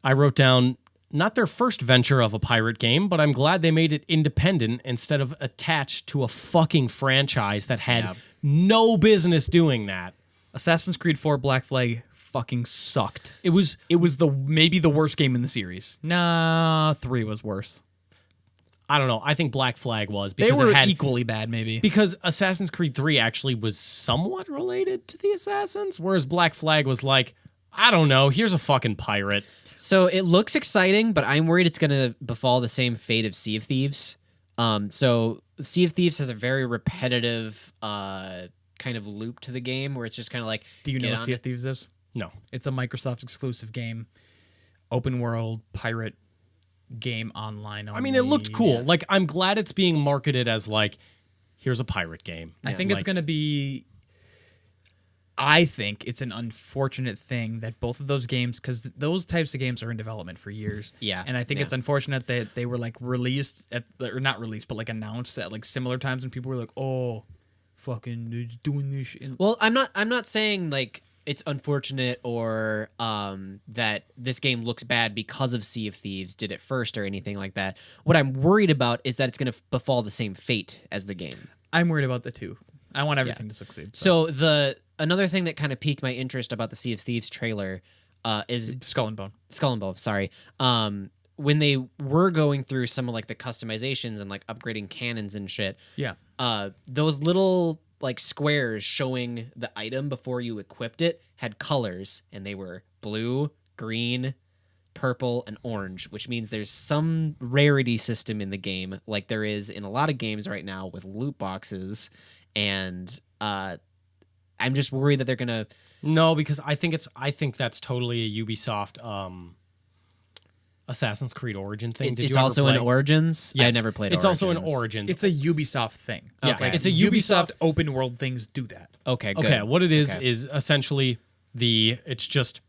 I wrote down not their first venture of a pirate game, but I'm glad they made it independent instead of attached to a fucking franchise that had Yeah. no business doing that. Assassin's Creed 4 Black Flag fucking sucked. It was maybe the worst game in the series. Nah, 3 was worse. I don't know. I think Black Flag was They because were it had equally bad, maybe. because Assassin's Creed 3 actually was somewhat related to the Assassins, whereas Black Flag was like, I don't know, here's a fucking pirate. so it looks exciting, but I'm worried it's gonna befall the same fate of Sea of Thieves. So Sea of Thieves has a very repetitive kind of loop to the game where it's just kind of like, Do you know get what on Sea it. of Thieves is? No. It's a Microsoft exclusive game, open world pirate game online. I mean, it looked only. cool. Like, I'm glad it's being marketed as like, here's a pirate game. I think it's Like, going to be. I think it's an unfortunate thing that both of those games, because those types of games are in development for years. Yeah, And I think yeah. it's unfortunate that they were like released or not released, but like announced at like similar times, and people were like, "Oh, fucking, they're just doing this shit." Well, I'm not saying like it's unfortunate or that this game looks bad because of Sea of Thieves did it first or anything like that. What I'm worried about is that it's going to befall the same fate as the game. I'm worried about the two. I want everything to succeed. So another thing that kind of piqued my interest about the Sea of Thieves trailer is Skull and Bone. Skull and Bones. Sorry. When they were going through some of like the customizations and like upgrading cannons and shit, Yeah. those little like squares showing the item before you equipped it had colors, and they were blue, green, purple, and orange, which means there's some rarity system in the game, like there is in a lot of games right now with loot boxes. And I'm just worried that they're gonna. No, because I think that's totally a Ubisoft Assassin's Creed Origin thing. Did It's you ever also play? in Origins. Yes. I never played. It's also in Origins. Origins. It's a Ubisoft thing. Yeah, Okay. it's a Ubisoft open world things do that. Okay. Good. Okay, what it is Okay. is essentially it's just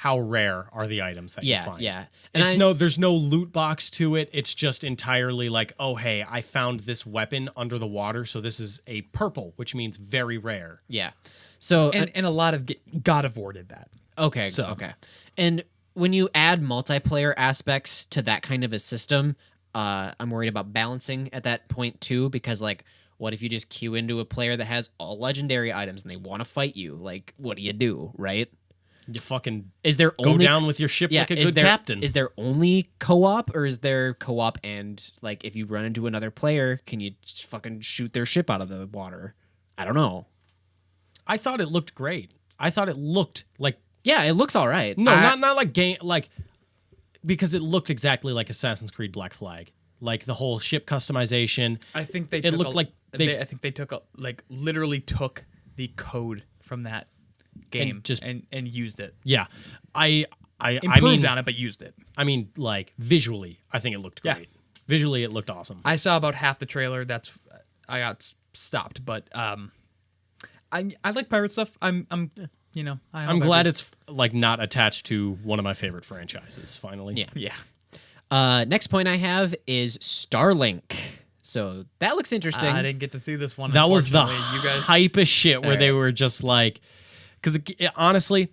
how rare are the items that you find. Yeah. There's no loot box to it. It's just entirely like, oh, hey, I found this weapon under the water, so this is a purple, which means very rare. Yeah. So And a lot of God of War did that. okay. And when you add multiplayer aspects to that kind of a system, I'm worried about balancing at that point too, because like, what if you just queue into a player that has all legendary items and they want to fight you? Like, what do, right? You fucking Is there go only down with your ship like a is good there, captain. Is there only co-op, or is there co-op and like if you run into another player, can you just fucking shoot their ship out of the water? I don't know. I thought it looked great. I thought it looked like Yeah, it looks all right. no, not like game like because it looked exactly like Assassin's Creed Black Flag. Like the whole ship customization. I think they. It looked like I think they took literally took the code from that game and used it. Yeah, I Improved mean, on it, but used it. I mean, like visually, I think it looked great. Yeah. Visually, it looked awesome. I saw about half the trailer. I got stopped, but I like pirate stuff. I'm glad it's like not attached to one of my favorite franchises. Finally, Yeah. Next point I have is Starlink. So that looks interesting. I didn't get to see this one. that was the unfortunately. You guys. hype as shit. Where they were just like, because honestly,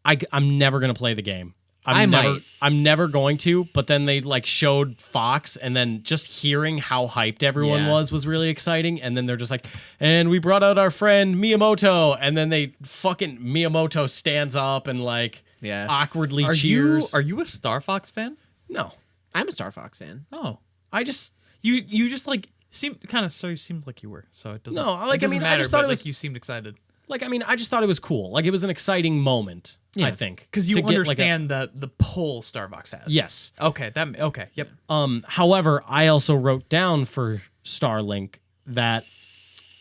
I'm never gonna play the game. I'm never going to. But then they like showed Fox, and then just hearing how hyped everyone was really exciting. And then they're just like, and we brought out our friend Miyamoto, and then they fucking Miyamoto stands up and like awkwardly cheers. Are you a Star Fox fan? No, I'm a Star Fox fan. Oh, I just you just like seemed kind of so you seemed like you were. So it doesn't. No, like, it doesn't I mean, matter, I just thought but, it was like you seemed excited. like, I mean, I just thought it was cool. Like, it was an exciting moment, I think. Because you to get, like, understand the pull Star Fox has. Yes. Okay. Yep. However, I also wrote down for Starlink that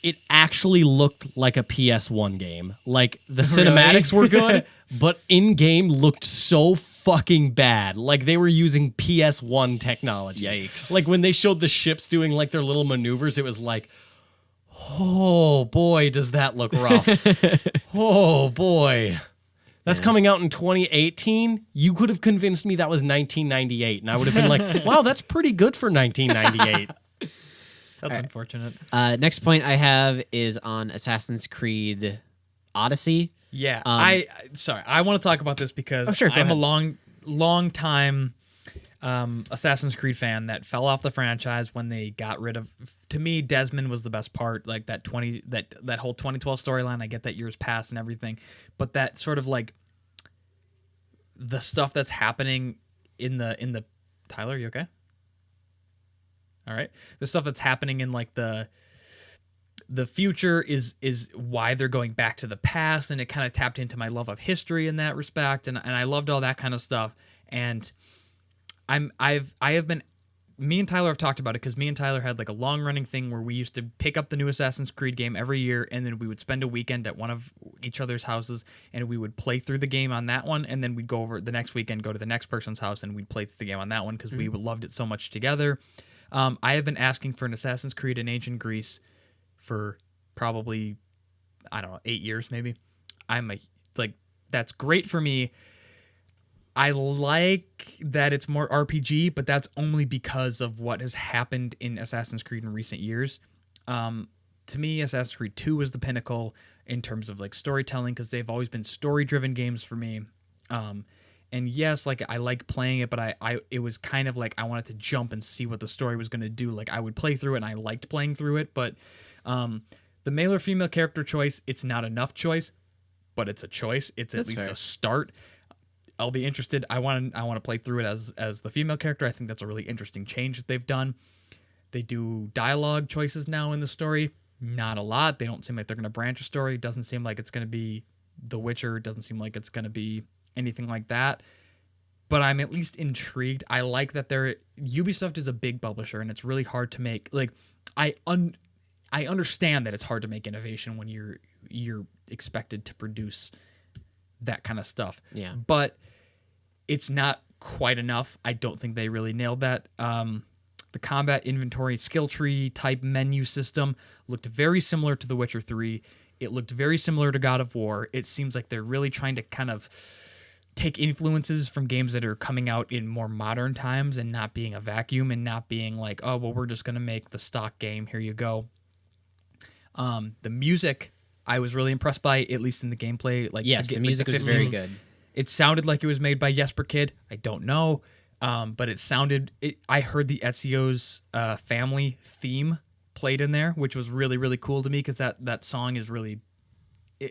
it actually looked like a PS1 game. Like, the cinematics were good, but in-game looked so fucking bad. Like, they were using PS1 technology. Yikes. Like, when they showed the ships doing, like, their little maneuvers, it was like, oh, boy, does that look rough. Oh, boy. That's coming out in 2018. You could have convinced me that was 1998, and I would have been like, wow, that's pretty good for 1998. That's unfortunate. Next point I have is on Assassin's Creed Odyssey. Yeah. I want to talk about this because go I'm ahead. a long time Assassin's Creed fan that fell off the franchise when they got rid of. To me, Desmond was the best part. Like that whole 2012 storyline. I get that years passed and everything, but that sort of like the stuff that's happening in the Tyler, you okay? All right. The stuff that's happening in like the future is why they're going back to the past, and it kind of tapped into my love of history in that respect, and I loved all that kind of stuff. And me and Tyler have talked about it because me and Tyler had like a long running thing where we used to pick up the new Assassin's Creed game every year, and then we would spend a weekend at one of each other's houses, and we would play through the game on that one, and then we'd go over the next weekend, go to the next person's house, and we'd play through the game on that one because we loved it so much together. I have been asking for an Assassin's Creed in ancient Greece for probably, I don't know, 8 years maybe. That's great for me. I like that it's more RPG, but that's only because of what has happened in Assassin's Creed in recent years. To me, Assassin's Creed 2 was the pinnacle in terms of like storytelling because they've always been story-driven games for me. And yes, like I like playing it, but it was kind of like I wanted to jump and see what the story was going to do. Like I would play through it and I liked playing through it, but the male or female character choice, it's not enough choice, but it's a choice. It's at least a start. I'll be interested. I want to play through it as the female character. I think that's a really interesting change that they've done. They do dialogue choices now in the story. Not a lot. They don't seem like they're going to branch a story. It doesn't seem like it's going to be The Witcher. It doesn't seem like it's going to be anything like that. But I'm at least intrigued. I like that Ubisoft is a big publisher, and it's really hard to make. Like I understand that it's hard to make innovation when you're expected to produce that kind of stuff. Yeah. But it's not quite enough. I don't think they really nailed that. The combat inventory skill tree type menu system looked very similar to The Witcher 3. It looked very similar to God of War. It seems like they're really trying to kind of take influences from games that are coming out in more modern times and not being a vacuum and not being like, oh, well, we're just going to make the stock game. Here you go. The music, I was really impressed by, at least in the gameplay. Like, Yes, the music was very good. It sounded like it was made by Jesper Kid. I don't know. But it sounded, I heard the Ezio's family theme played in there, which was really, really cool to me because that song is really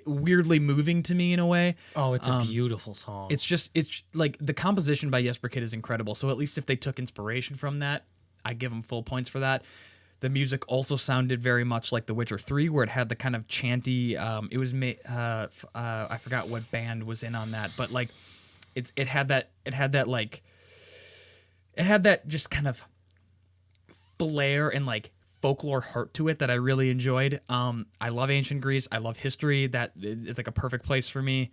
weirdly moving to me in a way. Oh, it's a beautiful song. It's like the composition by Jesper Kid is incredible. So at least if they took inspiration from that, I give them full points for that. The music also sounded very much like The Witcher 3, where it had the kind of chanty. It was I forgot what band was in on that, but like it had that just kind of flair and like folklore heart to it that I really enjoyed. I love ancient Greece. I love history. That it's like a perfect place for me.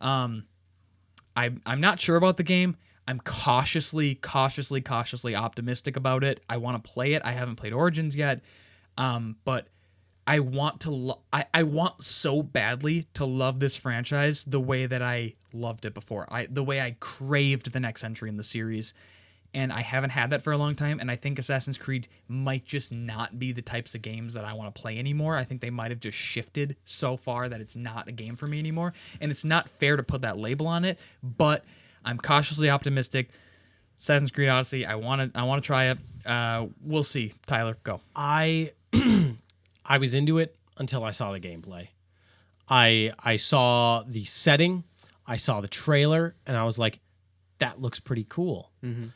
I'm not sure about the game. I'm cautiously optimistic about it. I want to play it. I haven't played Origins yet, but I want to. I want so badly to love this franchise the way that I loved it before. The way I craved the next entry in the series. And I haven't had that for a long time, and I think Assassin's Creed might just not be the types of games that I want to play anymore. I think they might have just shifted so far that it's not a game for me anymore, and it's not fair to put that label on it, but I'm cautiously optimistic. Assassin's Creed Odyssey, I want to try it. We'll see. Tyler, go. I was into it until I saw the gameplay. I saw the setting, I saw the trailer, and I was like, that looks pretty cool. Mm-hmm.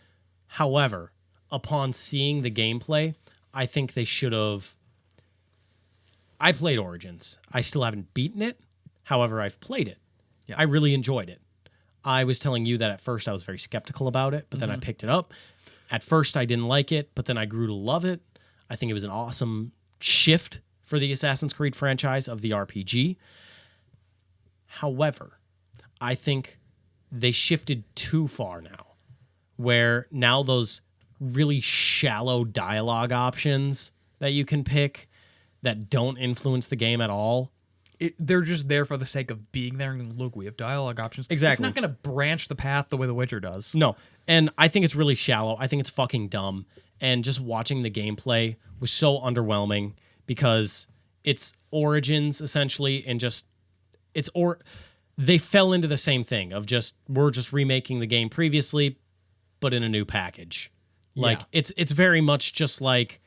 However, upon seeing the gameplay, I think they should have... I played Origins. I still haven't beaten it. However, I've played it. Yeah. I really enjoyed it. I was telling you that at first I was very skeptical about it, but then I picked it up. At first I didn't like it, but then I grew to love it. I think it was an awesome shift for the Assassin's Creed franchise of the RPG. However, I think they shifted too far now, where now those really shallow dialogue options that you can pick that don't influence the game at all. They're just there for the sake of being there and look, we have dialogue options. Exactly. It's not going to branch the path the way The Witcher does. No. And I think it's really shallow. I think it's fucking dumb. And just watching the gameplay was so underwhelming because it's Origins essentially and just they fell into the same thing of just we're just remaking the game previously but in a new package. Like it's very much just like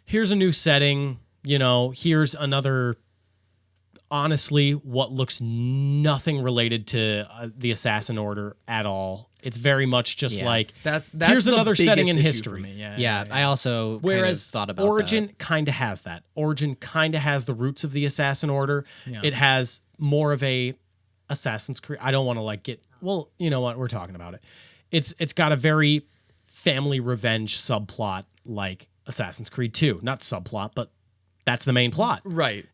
here's a new setting, here's another honestly what looks nothing related to the Assassin Order at all. It's very much just like that's here's another setting in history. Yeah, I also whereas thought about Origin kind of has that. Origin kind of has the roots of the Assassin Order. Yeah. It has more of a Assassin's Creed. I don't want to well, you know what? We're talking about it. It's got a very family revenge subplot like Assassin's Creed 2. Not subplot, but that's the main plot. Right.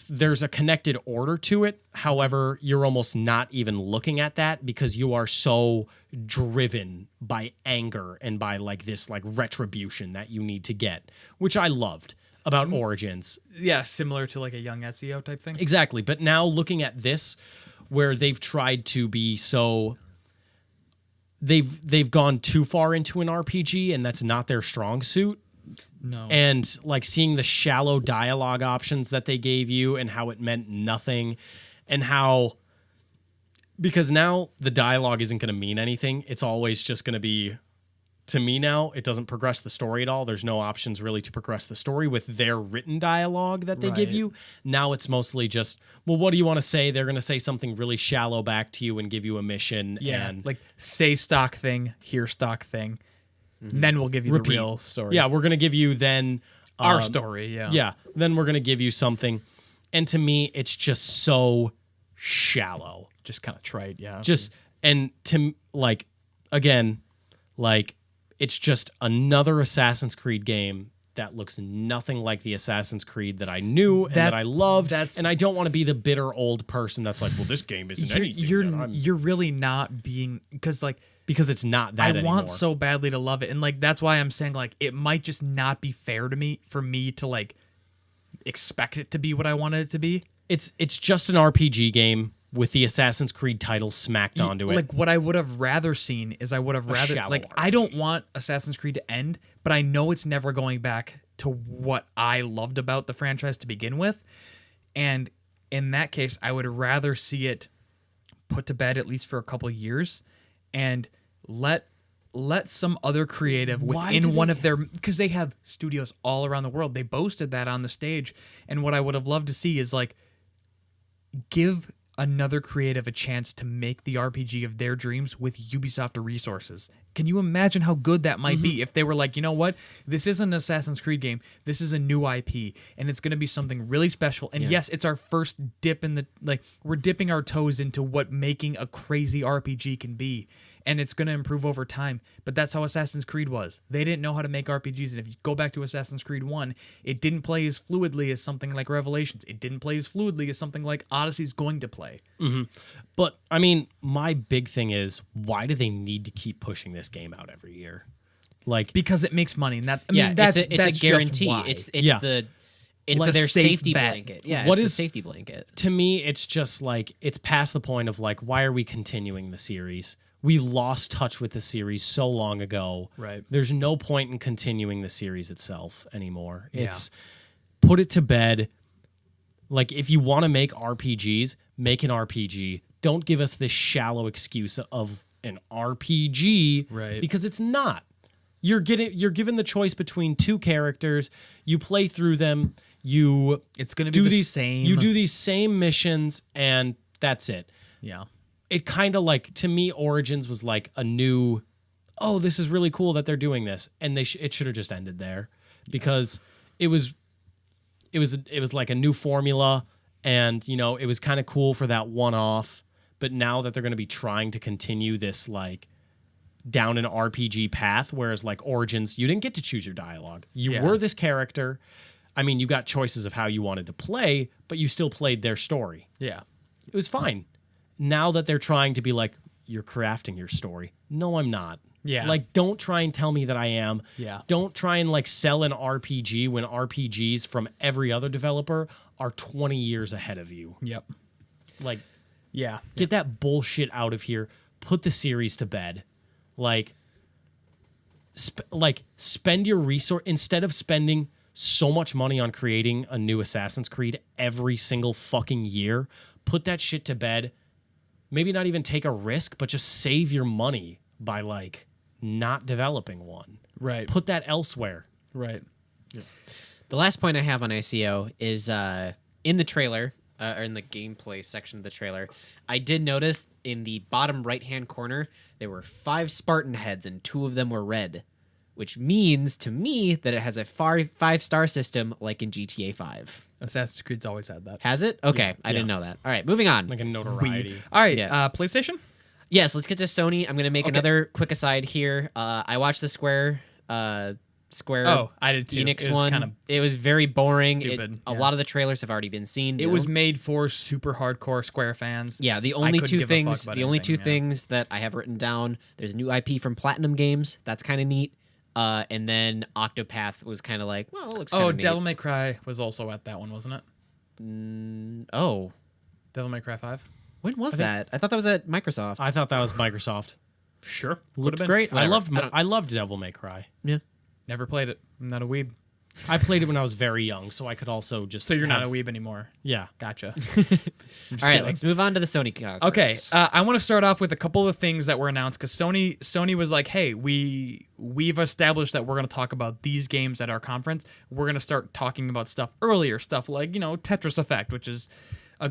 There's a connected order to it. However, you're almost not even looking at that because you are so driven by anger and by this retribution that you need to get, which I loved about Origins. Yeah, similar to a young Ezio type thing. Exactly. But now looking at this, where they've tried to be so... They've gone too far into an RPG, and that's not their strong suit. No. And seeing the shallow dialogue options that they gave you and how it meant nothing and how... Because now the dialogue isn't going to mean anything. It's always just going to be... To me now, it doesn't progress the story at all. There's no options really to progress the story with their written dialogue that they give you. Now it's mostly just, well, what do you want to say? They're going to say something really shallow back to you and give you a mission. Yeah, and say stock thing, hear stock thing. Mm-hmm. Then we'll give you the real story. Yeah, we're going to give you then... our story, yeah. Yeah, then we're going to give you something. And to me, it's just so shallow. Just kind of trite, yeah. And to, again, it's just another Assassin's Creed game that looks nothing like the Assassin's Creed that I knew and that I loved. And I don't want to be the bitter old person that's like, well, this game isn't anything. You're really not being... Because it's not that anymore. I want so badly to love it. And that's why I'm saying it might just not be fair to me for me to expect it to be what I wanted it to be. It's just an RPG game with the Assassin's Creed title smacked onto it. Like what I would have rather seen is shallow like RPG. I don't want Assassin's Creed to end, but I know it's never going back to what I loved about the franchise to begin with. And in that case, I would rather see it put to bed at least for a couple of years and let some other creative within one of their, because they have studios all around the world. They boasted that on the stage. And what I would have loved to see is like give another creative a chance to make the RPG of their dreams with Ubisoft resources. Can you imagine how good that might be if they were like, you know what? This isn't an Assassin's Creed game. This is a new IP, and it's going to be something really special. And yes, it's our first dip in the, like, we're dipping our toes into what making a crazy RPG can be. And it's going to improve over time. But that's how Assassin's Creed was. They didn't know how to make RPGs. And if you go back to Assassin's Creed 1, it didn't play as fluidly as something like Revelations. It didn't play as fluidly as something like Odyssey's going to play. But, I mean, my big thing is, why do they need to keep pushing this game out every year? Like, Because it makes money. And that, I Yeah, mean, that's it's a just guarantee. why. It's Yeah. it's their safe safety bet. blanket. Yeah, What it's is- the safety blanket. to me, it's just like, it's past the point of like, why are we continuing the series? We lost touch with the series so long ago. Right. There's no point in continuing the series itself anymore. Yeah. It's put it to bed. Like, if you want to make RPGs, make an RPG. Don't give us this shallow excuse of an RPG, Right. because it's not. You're given the choice between two characters. You play through them. You It's going to be the same. You do these same missions, and that's it. Yeah. It kind of like, to me, Origins was like a new, oh, this is really cool that they're doing this, and it should have just ended there, because it was like a new formula, and you know, it was kind of cool for that one off. But now that they're going to be trying to continue this like down an RPG path, whereas like Origins, you didn't get to choose your dialogue. You Yeah. were this character. I mean, you got choices of how you wanted to play, but you still played their story. Yeah. It was fine. Now that they're trying to be like, you're crafting your story. No, I'm not. Yeah. Like, don't try and tell me that I am. Yeah. Don't try and like sell an RPG when RPGs from every other developer are 20 years ahead of you. Yep. Like, Yeah. get that bullshit out of here. Put the series to bed. Like, spend your resource, instead of spending so much money on creating a new Assassin's Creed every single fucking year, put that shit to bed. Maybe not even take a risk, but just save your money by like not developing one. Right. Put that elsewhere. Right. The last point I have on ICO is in the trailer, or in the gameplay section of the trailer, I did notice in the bottom right-hand corner, there were 5 Spartan heads and 2 of them were red, which means to me that it has a 5-star system like in GTA 5. Assassin's Creed's always had that. Has it? Okay, I didn't know that. All right, moving on. Like a notoriety. All right. Yeah. PlayStation? Yes, let's get to Sony. I'm going to make another quick aside here. I watched the Square Oh, I did too. Enix It was one. kinda It was very boring. stupid, A yeah. lot of the trailers have already been seen. It was made for super hardcore Square fans. Yeah, the I only couldn't two give a fuck things, about the only two anything, yeah. things that I have written down. There's a new IP from Platinum Games. That's kind of neat. And then Octopath was kind of like, well, it looks kind Oh, of neat. Devil May Cry was also at that one, wasn't it? Oh, Devil May Cry 5? when was that? I thought that was at Microsoft. I thought that was Microsoft. Sure. Looked been. great. Whatever. I don't- I loved Devil May Cry. yeah. Never played it. I'm not a weeb. I played it when I was very young, so I could also just. So you're not a have- weeb anymore. Yeah. Gotcha. All right, let's move on to the Sony conference. Okay, I want to start off with a couple of things that were announced because Sony was like, "Hey, we've established that we're going to talk about these games at our conference. We're going to start talking about stuff earlier, stuff like Tetris Effect, which is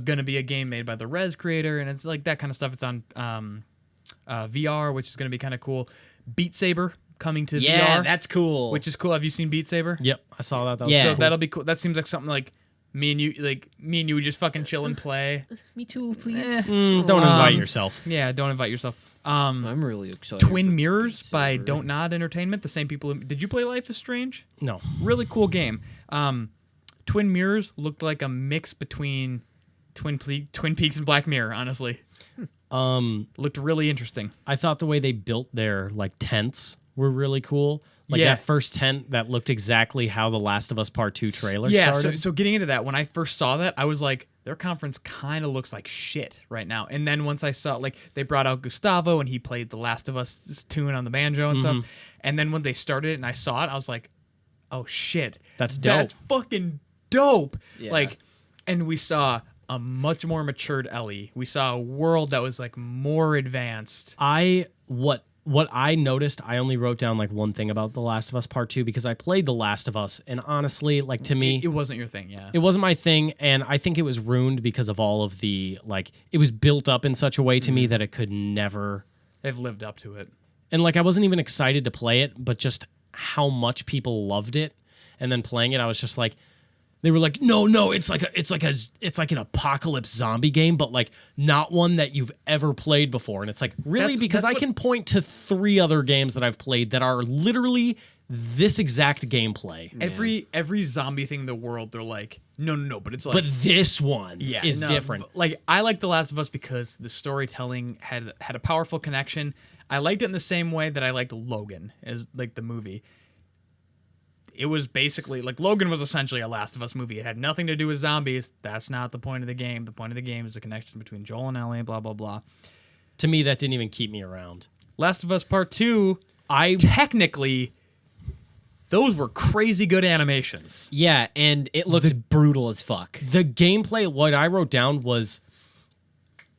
going to be a game made by the Rez creator, and it's like that kind of stuff. It's on VR, which is going to be kind of cool. Beat Saber coming to Yeah, VR, that's cool. which is cool. Have you seen Beat Saber? Yep. I saw that. That was Yeah. So so cool. that'll be cool. That seems like something like me and you would just fucking chill and play. me too, please. Don't invite yourself. Yeah, don't invite yourself. I'm really excited. Twin Mirrors by Don't Nod Entertainment. The same people. Did you play Life is Strange? No. Really cool game. Twin Mirrors looked like a mix between Twin Peaks and Black Mirror. Honestly, looked really interesting. I thought the way they built their like tents were really cool. Like Yeah. that first tent that looked exactly how the Last of Us Part 2 trailer Yeah. started. So getting into that, when I first saw that, I was like, their conference kind of looks like shit right now. And then once I saw, like, they brought out Gustavo and he played The Last of Us tune on the banjo and stuff. And then when they started it and I saw it, I was like, oh shit. That's dope. That's fucking dope. Yeah. Like, and we saw a much more matured Ellie. We saw a world that was like more advanced. What I noticed, I only wrote down like one thing about The Last of Us Part 2 because I played The Last of Us, and honestly, like, to me, It wasn't your thing, yeah. it wasn't my thing, and I think it was ruined because of all of the, like, it was built up in such a way to me that it could never. They've lived up to it. And like, I wasn't even excited to play it, but just how much people loved it, and then playing it, I was just like, they were like, no, it's like an apocalypse zombie game, but like not one that you've ever played before. And it's like, really? Because I can point to 3 other games that I've played that are literally this exact gameplay. Every zombie thing in the world, they're like, no, but it's like, But this one is different. Like, I like The Last of Us because the storytelling had a powerful connection. I liked it in the same way that I liked Logan, as like the movie. It was basically like Logan was essentially a Last of Us movie. It had nothing to do with zombies. That's not the point of the game. The point of the game is the connection between Joel and Ellie, blah, blah, blah. To me, that didn't even keep me around. Last of Us Part 2, technically, those were crazy good animations. Yeah, and it looks brutal as fuck. The gameplay, what I wrote down was,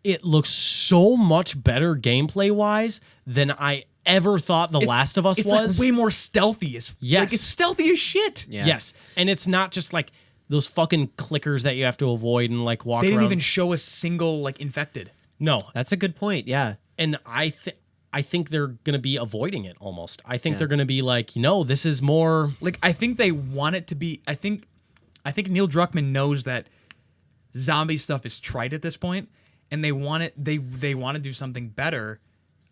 it looks so much better gameplay-wise than I ever thought The Last of Us it's was. Like way more stealthy. Like, it's stealthy as shit. Yeah. Yes, and it's not just like those fucking clickers that you have to avoid and like walk They around. didn't even show a single like infected. No, That's a good point, yeah. and I think they're gonna be avoiding it almost. I think they're gonna be like, no, this is more. Like, I think they want it to be. I think Neil Druckmann knows that zombie stuff is trite at this point, and they want it. They want to do something better.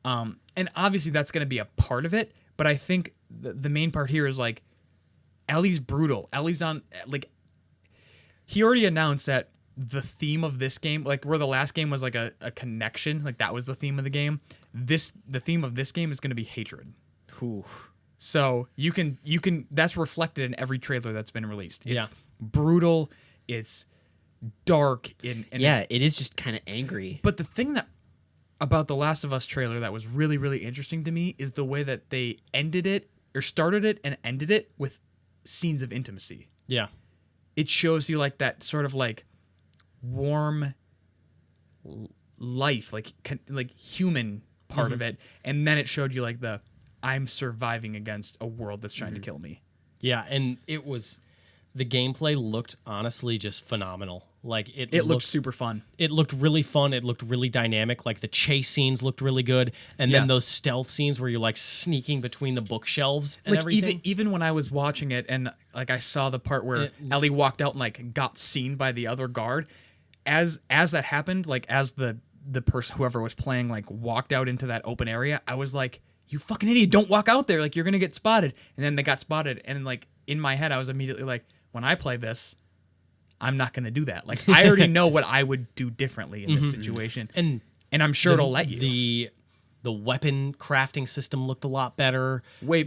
And obviously that's going to be a part of it, but I think the main part here is like, Ellie's brutal. Ellie's on, like, he already announced that the theme of this game, like where the last game was like a connection, like that was the theme of the game. The theme of this game is going to be hatred. Ooh. So you can that's reflected in every trailer that's been released. It's Yeah. brutal. It's dark. And Yeah, it's, it is just kind of angry. but the thing that about the Last of Us trailer that was really, really interesting to me is the way that they ended it, or started it and ended it with scenes of intimacy. Yeah, It shows you like that sort of like warm life, like human part of it, and then it showed you like the I'm surviving against a world that's trying to kill me. yeah, and the gameplay looked honestly just phenomenal. Like It looked super fun. It looked really fun. It looked really dynamic. Like the chase scenes looked really good, and then those stealth scenes where you're like sneaking between the bookshelves and Like everything. even when I was watching it and like I saw the part where Ellie walked out and like got seen by the other guard, as that happened, like as the person whoever was playing like walked out into that open area, I was like, you fucking idiot, don't walk out there, like you're gonna get spotted. And then they got spotted, and like in my head I was immediately like, when I play this, I'm not going to do that. Like, I already know what I would do differently in this situation. And I'm sure it'll let you. The weapon crafting system looked a lot better. Way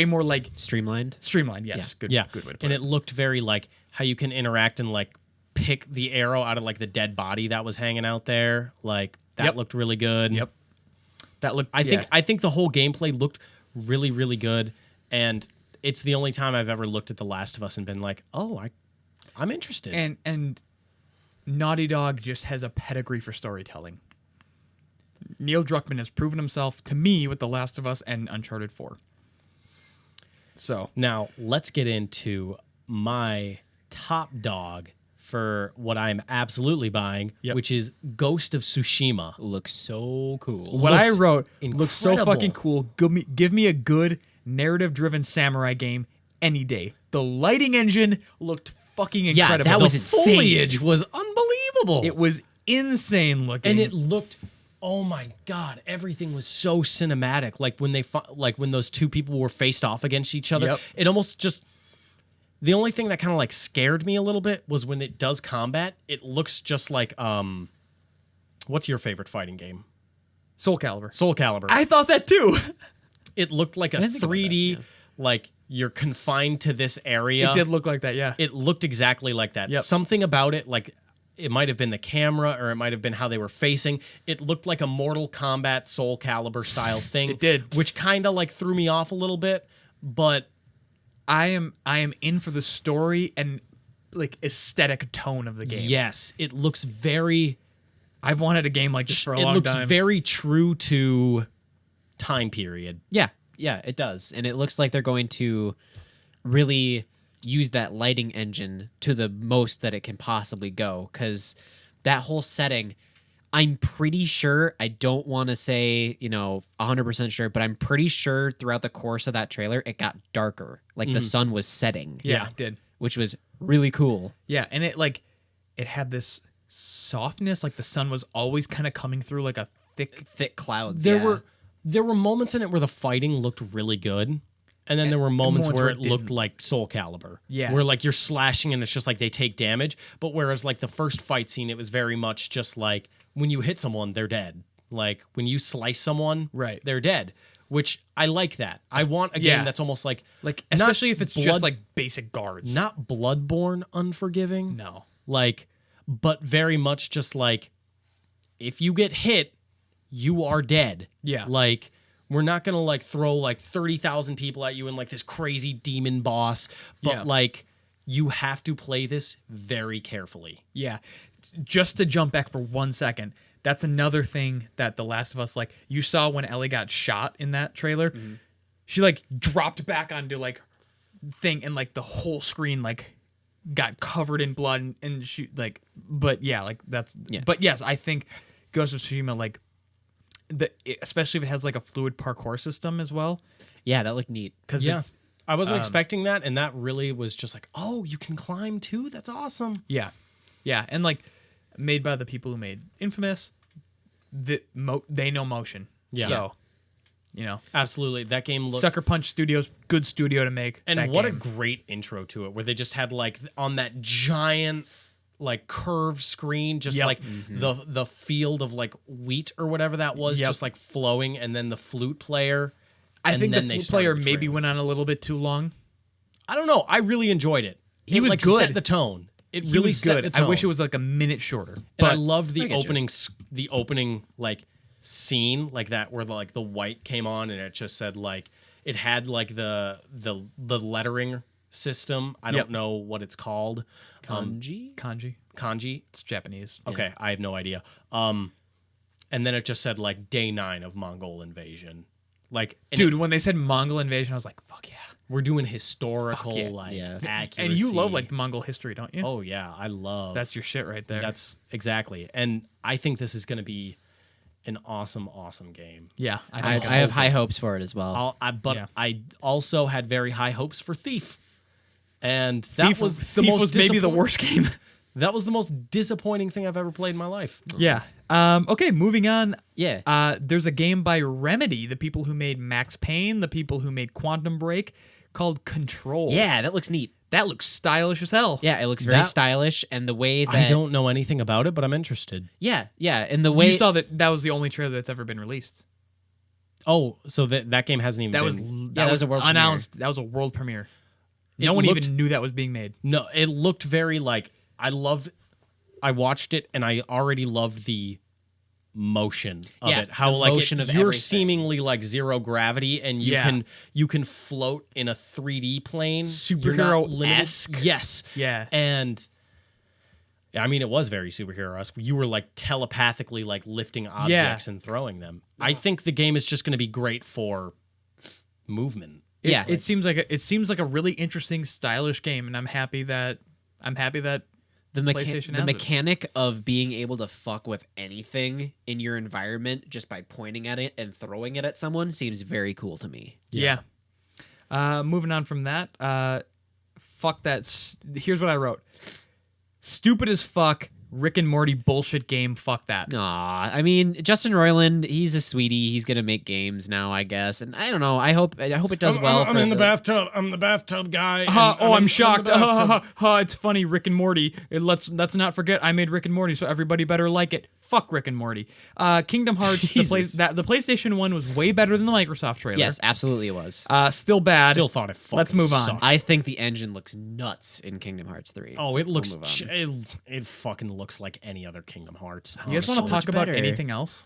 more like Streamlined. yes. Good way to put and it. it looked very like how you can interact and like pick the arrow out of like the dead body that was hanging out there. Like that looked really good. Yep. That looked I think the whole gameplay looked really, really good. And it's the only time I've ever looked at The Last of Us and been like, oh, I'm interested. And Naughty Dog just has a pedigree for storytelling. Neil Druckmann has proven himself to me with The Last of Us and Uncharted 4. So now let's get into my top dog for what I'm absolutely buying, which is Ghost of Tsushima. Looks so cool. what I wrote looks so incredible. fucking cool. Give me a good narrative-driven samurai game any day. The lighting engine looked fucking incredible. that was The insane. foliage was unbelievable. It was insane looking. And it looked, oh my god, everything was so cinematic. Like when when those two people were faced off against each other, Yep. it almost just. The only thing that kind of like scared me a little bit was when it does combat. It looks just like what's your favorite fighting game? Soul Calibur. Soul Calibur. I thought that too. It looked like a didn't think about 3D, that, like you're confined to this area. It did look like that, yeah. It looked exactly like that. Yep. Something about it, like it might have been the camera, or it might have been how they were facing. It looked like a Mortal Kombat Soul Calibur style thing. It did. Which kind of like threw me off a little bit, but I am in for the story and like aesthetic tone of the game. yes, it looks very I've wanted a game like this for a long it looks time. very true to time period. Yeah, it does. And it looks like they're going to really use that lighting engine to the most that it can possibly go, because that whole setting, I'm pretty sure, I don't want to say, 100% sure, but I'm pretty sure throughout the course of that trailer, it got darker. Like the sun was setting. Yeah, it did. Which was really cool. Yeah, and it had this softness, like the sun was always kind of coming through like a thick clouds. There were moments in it where the fighting looked really good, and then there were moments where it looked didn't. like Soul Calibur. Yeah. Where like you're slashing and it's just like they take damage, but whereas like the first fight scene, it was very much just like when you hit someone, they're dead. Like when you slice someone, Right. they're dead. Which I like that. I want a game that's almost like especially if it's blood, just like basic guards. not Bloodborne unforgiving. No. Like, but very much just like if you get hit, you are dead. Yeah. Like we're not gonna like throw like 30,000 people at you and like this crazy demon boss, but Yeah. like you have to play this very carefully. Yeah. Just to jump back for 1 second, that's another thing that The Last of Us, like, you saw when Ellie got shot in that trailer. She, like, dropped back onto, like, thing, and, like, the whole screen, like, got covered in blood, and she, like, but, yeah, like, that's, but, yes, I think Ghost of Tsushima, like, especially if it has, like, a fluid parkour system as well. Yeah, that looked neat. Because it's, I wasn't expecting that, and that really was just like, oh, you can climb too? That's awesome. yeah, and, like, made by the people who made Infamous, they know motion. Yeah. So, Absolutely. That game looked Sucker Punch Studios, good studio to make. and that what game. a great intro to it, where they just had like on that giant like curved screen, just Yep. like the field of like wheat or whatever that was, Yep. just like flowing, and then the flute player. I and think then the they flute player started the maybe trailer. went on a little bit too long. I don't know. I really enjoyed it. He It was like good. set the tone. It He really was set good. the tone. I wish it was like a minute shorter. And But I loved the get you. opening like scene like that, where like the white came on and it just said like it had like the lettering system. I Yep. don't know what it's called. Kanji? Kanji. it's Japanese. Okay, I have no idea. And then it just said like day 9 of Mongol invasion. Like, and Dude, when they said Mongol invasion, I was like, fuck yeah. we're doing historical Fuck yeah. like Yeah. accuracy. And you love like the Mongol history, don't you? Oh yeah, I love. That's your shit right there. That's exactly. And I think this is going to be an awesome game. yeah. I have high hopes for it as well. But Yeah. I also had very high hopes for Thief, and that Thief was the Thief most was maybe the disappoint- worst game. That was the most disappointing thing I've ever played in my life. Yeah. Okay, moving on. Yeah. There's a game by Remedy, the people who made Max Payne, the people who made Quantum Break, called Control. Yeah, that looks neat. That looks stylish as hell. Yeah, it looks very That- stylish, and the way that I don't know anything about it, but I'm interested. Yeah, and the way You saw that was the only trailer that's ever been released. Oh, so that game hasn't even That was been... that was a world announced. That was a world premiere. No It one looked- even knew that was being made. No, it looked very like... I watched it, and I already loved the motion of Yeah, it. How the like motion of you're everything. seemingly like zero gravity, and you can float in a 3D plane. You're not limited. Superhero-esque. Yes. Yeah. And I mean, it was very superhero-esque. You were like telepathically like lifting objects and throwing them. I think the game is just going to be great for movement. It seems like a really interesting, stylish game, and I'm happy that the PlayStation has it. mechanic of being able to fuck with anything in your environment just by pointing at it and throwing it at someone seems very cool to me. Yeah. Moving on from that, fuck that. Here's what I wrote: stupid as fuck. Rick and Morty bullshit game. Fuck that. Aw, I mean, Justin Roiland, he's a sweetie. He's gonna make games now, I guess. And I don't know. I hope it does well. I'm in the bathtub. I'm the bathtub guy. I'm shocked. It's funny, Rick and Morty. Let's not forget I made Rick and Morty, so everybody better like it. Fuck Rick and Morty. Kingdom Hearts, the PlayStation one was way better than the Microsoft trailer. Yes, absolutely it was. Still bad. Still thought it fucking Let's move on. sucked. I think the engine looks nuts in Kingdom Hearts 3. Oh, it looks We'll move on. it fucking looks like any other Kingdom Hearts. You guys want so to much talk about better. anything else?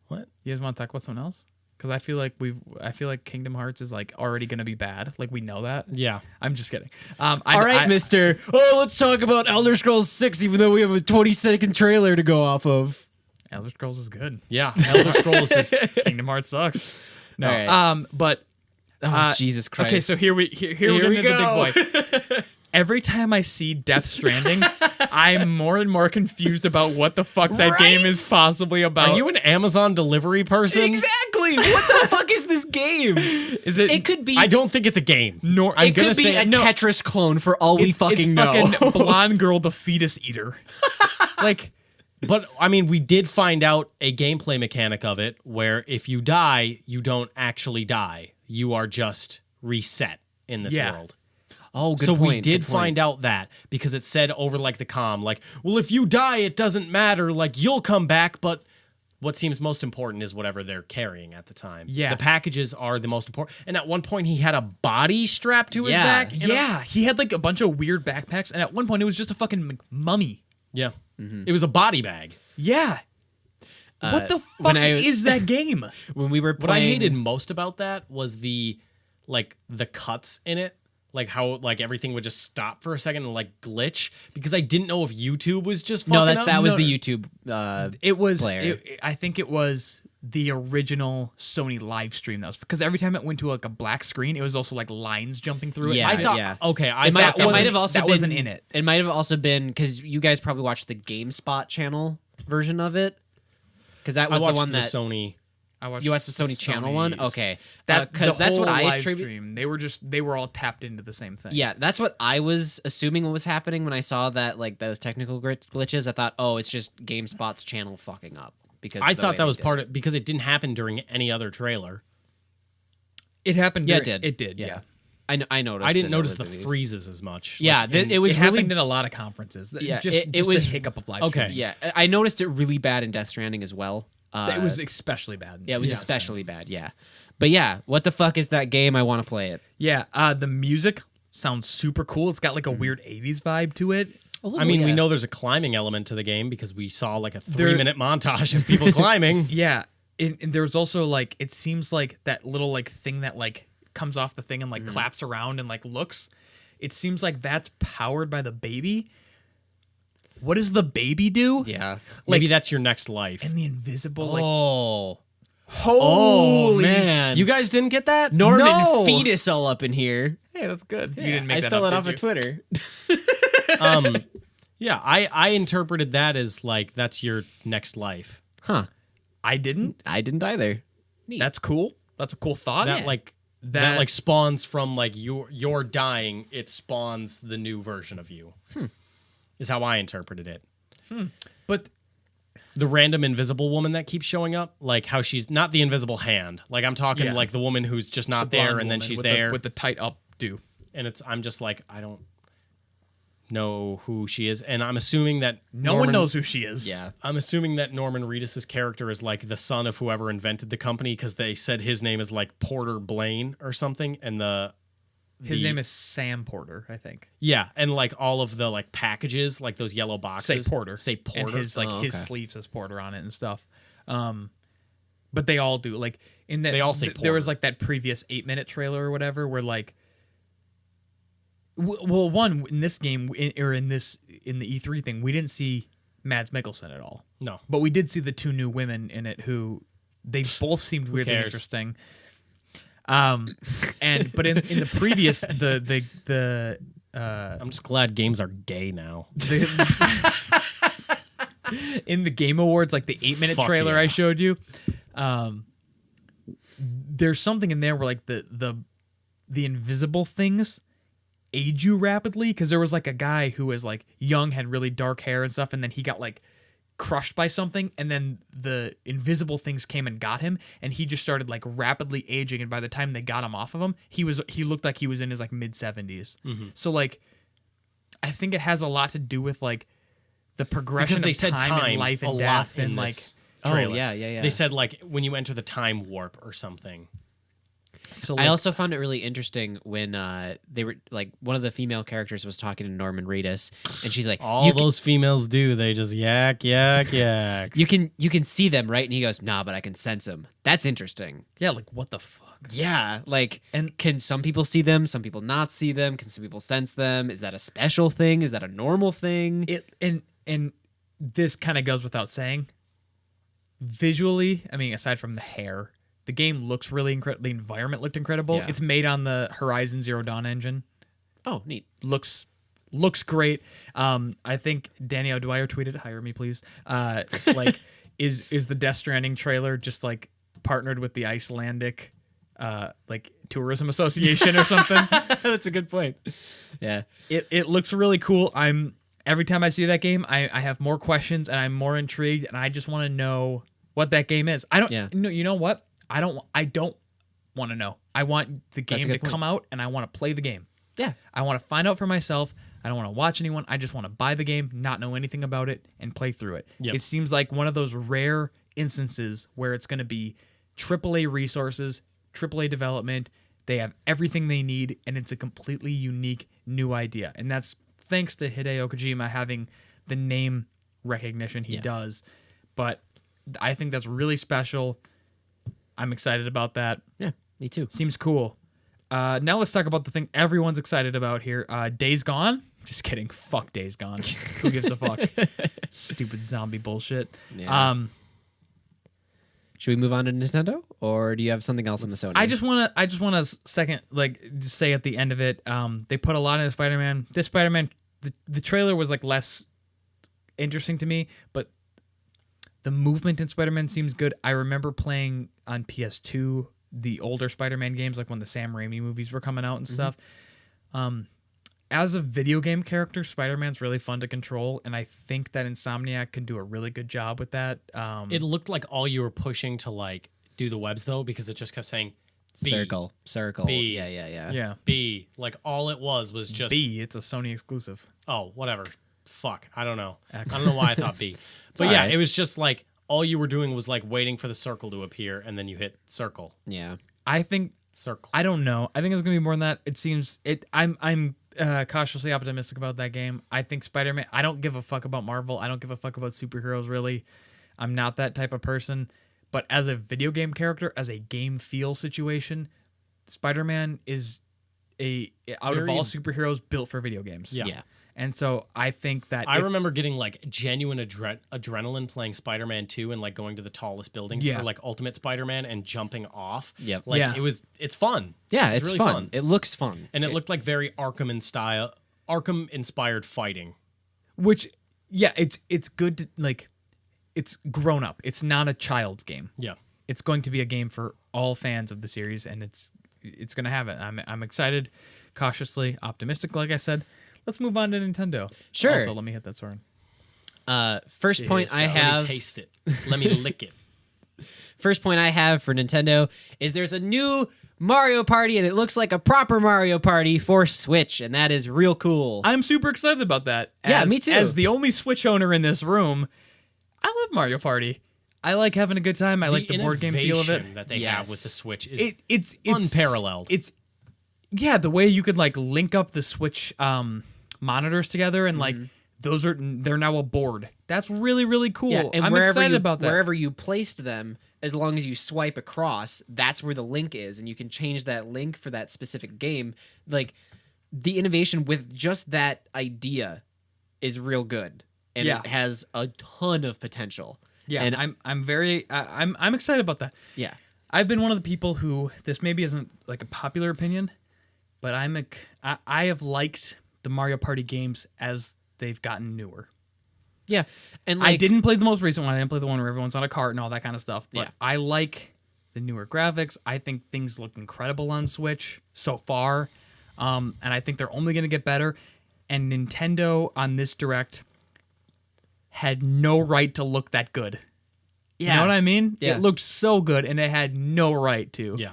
What? You guys want to talk about something else? Because I feel like Kingdom Hearts is like already gonna be bad. Like we know that. Yeah. I'm just kidding. All right, Mister. Oh, let's talk about Elder Scrolls 6, even though we have a 20-second trailer to go off of. Elder Scrolls is good. Yeah. Elder Scrolls is Kingdom Hearts sucks. No. All right. But Oh, Jesus Christ. okay, so here we go. The big boy. Every time I see Death Stranding, I'm more and more confused about what the fuck that game is possibly about. Are you an Amazon delivery person? Exactly. What the fuck is this game? Is it? It could be. I don't think it's a game. Nor It could be a Tetris clone for all we fucking know. Fucking blonde girl, the fetus eater. Like, But I mean, we did find out a gameplay mechanic of it where if you die, you don't actually die. You are just reset in this Yeah. world. Oh, good So point. we did find out that because it said over like the comm, like, well, if you die, it doesn't matter. Like you'll come back, but what seems most important is whatever they're carrying at the time. Yeah. The packages are the most important. And at one point he had a body strapped to his Yeah. back. and yeah, he had like a bunch of weird backpacks, and at one point it was just a fucking mummy. Yeah. It was a body bag. Yeah. What the fuck when I- is that game? When we were What I playing, hated most about that was the cuts in it. Like how like everything would just stop for a second and like glitch because I didn't know if YouTube was just fucking No, that was No. the YouTube. It was. Player. I think it was the original Sony live stream. That was because every time it went to like a black screen, it was also like lines jumping through it. Yeah. I thought yeah. okay, I It might, thought it that might was, have also that been, wasn't in it. It might have also been because you guys probably watched the GameSpot channel version of it. Because that I was the watched one that Sony. I watched you watched the Sony channel one. Sony's. Okay, That's because the that's what whole I live attribute. stream. They were all tapped into the same thing. Yeah, that's what I was assuming what was happening when I saw that like those technical glitches. I thought, oh, it's just GameSpot's channel fucking up because I of the thought way that they was did part it. of because it didn't happen during any other trailer. It happened. Yeah, it during- did. It did. Yeah. I noticed. I didn't it notice with the these. freezes as much. Yeah, Like, it was It really happened in a lot of conferences. Yeah, just, it just was- the hiccup of live Okay. streaming. yeah. I noticed it really bad in Death Stranding as well. It was especially bad. Yeah, it was especially bad. Yeah, but yeah, what the fuck is that game? I want to play it. Yeah. The music sounds super cool. It's got like a weird '80s vibe to it. I mean, we know there's a climbing element to the game because we saw like a 3-minute montage of people climbing. Yeah. And there's also like it seems like that little like thing that like comes off the thing and like claps around and like looks. It seems like that's powered by the baby. What does the baby do? Yeah. Maybe that's your next life. And the invisible like Oh. holy man, You guys didn't get that? Norman No. fetus all up in here. Hey, that's good. Yeah, You didn't make I that stole up, it off did of you? Twitter. Yeah, I interpreted that as like that's your next life. Huh? I didn't. I didn't either. That's cool. That's a cool thought. That like that like spawns from like you're dying, it spawns the new version of you. Is how I interpreted it. but The random invisible woman that keeps showing up, like how she's not the invisible hand. Like I'm talking Yeah. like the woman who's just not blonde there and then woman she's with there. with the tight up do. And I'm just like, I don't know who she is. And I'm assuming that No one knows who she is. Yeah. I'm assuming that Norman Reedus' character is like the son of whoever invented the company because they said his name is like Porter Blaine or something. And His name is Sam Porter, I think. yeah, and like all of the like packages, like those yellow boxes Say Porter. say Porter. And his like Oh, his okay. sleeve says Porter on it and stuff. But they all do. Like in that They all say there was Porter. like that previous 8-minute trailer or whatever where like well one in this game or in the E3 thing, we didn't see Mads Mikkelsen at all. No, But we did see the two new women in it who they both seemed weirdly cares? interesting. And but in the previous the I'm just glad games are gay now. in the Game Awards, like the 8-minute Fuck trailer yeah. I showed you, there's something in there where like the invisible things age you rapidly because there was like a guy who was like young, had really dark hair and stuff, and then he got like crushed by something, and then the invisible things came and got him, and he just started like rapidly aging, and by the time they got him off of him, he looked like he was in his like mid 70s. So like I think it has a lot to do with like the progression because they of said time and life a and lot death in and like this Oh, trailer. yeah. They said like when you enter the time warp or something. so I like, also found it really interesting when they were like one of the female characters was talking to Norman Reedus, and she's like, All those females do, they just yak. you can see them, right?" And he goes, "Nah, but I can sense them." That's interesting. yeah, like what the fuck? Yeah, like, And- can some people see them? Some people not see them? Can some people sense them? Is that a special thing? Is that a normal thing? It and this kind of goes without saying. Visually, I mean, aside from the hair, the game looks really incredible. The environment looked incredible. Yeah. It's made on the Horizon Zero Dawn engine. Oh, neat. Looks great. I think Danny O'Dwyer tweeted, "Hire me, please." Like, is the Death Stranding trailer just like partnered with the Icelandic, like tourism association or something? That's a good point. Yeah. It looks really cool. Every time I see that game, I have more questions and I'm more intrigued, and I just want to know what that game is. I don't. Yeah. No, you know what? I don't want to know. I want the That's a game good to point. come out, and I want to play the game. Yeah. I want to find out for myself. I don't want to watch anyone. I just want to buy the game, not know anything about it, and play through it. Yep. It seems like one of those rare instances where it's going to be AAA resources, AAA development. They have everything they need, and it's a completely unique new idea. And that's thanks to Hideo Kojima having the name recognition he does. But I think that's really special. I'm excited about that. Yeah. Me too. Seems cool. Now let's talk about the thing everyone's excited about here. Days Gone. Just kidding. Fuck Days Gone. Who gives a fuck? Stupid zombie bullshit. Yeah. Should we move on to Nintendo, or do you have something else on the Sony? I just want to second, like, just say at the end of it, they put a lot into Spider-Man. This Spider-Man, the trailer was like less interesting to me, but the movement in Spider-Man seems good. I remember playing on PS2 the older Spider-Man games, like when the Sam Raimi movies were coming out and stuff. As a video game character, Spider-Man's really fun to control, and I think that Insomniac can do a really good job with that. It looked like all you were pushing to like do the webs though, because it just kept saying B, circle. B. Yeah. Yeah. B. Like all it was just B, it's a Sony exclusive. Oh, whatever. Fuck. I don't know. X. I don't know why I thought B. But yeah, alright. it was just like all you were doing was like waiting for the circle to appear, and then you hit circle. Yeah. I think Circle. I don't know. I think it's gonna be more than that. It seems it. I'm cautiously optimistic about that game. I think Spider-Man. I don't give a fuck about Marvel. I don't give a fuck about superheroes really. I'm not that type of person. But as a video game character, as a game feel situation, Spider-Man is out of all superheroes built for video games. Yeah. And so I think that I remember getting like genuine adrenaline playing Spider-Man 2 and like going to the tallest buildings Yeah. for like Ultimate Spider-Man and jumping off. Yep. Like Yeah. it's fun. Yeah, it's really fun. It looks fun. And it looked like very Arkham inspired fighting. which yeah, it's good to like. It's grown up. It's not a child's game. Yeah. It's going to be a game for all fans of the series, and it's going to have it. I'm excited, cautiously optimistic. Like I said, let's move on to Nintendo. Sure. Also, let me hit that sword. First point I have. Let me taste it. Let me lick it. First point I have for Nintendo is there's a new Mario Party, and it looks like a proper Mario Party for Switch, and that is real cool. I'm super excited about that. Yeah, me too. As the only Switch owner in this room, I love Mario Party. I like having a good time. I like the board game feel of it. innovation that they have with the Switch is It's unparalleled. It's the way you could like link up the Switch monitors together and like they're now a board. That's really really cool. Yeah, and I'm wherever excited you, about that. Wherever you placed them, as long as you swipe across, that's where the link is, and you can change that link for that specific game. Like, the innovation with just that idea is real good, and Yeah. it has a ton of potential. Yeah, and I'm excited about that. yeah, I've been one of the people who this maybe isn't like a popular opinion, but I have liked the Mario Party games as they've gotten newer. yeah, and like, I didn't play the most recent one. I didn't play the one where everyone's on a cart and all that kind of stuff. But Yeah. I like the newer graphics. I think things look incredible on Switch so far, and I think they're only going to get better. And Nintendo on this Direct had no right to look that good. Yeah. You know what I mean? Yeah. It looked so good, and it had no right to. yeah.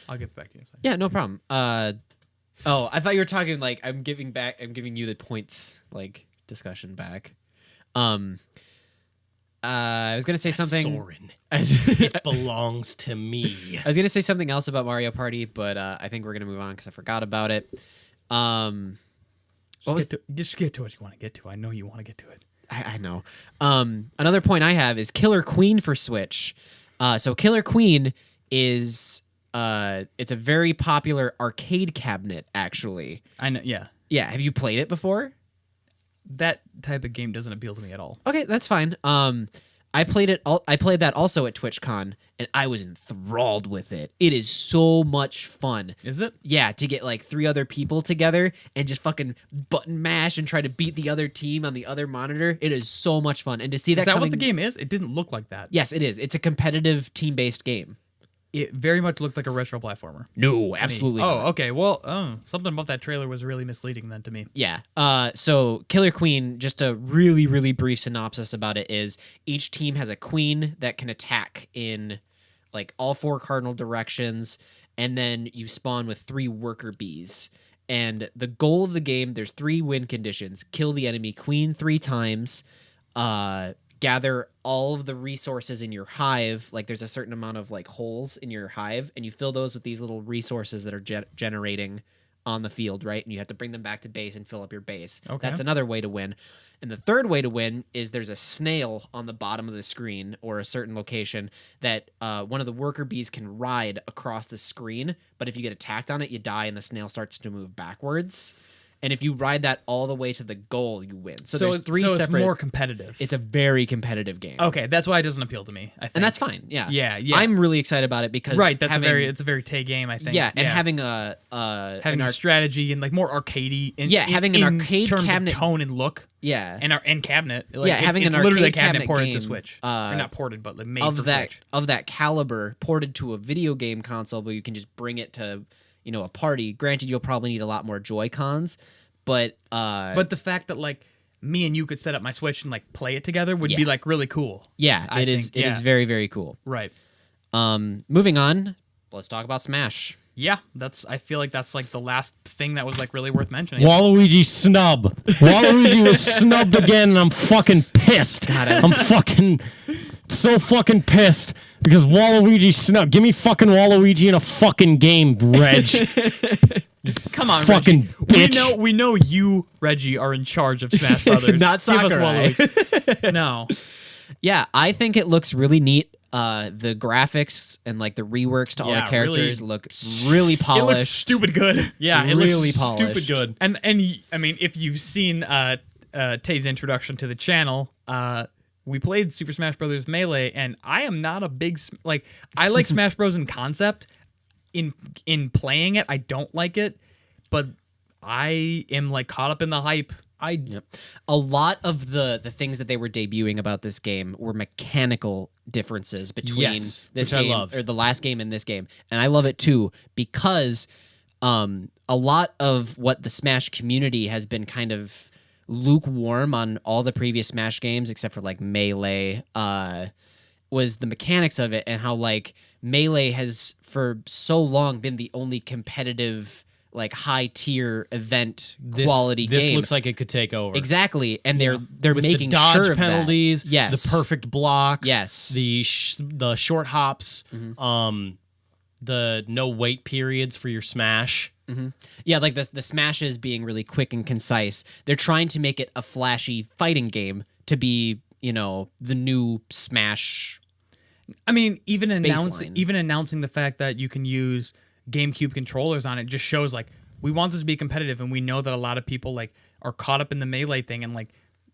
I'll get back to you in a second. Yeah, no problem. Oh, I thought you were talking like I'm giving you the points. Like, discussion back. I was gonna say something. Soren. It belongs to me. I was gonna say something else about Mario Party, but I think we're gonna move on because I forgot about it. Just get to what you want to get to. I know you want to get to it. I know. Another point I have is Killer Queen for Switch. So Killer Queen is it's a very popular arcade cabinet, actually. I know. Yeah, Yeah, have you played it before? that type of game doesn't appeal to me at all. Okay, that's fine. I played it. I played that also at TwitchCon, and I was enthralled with it. It is so much fun. Is it? Yeah, to get like 3 other people together and just fucking button mash and try to beat the other team on the other monitor. It is so much fun, and to see Is that coming, what the game is? It didn't look like that. Yes, it is. It's a competitive team-based game. It very much looked like a retro platformer. No, absolutely. Oh, not. okay. Well, something about that trailer was really misleading then to me. Yeah. So Killer Queen, just a really, really brief synopsis about it is each team has a queen that can attack in like all 4 cardinal directions, and then you spawn with 3 worker bees. And the goal of the game, there's 3 win conditions: kill the enemy queen 3 times, gather all of the resources in your hive. Like there's a certain amount of like holes in your hive, and you fill those with these little resources that are generating on the field, right? And you have to bring them back to base and fill up your base. Okay. That's another way to win. And the third way to win is there's a snail on the bottom of the screen or a certain location that one of the worker bees can ride across the screen. But if you get attacked on it, you die and the snail starts to move backwards. And if you ride that all the way to the goal, you win. So there's 3 separate. It's more competitive. It's a very competitive game. Okay, that's why it doesn't appeal to me. I think. And that's fine. Yeah. Yeah. I'm really excited about it because Right, it's a very Tay game, I think. Yeah, and having having a strategy and like more arcadey. Having an arcade terms cabinet of tone and look. Yeah. And cabinet. Like, having it's an literally arcade a cabinet ported game, to Switch. Or not ported, but like made for Switch. Of that caliber ported to a video game console where you can just bring it to, a party. Granted, you'll probably need a lot more Joy-Cons, but the fact that like me and you could set up my Switch and like play it together would be like really cool. Yeah, it is very, very cool. Right. Moving on, let's talk about Smash. Yeah, I feel like that's like the last thing that was like really worth mentioning. Waluigi snub. Waluigi was snubbed again, and I'm fucking pissed. I'm fucking so fucking pissed because Waluigi snub. Give me fucking Waluigi in a fucking game, Reg. Come on, fucking Reggie. bitch. We know you, Reggie, are in charge of Smash Brothers. Not Sakurai. No. Yeah, I think it looks really neat. The graphics and like the reworks to all the characters look really polished. It looks stupid good. Yeah, it really looks polished. stupid good. And I mean, if you've seen Tay's introduction to the channel, we played Super Smash Bros. Melee, and I am not a big I like Smash Bros. In concept. In playing it, I don't like it, but I am like caught up in the hype. A lot of the things that they were debuting about this game were mechanical differences between this which game I loved. or the last game and this game, and I love it too because a lot of what the Smash community has been kind of lukewarm on all the previous Smash games except for like Melee was the mechanics of it and how like Melee has for so long been the only competitive like high tier event quality game. This looks like it could take over. Exactly, and they're With making the dodge sure of penalties, that. Yes, the perfect blocks, yes, the short hops, the no wait periods for your smash. Yeah, like the smashes being really quick and concise. They're trying to make it a flashy fighting game to be, the new Smash. I mean, even Baseline. announcing the fact that you can use GameCube controllers on it just shows like we want this to be competitive, and we know that a lot of people like are caught up in the Melee thing, and like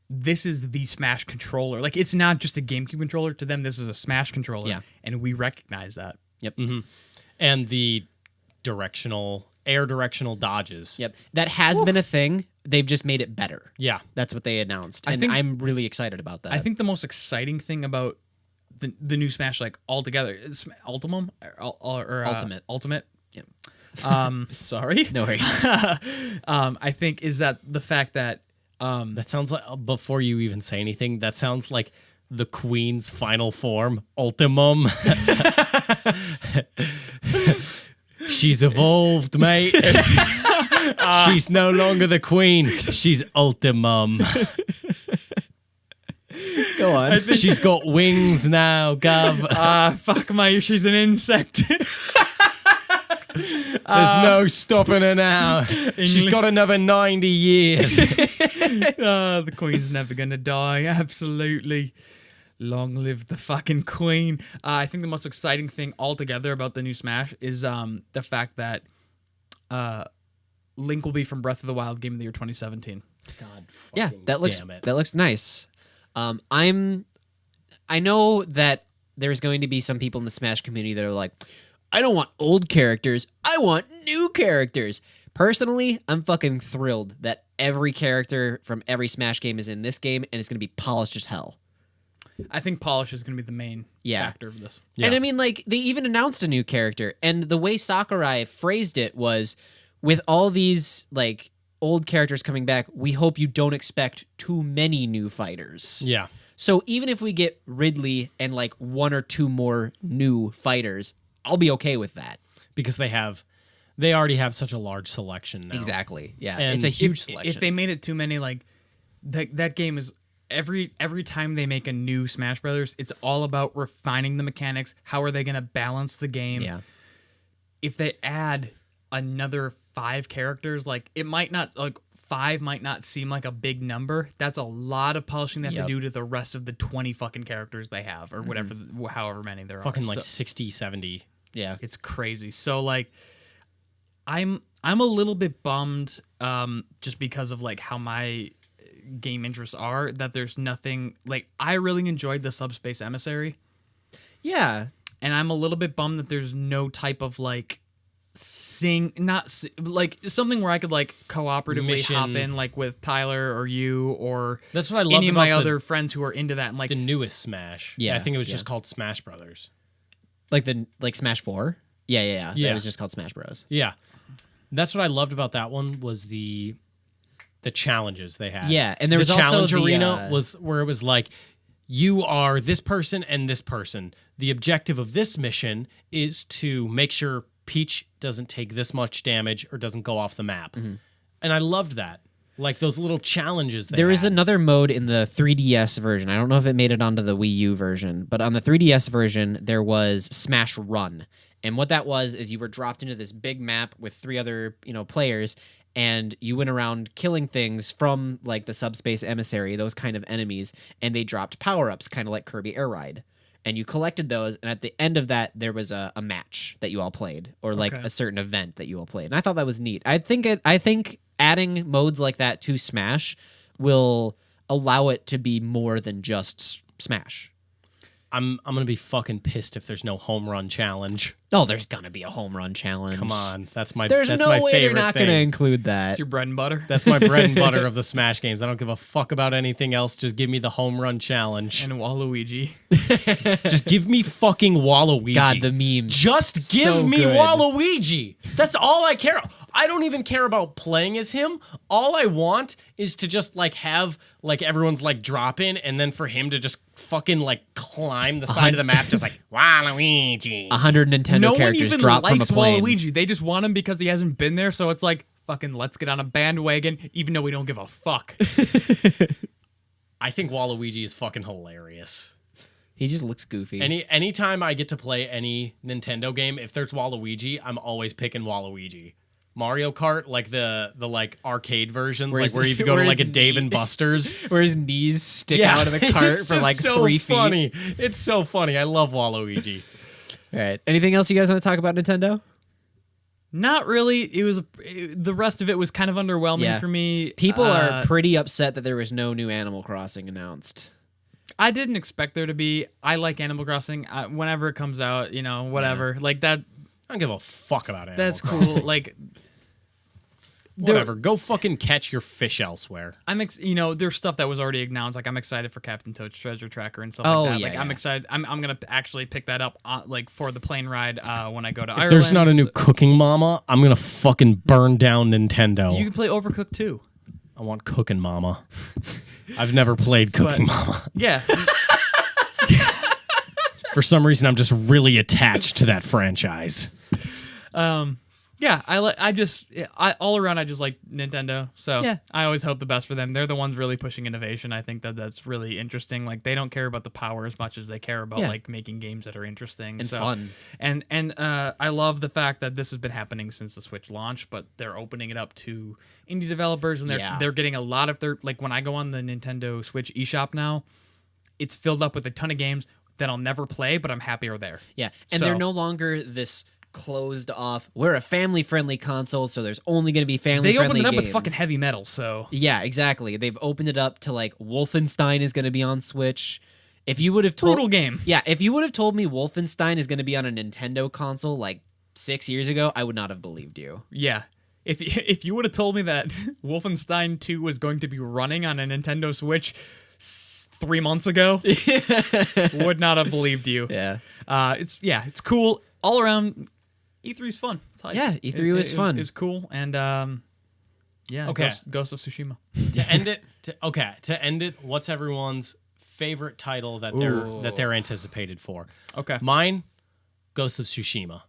this is the Smash controller. Like it's not just a GameCube controller to them. This is a Smash controller, and we recognize that. Yep. And the air directional dodges. Yep. That has been a thing. They've just made it better. Yeah. That's what they announced, and think- I'm really excited about that. I think the most exciting thing about the new Smash, like altogether, is Ultimum or Ultimate. Yep. Sorry. No worries. I think is that the fact that That sounds like, before you even say anything, that sounds like the Queen's final form, Ultimum. She's evolved, mate. She's no longer the queen. She's Ultimum. Go on. She's got wings now, Gov. Fuck she's an insect. There's no stopping her now. She's got another 90 years. The queen's never gonna die. Absolutely. Long live the fucking queen. I think the most exciting thing altogether about the new Smash is the fact that Link will be from Breath of the Wild Game of the Year 2017. God, Yeah, that looks nice. I know that there's going to be some people in the Smash community that are like, I don't want old characters. I want new characters. Personally, I'm fucking thrilled that every character from every Smash game is in this game, and it's going to be polished as hell. I think polish is going to be the main factor of this. Yeah. And I mean, like, they even announced a new character, and the way Sakurai phrased it was, with all these, like, old characters coming back, we hope you don't expect too many new fighters. Yeah. So even if we get Ridley and, like, one or two more new fighters, I'll be okay with that. Because they already have such a large selection now. Exactly. Yeah. And it's a huge selection. If they made it too many, like, that game is... Every time they make a new Smash Brothers, it's all about refining the mechanics. How are they going to balance the game? Yeah. If they add another 5 characters, like it might not, like 5 might not seem like a big number. That's a lot of polishing they have to do to the rest of the 20 fucking characters they have, or whatever, however many there are. Fucking like 60, 70. Yeah. It's crazy. So like, I'm a little bit bummed, just because of like how my game interests are, that there's nothing like. I really enjoyed the Subspace Emissary. Yeah. And I'm a little bit bummed that there's no type of like like something where I could like cooperatively Mission. hop in like with Tyler or you or That's what I loved any of my about other friends who are into that, and like the newest Smash. Yeah, I think it was yeah. just called Smash Brothers. Like Smash 4? Yeah. Yeah. That was just called Smash Bros. Yeah. That's what I loved about that one was the challenges they had. Yeah, and there was the also challenge the, arena was where it was like, you are this person and this person. The objective of this mission is to make sure Peach doesn't take this much damage or doesn't go off the map. Mm-hmm. And I loved that. Like those little challenges they There had. is another mode in the 3DS version. I don't know if it made it onto the Wii U version, but on the 3DS version, there was Smash Run. And what that was is you were dropped into this big map with 3 other, players, and you went around killing things from like the Subspace Emissary, those kind of enemies, and they dropped power-ups, kind of like Kirby Air Ride. And you collected those, and at the end of that, there was a match that you all played, or like a certain event that you all played. And I thought that was neat. I think adding modes like that to Smash will allow it to be more than just Smash. I'm gonna be fucking pissed if there's no home run challenge. Oh, there's gonna be a home run challenge. Come on, that's my There's that's no my way favorite they're not thing. gonna include that. it's your bread and butter. That's my bread and butter of the Smash games. I don't give a fuck about anything else. Just give me the home run challenge. And Waluigi. Just give me fucking Waluigi. God, the memes. Just give So me good. Waluigi. That's all I care. I don't even care about playing as him. All I want is to just like have like everyone's like drop in, and then for him to just fucking like climb the side of the map, just like Waluigi. 100 Nintendo No one characters even drop from a likes plane. Waluigi. They just want him because he hasn't been there. So it's like, fucking let's get on a bandwagon, even though we don't give a fuck. I think Waluigi is fucking hilarious. He just looks goofy. Anytime I get to play any Nintendo game, if there's Waluigi, I'm always picking Waluigi. Mario Kart, like the like arcade versions, Where's- like where you go to like a where's Dave and Buster's. Where his knees stick out of the cart it's for just like so 3 feet. funny. It's so funny. I love Waluigi. All right. Anything else you guys want to talk about Nintendo? Not really. The rest of it was kind of underwhelming Yeah. for me. People are pretty upset that there was no new Animal Crossing announced. I didn't expect there to be. I like Animal Crossing. Whenever it comes out, whatever. Like that. I don't give a fuck about it. That's cool. Like Whatever. Go fucking catch your fish elsewhere. there's stuff that was already announced. Like I'm excited for Captain Toad's Treasure Tracker and stuff Oh, like that. yeah, Like I'm yeah. excited. I'm gonna actually pick that up like for the plane ride when I go to If Ireland. there's not a new Cooking Mama, I'm gonna fucking burn down Nintendo. You can play Overcooked too. I want Cooking Mama. I've never played Cooking Mama. Yeah. For some reason, I'm just really attached to that franchise. Yeah, all around I just like Nintendo. So Yeah. I always hope the best for them. They're the ones really pushing innovation. I think that's really interesting. Like they don't care about the power as much as they care about like making games that are interesting And fun. And I love the fact that this has been happening since the Switch launch, but they're opening it up to indie developers and they're getting a lot of their like when I go on the Nintendo Switch eShop now, it's filled up with a ton of games that I'll never play, but I'm happy are there. Yeah, and they're no longer this closed off. We're a family friendly console, so there's only going to be family. They opened it up games. with fucking heavy metal, so yeah, exactly. They've opened it up to like Wolfenstein is going to be on Switch. If you would have told brutal game, yeah, if you would have told me Wolfenstein is going to be on a Nintendo console like 6 years ago, I would not have believed you. Yeah. If you would have told me that Wolfenstein 2 was going to be running on a Nintendo Switch 3 months ago, would not have believed you. Yeah. It's cool all around. E3's fun. Yeah, E3 was fun. It was cool, and Okay. Ghost of Tsushima. To end it, what's everyone's favorite title that they're anticipated for? Okay. Mine, Ghost of Tsushima.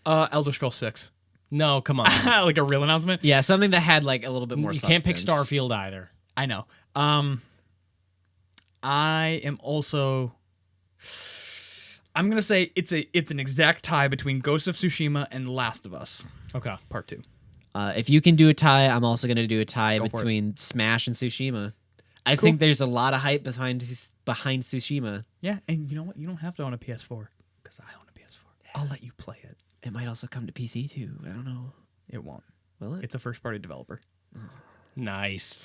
Elder Scrolls 6. No, come on. Like a real announcement? Yeah, something that had like a little bit more You substance. can't pick Starfield either. I know. I am also. I'm gonna say it's an exact tie between Ghost of Tsushima and Last of Us Okay. Part 2. If you can do a tie, I'm also going to do a tie Go for between Smash and Tsushima. I think there's a lot of hype behind Tsushima. Yeah, and you know what? You don't have to own a PS4 because I own a PS4. I'll let you play it. It might also come to PC too. I don't know. It won't. Will it? It's a first-party developer. Nice.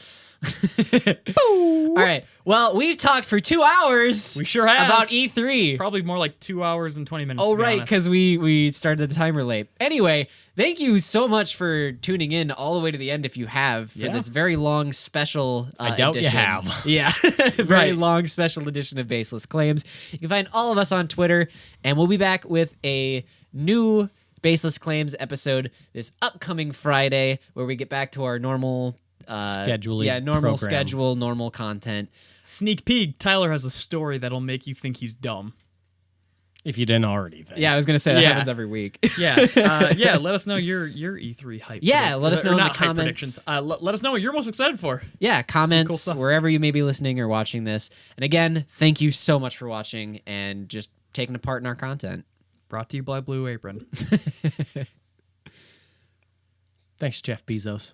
All right. Well, we've talked for 2 hours. We sure have. About E3. Probably more like 2 hours and 20 minutes. Oh, to be right, honest. because we started the timer late. Anyway, thank you so much for tuning in all the way to the end if you have for this very long special I doubt edition. you have. Yeah, very long special edition of Baseless Claims. You can find all of us on Twitter, and we'll be back with a new Baseless Claims episode this upcoming Friday where we get back to our normal... Scheduling normal program. schedule, normal content. Sneak peek, Tyler has a story that'll make you think he's dumb. If you didn't already think. Yeah, I was gonna say that Yeah. happens every week. Yeah, let us know your E3 hype. Yeah, let us know in the not hype comments. predictions. Let us know what you're most excited for. Yeah, Cool comments stuff. wherever you may be listening or watching this. And again, thank you so much for watching and just taking a part in our content. Brought to you by Blue Apron. Thanks, Jeff Bezos.